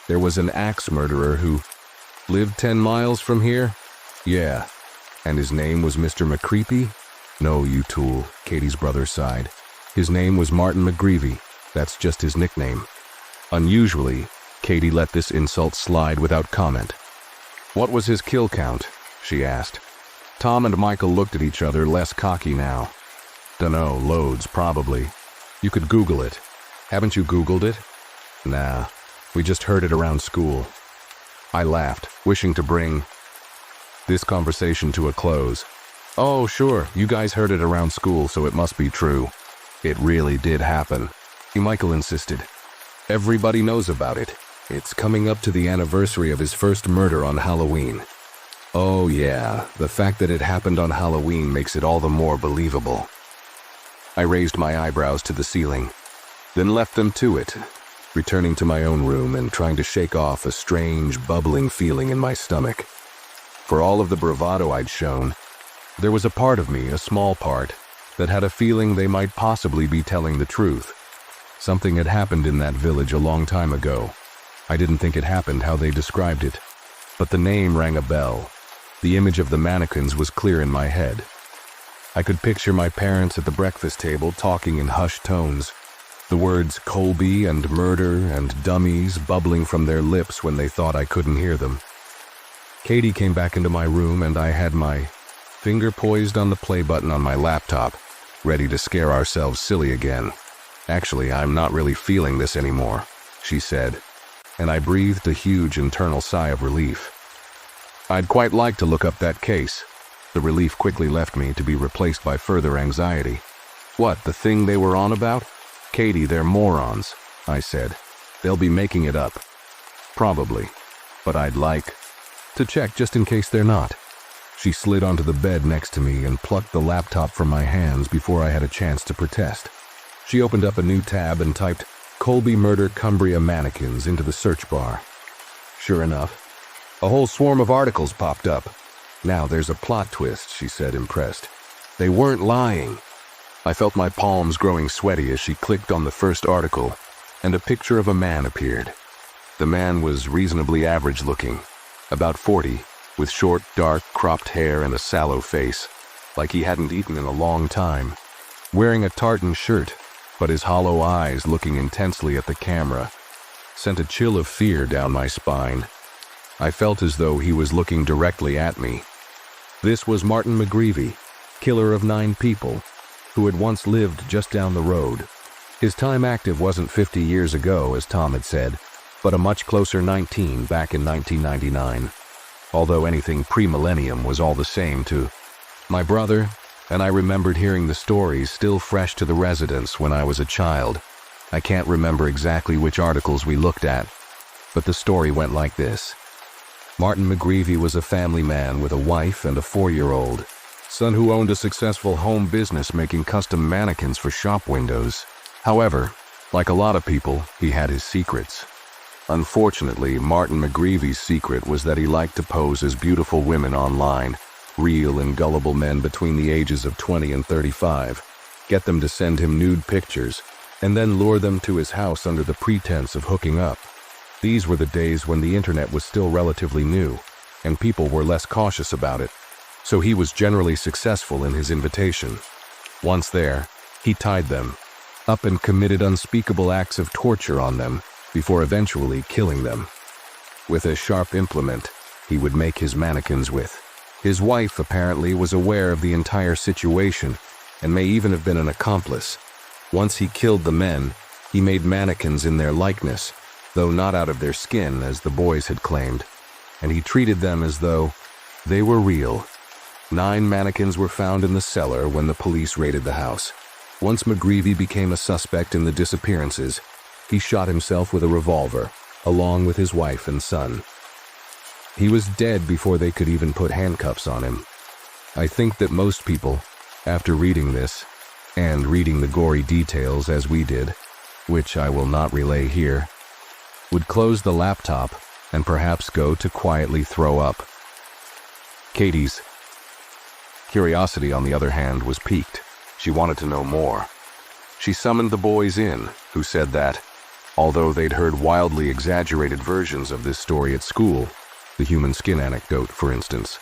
A: There was an axe murderer who lived 10 miles from here? Yeah. And his name was Mr. McCreepy? No, you tool, Katie's brother sighed. His name was Martin McGreevy. That's just his nickname. Unusually, Katie let this insult slide without comment. What was his kill count? She asked. Tom and Michael looked at each other, less cocky now. Dunno, loads, probably. You could Google it. Haven't you Googled it? Nah, we just heard it around school. I laughed, wishing to bring this conversation to a close. Oh, sure, you guys heard it around school, so it must be true. It really did happen, Michael insisted. Everybody knows about it. It's coming up to the anniversary of his first murder on Halloween. Oh yeah, the fact that it happened on Halloween makes it all the more believable. I raised my eyebrows to the ceiling, then left them to it, returning to my own room and trying to shake off a strange, bubbling feeling in my stomach. For all of the bravado I'd shown, there was a part of me, a small part, that had a feeling they might possibly be telling the truth. Something had happened in that village a long time ago. I didn't think it happened how they described it, but the name rang a bell. The image of the mannequins was clear in my head. I could picture my parents at the breakfast table talking in hushed tones, the words Colby and murder and dummies bubbling from their lips when they thought I couldn't hear them. Katie came back into my room and I had my finger poised on the play button on my laptop, ready to scare ourselves silly again. Actually, I'm not really feeling this anymore, she said, and I breathed a huge internal sigh of relief. I'd quite like to look up that case. The relief quickly left me to be replaced by further anxiety. What, the thing they were on about? Katie, they're morons, I said. They'll be making it up. Probably. But I'd like to check just in case they're not. She slid onto the bed next to me and plucked the laptop from my hands before I had a chance to protest. She opened up a new tab and typed Colby Murder Cumbria Mannequins into the search bar. Sure enough, a whole swarm of articles popped up. Now there's a plot twist, she said, impressed. They weren't lying. I felt my palms growing sweaty as she clicked on the first article, and a picture of a man appeared. The man was reasonably average looking, about 40, with short, dark, cropped hair and a sallow face, like he hadn't eaten in a long time. Wearing a tartan shirt, but his hollow eyes looking intensely at the camera sent a chill of fear down my spine. I felt as though he was looking directly at me. This was Martin McGreevy, killer of 9 people, who had once lived just down the road. His time active wasn't 50 years ago, as Tom had said, but a much closer 19 back in 1999. Although anything pre-millennium was all the same to my brother, and I remembered hearing the stories still fresh to the residents when I was a child. I can't remember exactly which articles we looked at, but the story went like this. Martin McGreevy was a family man with a wife and a 4-year-old son who owned a successful home business making custom mannequins for shop windows. However, like a lot of people, he had his secrets. Unfortunately, Martin McGreevy's secret was that he liked to pose as beautiful women online, real and gullible men between the ages of 20 and 35, get them to send him nude pictures, and then lure them to his house under the pretense of hooking up. These were the days when the internet was still relatively new, and people were less cautious about it, so he was generally successful in his invitation. Once there, he tied them up and committed unspeakable acts of torture on them before eventually killing them. With a sharp implement, he would make his mannequins with. His wife apparently was aware of the entire situation and may even have been an accomplice. Once he killed the men, he made mannequins in their likeness, though not out of their skin, as the boys had claimed, and he treated them as though they were real. 9 mannequins were found in the cellar when the police raided the house. Once McGreevy became a suspect in the disappearances, he shot himself with a revolver, along with his wife and son. He was dead before they could even put handcuffs on him. I think that most people, after reading this, and reading the gory details as we did, which I will not relay here, would close the laptop and perhaps go to quietly throw up. Katie's curiosity, on the other hand, was piqued. She wanted to know more. She summoned the boys in, who said that, although they'd heard wildly exaggerated versions of this story at school, the human skin anecdote, for instance,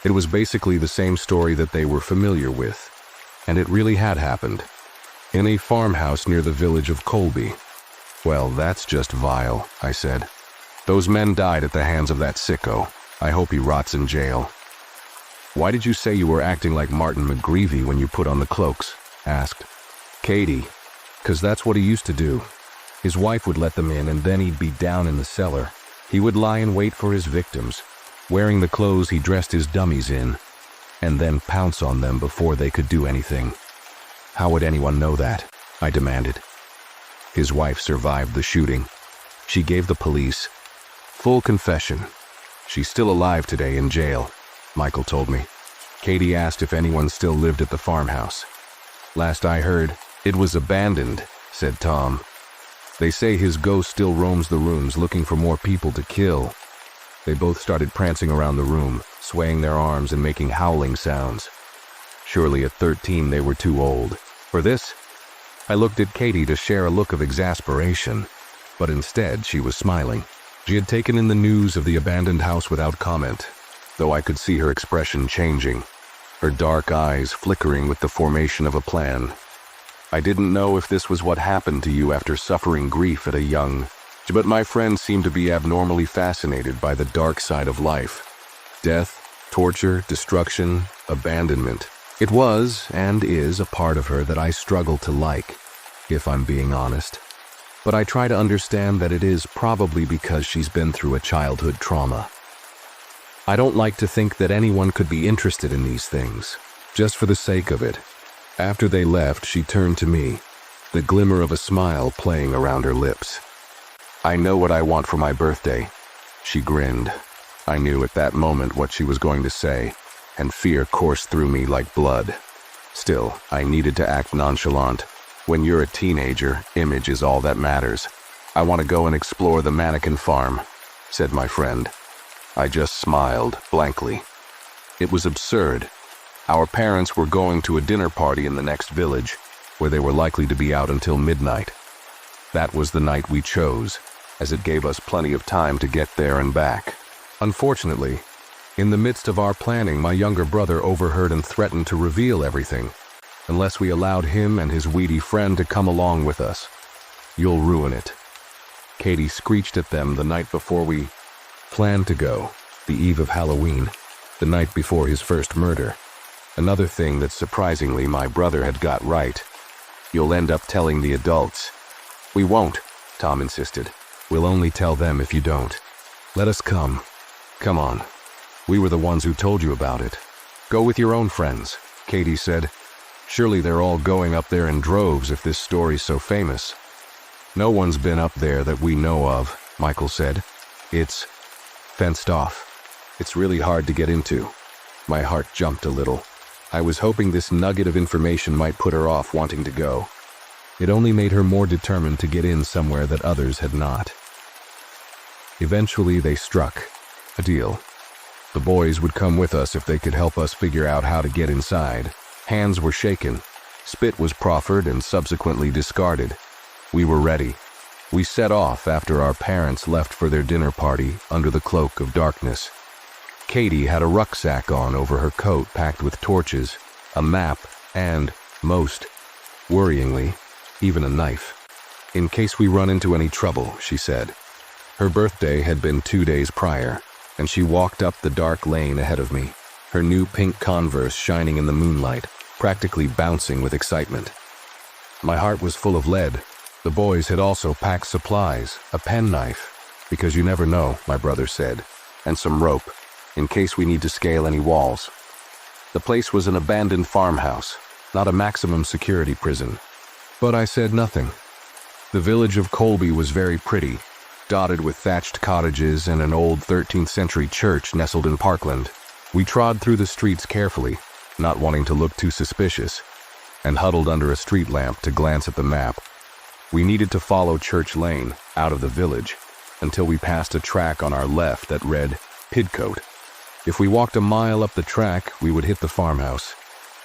A: it was basically the same story that they were familiar with, and it really had happened, in a farmhouse near the village of Colby. Well, that's just vile, I said. Those men died at the hands of that sicko. I hope he rots in jail. Why did you say you were acting like Martin McGreevy when you put on the cloaks? Asked Katie. 'Cause that's what he used to do. His wife would let them in and then he'd be down in the cellar. He would lie in wait for his victims, wearing the clothes he dressed his dummies in, and then pounce on them before they could do anything. How would anyone know that? I demanded. His wife survived the shooting. She gave the police full confession. She's still alive today in jail, Michael told me. Katie asked if anyone still lived at the farmhouse. Last I heard, it was abandoned, said Tom. They say his ghost still roams the rooms looking for more people to kill. They both started prancing around the room, swaying their arms and making howling sounds. Surely at 13 they were too old. For this, I looked at Katie to share a look of exasperation, but instead she was smiling. She had taken in the news of the abandoned house without comment, though I could see her expression changing, her dark eyes flickering with the formation of a plan. I didn't know if this was what happened to you after suffering grief at a young, but my friend seemed to be abnormally fascinated by the dark side of life. Death, torture, destruction, abandonment. It was, and is, a part of her that I struggle to like, if I'm being honest. But I try to understand that it is probably because she's been through a childhood trauma. I don't like to think that anyone could be interested in these things, just for the sake of it. After they left, she turned to me, the glimmer of a smile playing around her lips. I know what I want for my birthday. She grinned. I knew at that moment what she was going to say, and fear coursed through me like blood. Still, I needed to act nonchalant. When you're a teenager, image is all that matters. I want to go and explore the mannequin farm, said my friend. I just smiled blankly. It was absurd. Our parents were going to a dinner party in the next village, where they were likely to be out until midnight. That was the night we chose, as it gave us plenty of time to get there and back. Unfortunately, in the midst of our planning, my younger brother overheard and threatened to reveal everything, unless we allowed him and his weedy friend to come along with us. You'll ruin it. Katie screeched at them the night before we planned to go, the eve of Halloween, the night before his first murder. Another thing that surprisingly my brother had got right. You'll end up telling the adults. We won't, Tom insisted. We'll only tell them if you don't. Let us come. Come on. We were the ones who told you about it. Go with your own friends, Katie said. Surely they're all going up there in droves if this story's so famous. No one's been up there that we know of, Michael said. It's fenced off. It's really hard to get into. My heart jumped a little. I was hoping this nugget of information might put her off wanting to go. It only made her more determined to get in somewhere that others had not. Eventually they struck a deal. The boys would come with us if they could help us figure out how to get inside. Hands were shaken. Spit was proffered and subsequently discarded. We were ready. We set off after our parents left for their dinner party under the cloak of darkness. Katie had a rucksack on over her coat packed with torches, a map, and, most worryingly, even a knife. In case we run into any trouble, she said. Her birthday had been 2 days prior, and she walked up the dark lane ahead of me, her new pink Converse shining in the moonlight, practically bouncing with excitement. My heart was full of lead. The boys had also packed supplies, a penknife, because you never know, my brother said, and some rope, in case we need to scale any walls. The place was an abandoned farmhouse, not a maximum security prison. But I said nothing. The village of Colby was very pretty, dotted with thatched cottages and an old 13th century church nestled in parkland. We trod through the streets carefully, not wanting to look too suspicious, and huddled under a street lamp to glance at the map. We needed to follow Church Lane, out of the village, until we passed a track on our left that read Pidcote. If we walked a mile up the track, we would hit the farmhouse.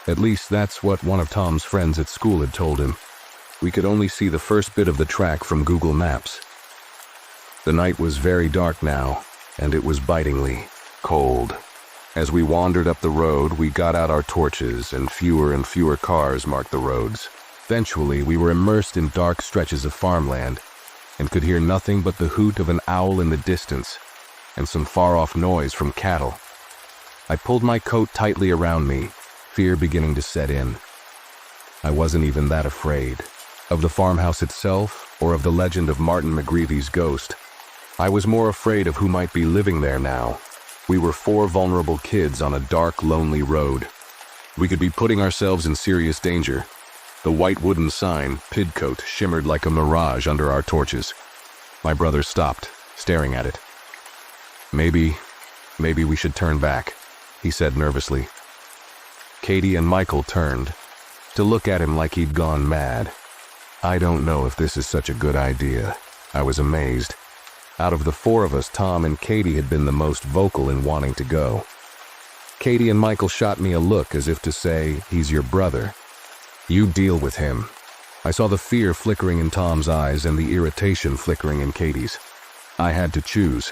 A: At least that's what one of Tom's friends at school had told him. We could only see the first bit of the track from Google Maps. The night was very dark now, and it was bitingly cold. As we wandered up the road, we got out our torches, and fewer cars marked the roads. Eventually, we were immersed in dark stretches of farmland, and could hear nothing but the hoot of an owl in the distance, and some far-off noise from cattle. I pulled my coat tightly around me, fear beginning to set in. I wasn't even that afraid of the farmhouse itself or of the legend of Martin McGreevy's ghost. I was more afraid of who might be living there now. We were 4 vulnerable kids on a dark, lonely road. We could be putting ourselves in serious danger. The white wooden sign, Pidcote, shimmered like a mirage under our torches. My brother stopped, staring at it. Maybe we should turn back, he said nervously. Katie and Michael turned, to look at him like he'd gone mad. I don't know if this is such a good idea. I was amazed. Out of the 4 of us, Tom and Katie had been the most vocal in wanting to go. Katie and Michael shot me a look as if to say, he's your brother. You deal with him. I saw the fear flickering in Tom's eyes and the irritation flickering in Katie's. I had to choose.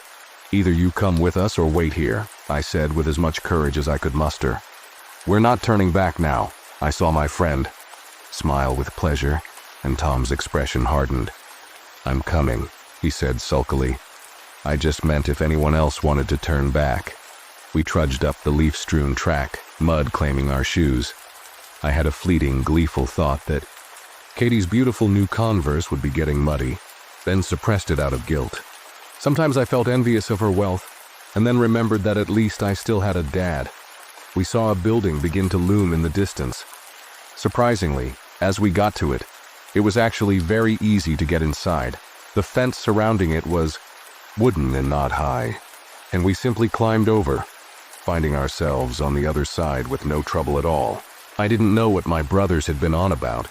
A: Either you come with us or wait here, I said with as much courage as I could muster. We're not turning back now, I saw my friend smile with pleasure, and Tom's expression hardened. I'm coming, he said sulkily. I just meant if anyone else wanted to turn back. We trudged up the leaf-strewn track, mud claiming our shoes. I had a fleeting, gleeful thought that Katie's beautiful new Converse would be getting muddy, then suppressed it out of guilt. Sometimes I felt envious of her wealth, and then remembered that at least I still had a dad. We saw a building begin to loom in the distance. Surprisingly, as we got to it, it was actually very easy to get inside. The fence surrounding it was wooden and not high, and we simply climbed over, finding ourselves on the other side with no trouble at all. I didn't know what my brothers had been on about.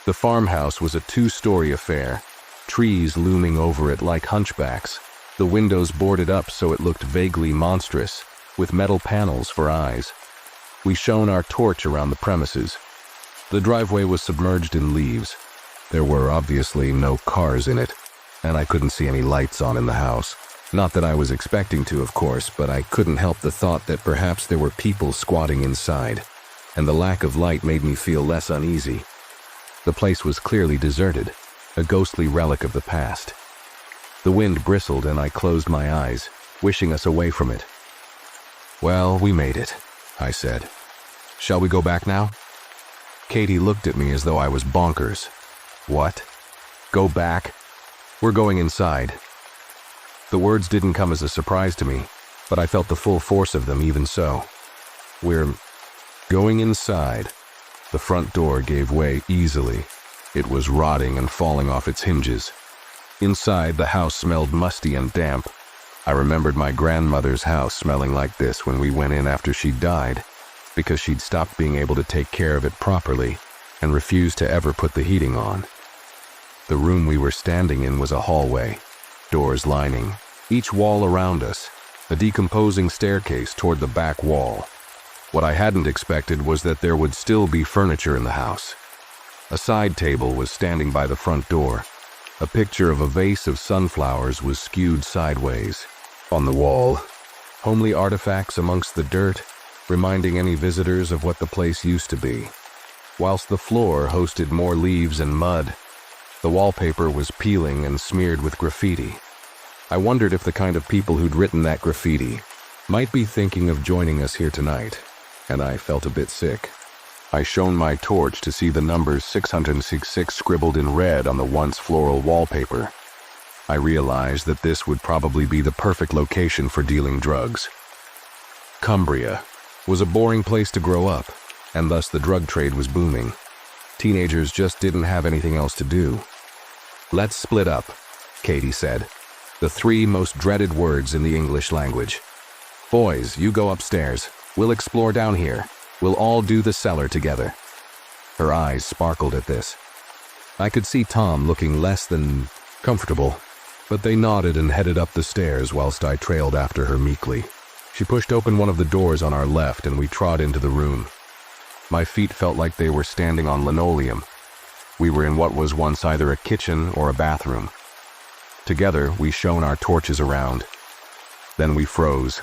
A: The farmhouse was a 2-story affair, trees looming over it like hunchbacks, the windows boarded up so it looked vaguely monstrous, with metal panels for eyes. We shone our torch around the premises. The driveway was submerged in leaves. There were obviously no cars in it, and I couldn't see any lights on in the house. Not that I was expecting to, of course, but I couldn't help the thought that perhaps there were people squatting inside, and the lack of light made me feel less uneasy. The place was clearly deserted, a ghostly relic of the past. The wind bristled and I closed my eyes, wishing us away from it. Well, we made it, I said. Shall we go back now? Katie looked at me as though I was bonkers. What? Go back? We're going inside. The words didn't come as a surprise to me, but I felt the full force of them even so. We're going inside. The front door gave way easily. It was rotting and falling off its hinges. Inside, the house smelled musty and damp. I remembered my grandmother's house smelling like this when we went in after she died, because she'd stopped being able to take care of it properly and refused to ever put the heating on. The room we were standing in was a hallway, doors lining, each wall around us, a decomposing staircase toward the back wall. What I hadn't expected was that there would still be furniture in the house. A side table was standing by the front door. A picture of a vase of sunflowers was skewed sideways. On the wall, homely artifacts amongst the dirt, reminding any visitors of what the place used to be. Whilst the floor hosted more leaves and mud, the wallpaper was peeling and smeared with graffiti. I wondered if the kind of people who'd written that graffiti might be thinking of joining us here tonight, and I felt a bit sick. I shone my torch to see the number 666 scribbled in red on the once floral wallpaper. I realized that this would probably be the perfect location for dealing drugs. Cumbria was a boring place to grow up, and thus the drug trade was booming. Teenagers just didn't have anything else to do. "Let's split up," Katie said, the three most dreaded words in the English language. "Boys, you go upstairs. We'll explore down here. We'll all do the cellar together." Her eyes sparkled at this. I could see Tom looking less than comfortable, but they nodded and headed up the stairs whilst I trailed after her meekly. She pushed open one of the doors on our left and we trod into the room. My feet felt like they were standing on linoleum. We were in what was once either a kitchen or a bathroom. Together, we shone our torches around. Then we froze.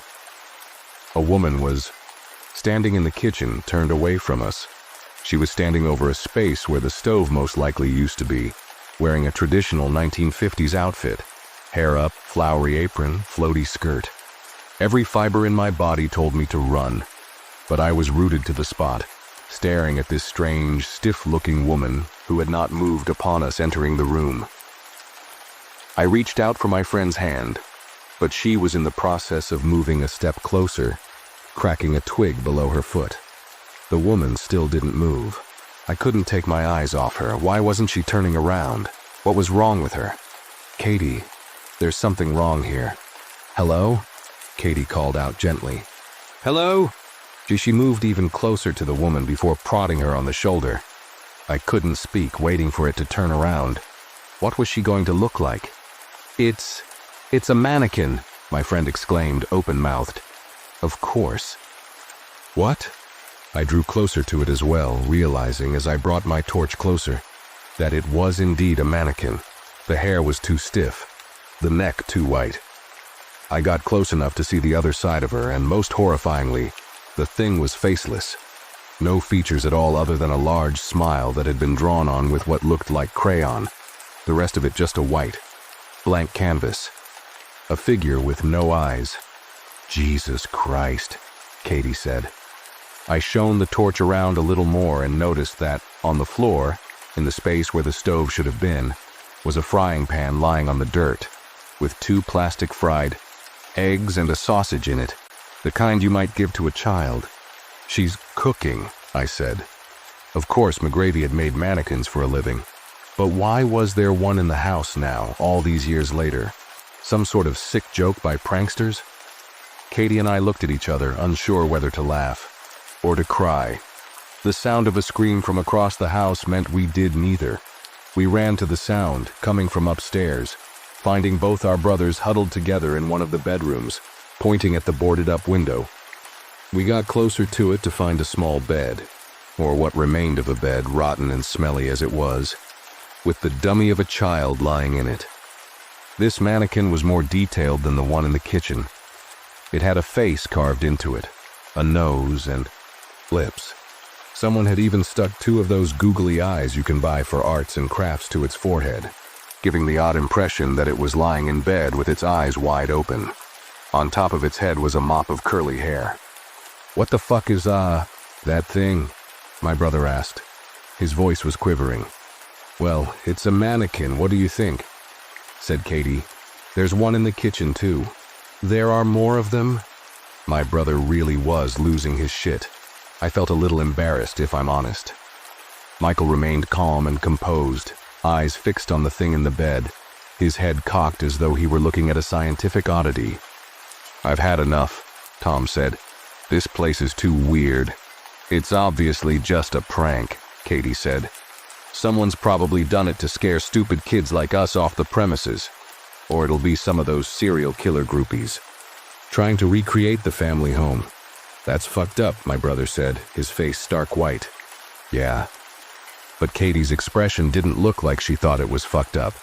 A: A woman was standing in the kitchen, turned away from us. She was standing over a space where the stove most likely used to be, wearing a traditional 1950s outfit. Hair up, flowery apron, floaty skirt. Every fiber in my body told me to run, but I was rooted to the spot, staring at this strange, stiff-looking woman who had not moved upon us entering the room. I reached out for my friend's hand, but she was in the process of moving a step closer, cracking a twig below her foot. The woman still didn't move. I couldn't take my eyes off her. Why wasn't she turning around? What was wrong with her? "Katie, there's something wrong here." "Hello?" Katie called out gently. "Hello?" She moved even closer to the woman before prodding her on the shoulder. I couldn't speak, waiting for it to turn around. What was she going to look like? It's a mannequin," my friend exclaimed, open-mouthed. "Of course." "What?" I drew closer to it as well, realizing as I brought my torch closer that it was indeed a mannequin. The hair was too stiff, the neck too white. I got close enough to see the other side of her, and most horrifyingly, the thing was faceless. No features at all other than a large smile that had been drawn on with what looked like crayon. The rest of it just a white, blank canvas. A figure with no eyes. "Jesus Christ," Katie said. I shone the torch around a little more and noticed that, on the floor, in the space where the stove should have been, was a frying pan lying on the dirt, with 2 plastic fried eggs and a sausage in it, the kind you might give to a child. "She's cooking," I said. Of course, McGravy had made mannequins for a living. But why was there one in the house now, all these years later? Some sort of sick joke by pranksters? Katie and I looked at each other, unsure whether to laugh or to cry. The sound of a scream from across the house meant we did neither. We ran to the sound, coming from upstairs, finding both our brothers huddled together in one of the bedrooms, pointing at the boarded-up window. We got closer to it to find a small bed, or what remained of a bed, rotten and smelly as it was, with the dummy of a child lying in it. This mannequin was more detailed than the one in the kitchen. It had a face carved into it, a nose and lips. Someone had even stuck 2 of those googly eyes you can buy for arts and crafts to its forehead, giving the odd impression that it was lying in bed with its eyes wide open. On top of its head was a mop of curly hair. "What the fuck is, that thing?" my brother asked. His voice was quivering. "Well, it's a mannequin, what do you think?" said Katie. "There's one in the kitchen, too." "There are more of them?" My brother really was losing his shit. I felt a little embarrassed, if I'm honest. Michael remained calm and composed, eyes fixed on the thing in the bed, his head cocked as though he were looking at a scientific oddity. "I've had enough," Tom said. "This place is too weird." "It's obviously just a prank," Katie said. "Someone's probably done it to scare stupid kids like us off the premises. Or it'll be some of those serial killer groupies trying to recreate the family home." "That's fucked up," my brother said, his face stark white. "Yeah." But Katie's expression didn't look like she thought it was fucked up.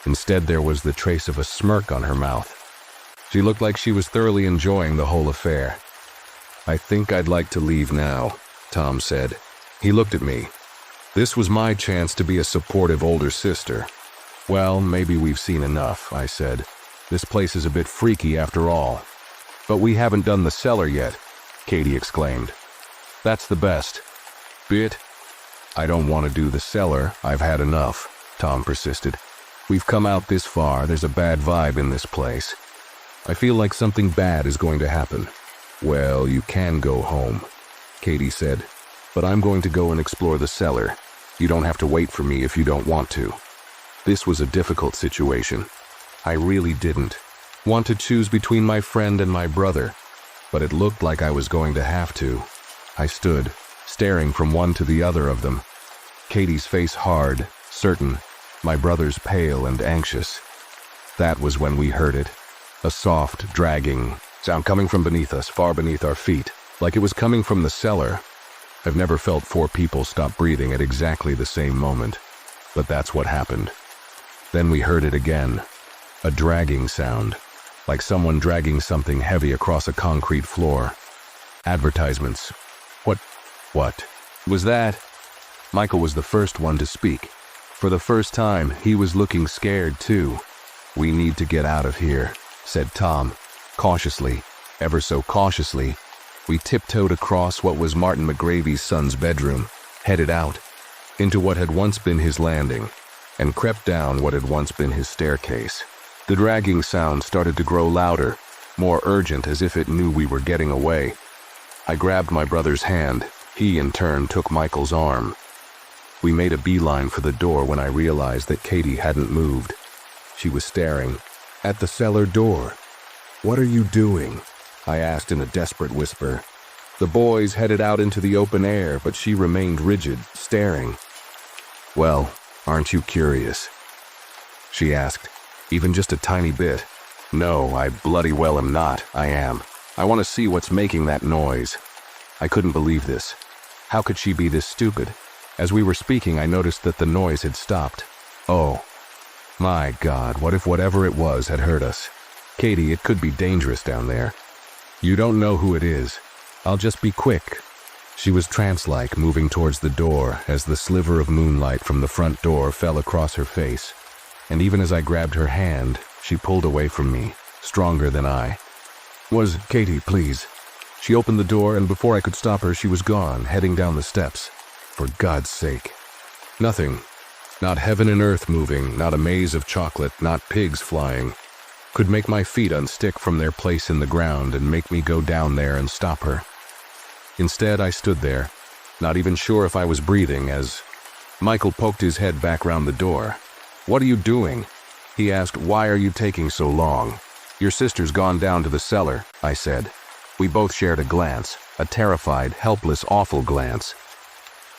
A: Instead, there was the trace of a smirk on her mouth. She looked like she was thoroughly enjoying the whole affair. "I think I'd like to leave now," Tom said. He looked at me. This was my chance to be a supportive older sister. "Well, maybe we've seen enough," I said. "This place is a bit freaky after all." "But we haven't done the cellar yet," Katie exclaimed. "That's the best bit." "I don't want to do the cellar. I've had enough," Tom persisted. "We've come out this far. There's a bad vibe in this place. I feel like something bad is going to happen." "Well, you can go home," Katie said. but I'm going to go and explore the cellar. You don't have to wait for me if you don't want to." This was a difficult situation. I really didn't want to choose between my friend and my brother, but it looked like I was going to have to. I stood, staring from one to the other of them. Katie's face hard, certain, my brother's pale and anxious. That was when we heard it. A soft, dragging sound coming from beneath us, far beneath our feet, like it was coming from the cellar. I've never felt four people stop breathing at exactly the same moment, but that's what happened. Then we heard it again, a dragging sound, like someone dragging something heavy across a concrete floor. Advertisements. What was that? Michael was the first one to speak. For the first time, he was looking scared too. "We need to get out of here," said Tom, cautiously, ever so cautiously. We tiptoed across what was Martin McGravy's son's bedroom, headed out, into what had once been his landing, and crept down what had once been his staircase. The dragging sound started to grow louder, more urgent, as if it knew we were getting away. I grabbed my brother's hand. He, in turn, took Michael's arm. We made a beeline for the door when I realized that Katie hadn't moved. She was staring at the cellar door. "What are you doing?" I asked in a desperate whisper. The boys headed out into the open air, but she remained rigid, staring. "Well, aren't you curious?" she asked, even just a tiny bit. "No, I bloody well am not. I am. I want to see what's making that noise." I couldn't believe this. How could she be this stupid? As we were speaking, I noticed that the noise had stopped. Oh, my God, what if whatever it was had hurt us? "Katie, it could be dangerous down there. You don't know who it is. I'll just be quick." She was trance-like, moving towards the door as the sliver of moonlight from the front door fell across her face. And even as I grabbed her hand, she pulled away from me, stronger than I. "Katie, please." She opened the door, and before I could stop her, she was gone, heading down the steps. For God's sake. Nothing. Not heaven and earth moving, not a maze of chocolate, not pigs flying, could make my feet unstick from their place in the ground and make me go down there and stop her. Instead, I stood there, not even sure if I was breathing, as Michael poked his head back round the door. "What are you doing?" he asked. "Why are you taking so long?" "Your sister's gone down to the cellar," I said. We both shared a glance, a terrified, helpless, awful glance.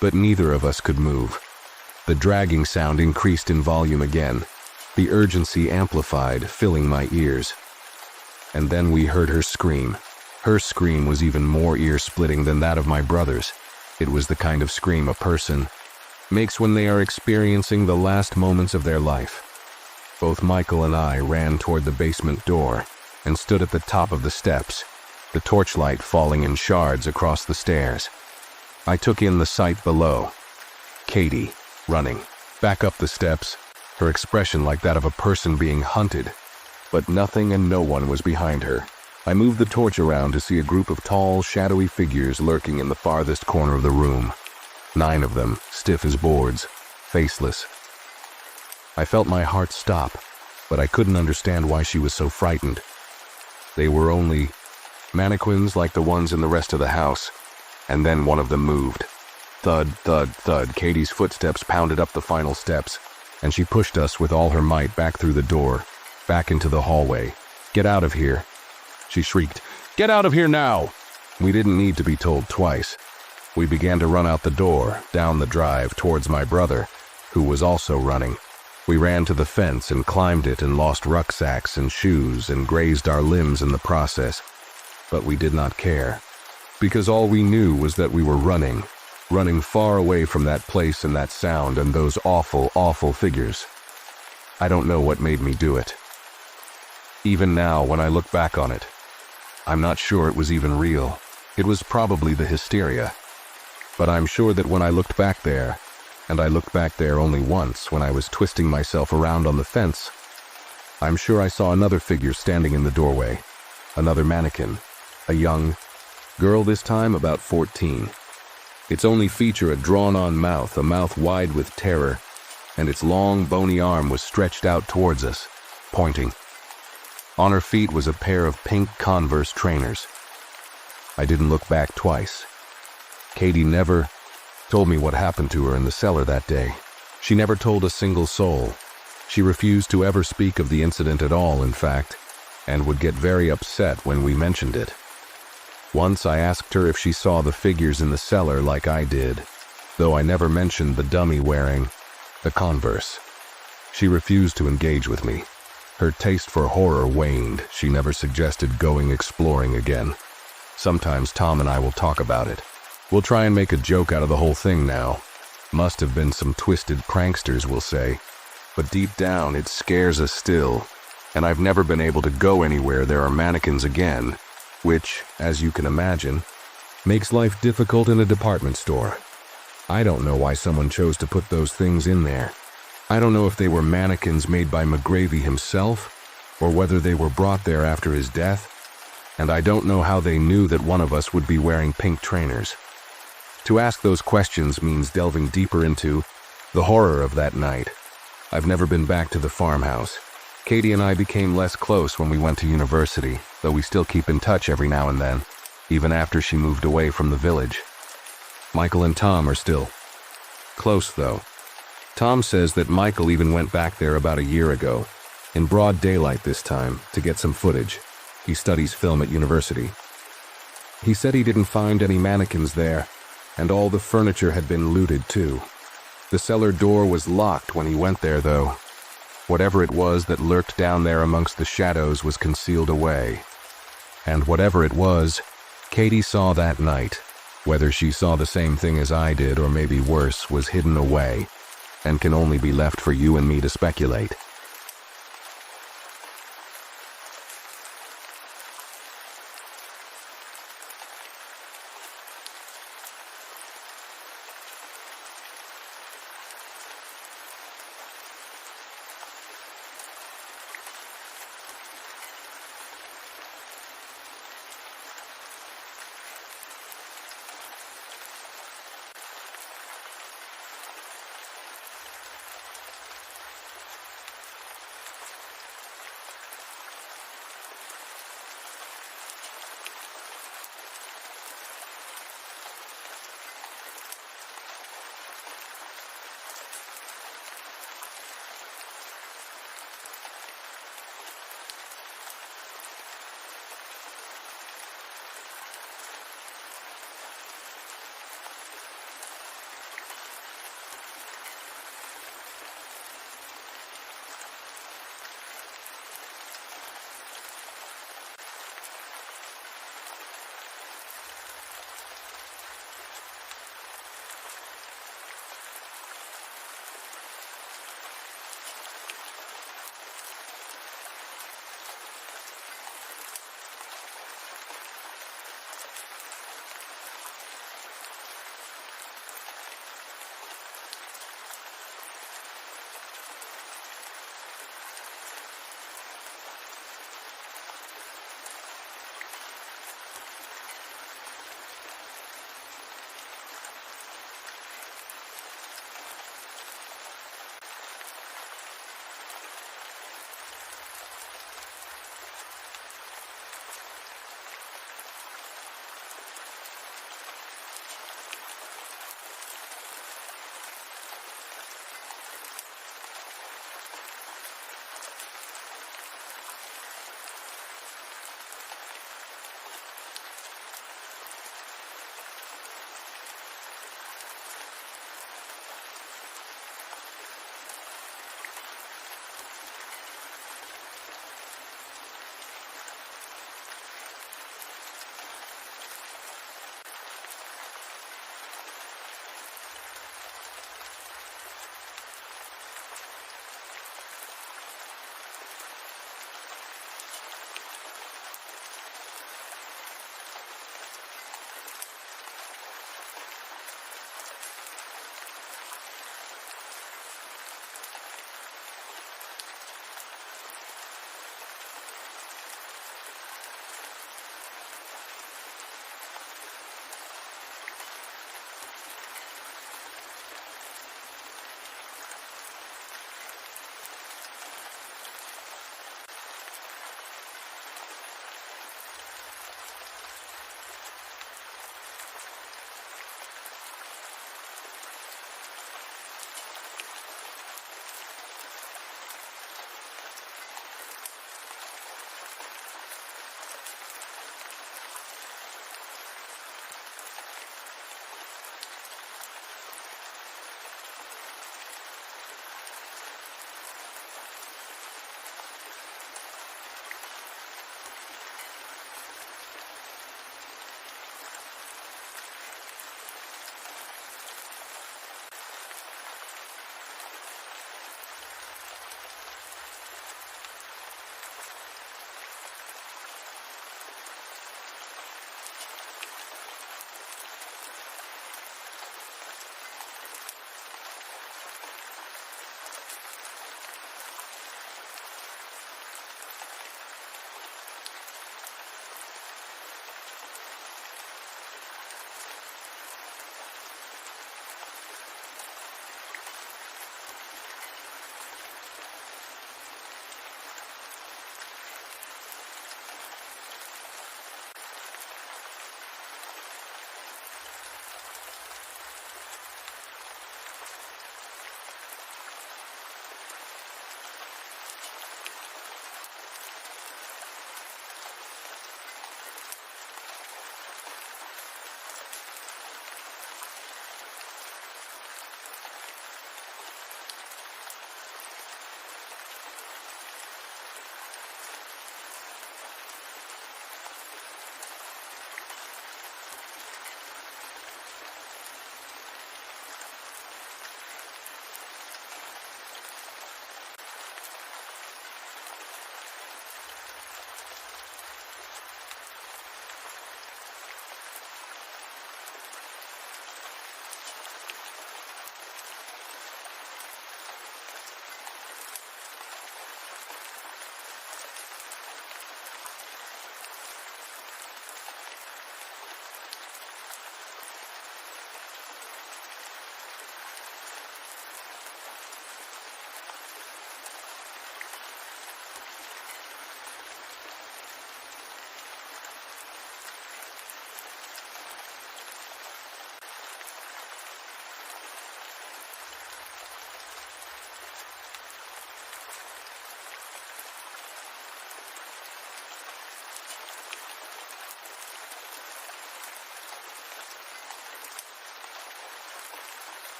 A: But neither of us could move. The dragging sound increased in volume again, the urgency amplified, filling my ears. And then we heard her scream. Her scream was even more ear-splitting than that of my brother's. It was the kind of scream a person makes when they are experiencing the last moments of their life. Both Michael and I ran toward the basement door and stood at the top of the steps, the torchlight falling in shards across the stairs. I took in the sight below. Katie, running back up the steps, her expression like that of a person being hunted. But nothing and no one was behind her. I moved the torch around to see a group of tall, shadowy figures lurking in the farthest corner of the room. 9 of them, stiff as boards, faceless. I felt my heart stop, but I couldn't understand why she was so frightened. They were only mannequins like the ones in the rest of the house, and then one of them moved. Thud, thud, thud. Katie's footsteps pounded up the final steps, and she pushed us with all her might back through the door, back into the hallway. "Get out of here," she shrieked. "Get out of here now!" We didn't need to be told twice. We began to run out the door, down the drive, towards my brother, who was also running. We ran to the fence and climbed it and lost rucksacks and shoes and grazed our limbs in the process. But we did not care, because all we knew was that we were running far away from that place and that sound and those awful, awful figures. I don't know what made me do it. Even now, when I look back on it, I'm not sure it was even real. It was probably the hysteria. But I'm sure that when I looked back there, and I looked back there only once when I was twisting myself around on the fence, I'm sure I saw another figure standing in the doorway, another mannequin, a young girl, this time about 14. Its only feature a drawn-on mouth, a mouth wide with terror, and its long, bony arm was stretched out towards us, pointing. On her feet was a pair of pink Converse trainers. I didn't look back twice. Katie never told me what happened to her in the cellar that day. She never told a single soul. She refused to ever speak of the incident at all, in fact, and would get very upset when we mentioned it. Once I asked her if she saw the figures in the cellar like I did, though I never mentioned the dummy wearing the Converse. She refused to engage with me. Her taste for horror waned. She never suggested going exploring again. Sometimes Tom and I will talk about it. We'll try and make a joke out of the whole thing now. Must have been some twisted pranksters, we'll say. But deep down, it scares us still. And I've never been able to go anywhere there are mannequins again, which, as you can imagine, makes life difficult in a department store. I don't know why someone chose to put those things in there. I don't know if they were mannequins made by McGravy himself, or whether they were brought there after his death, and I don't know how they knew that one of us would be wearing pink trainers. To ask those questions means delving deeper into the horror of that night. I've never been back to the farmhouse. Katie and I became less close when we went to university, though we still keep in touch every now and then, even after she moved away from the village. Michael and Tom are still close, though. Tom says that Michael even went back there about a year ago, in broad daylight this time, to get some footage. He studies film at university. He said he didn't find any mannequins there, and all the furniture had been looted too. The cellar door was locked when he went there, though. Whatever it was that lurked down there amongst the shadows was concealed away. And whatever it was, Katie saw that night. Whether she saw the same thing as I did, or maybe worse, was hidden away, and can only be left for you and me to speculate.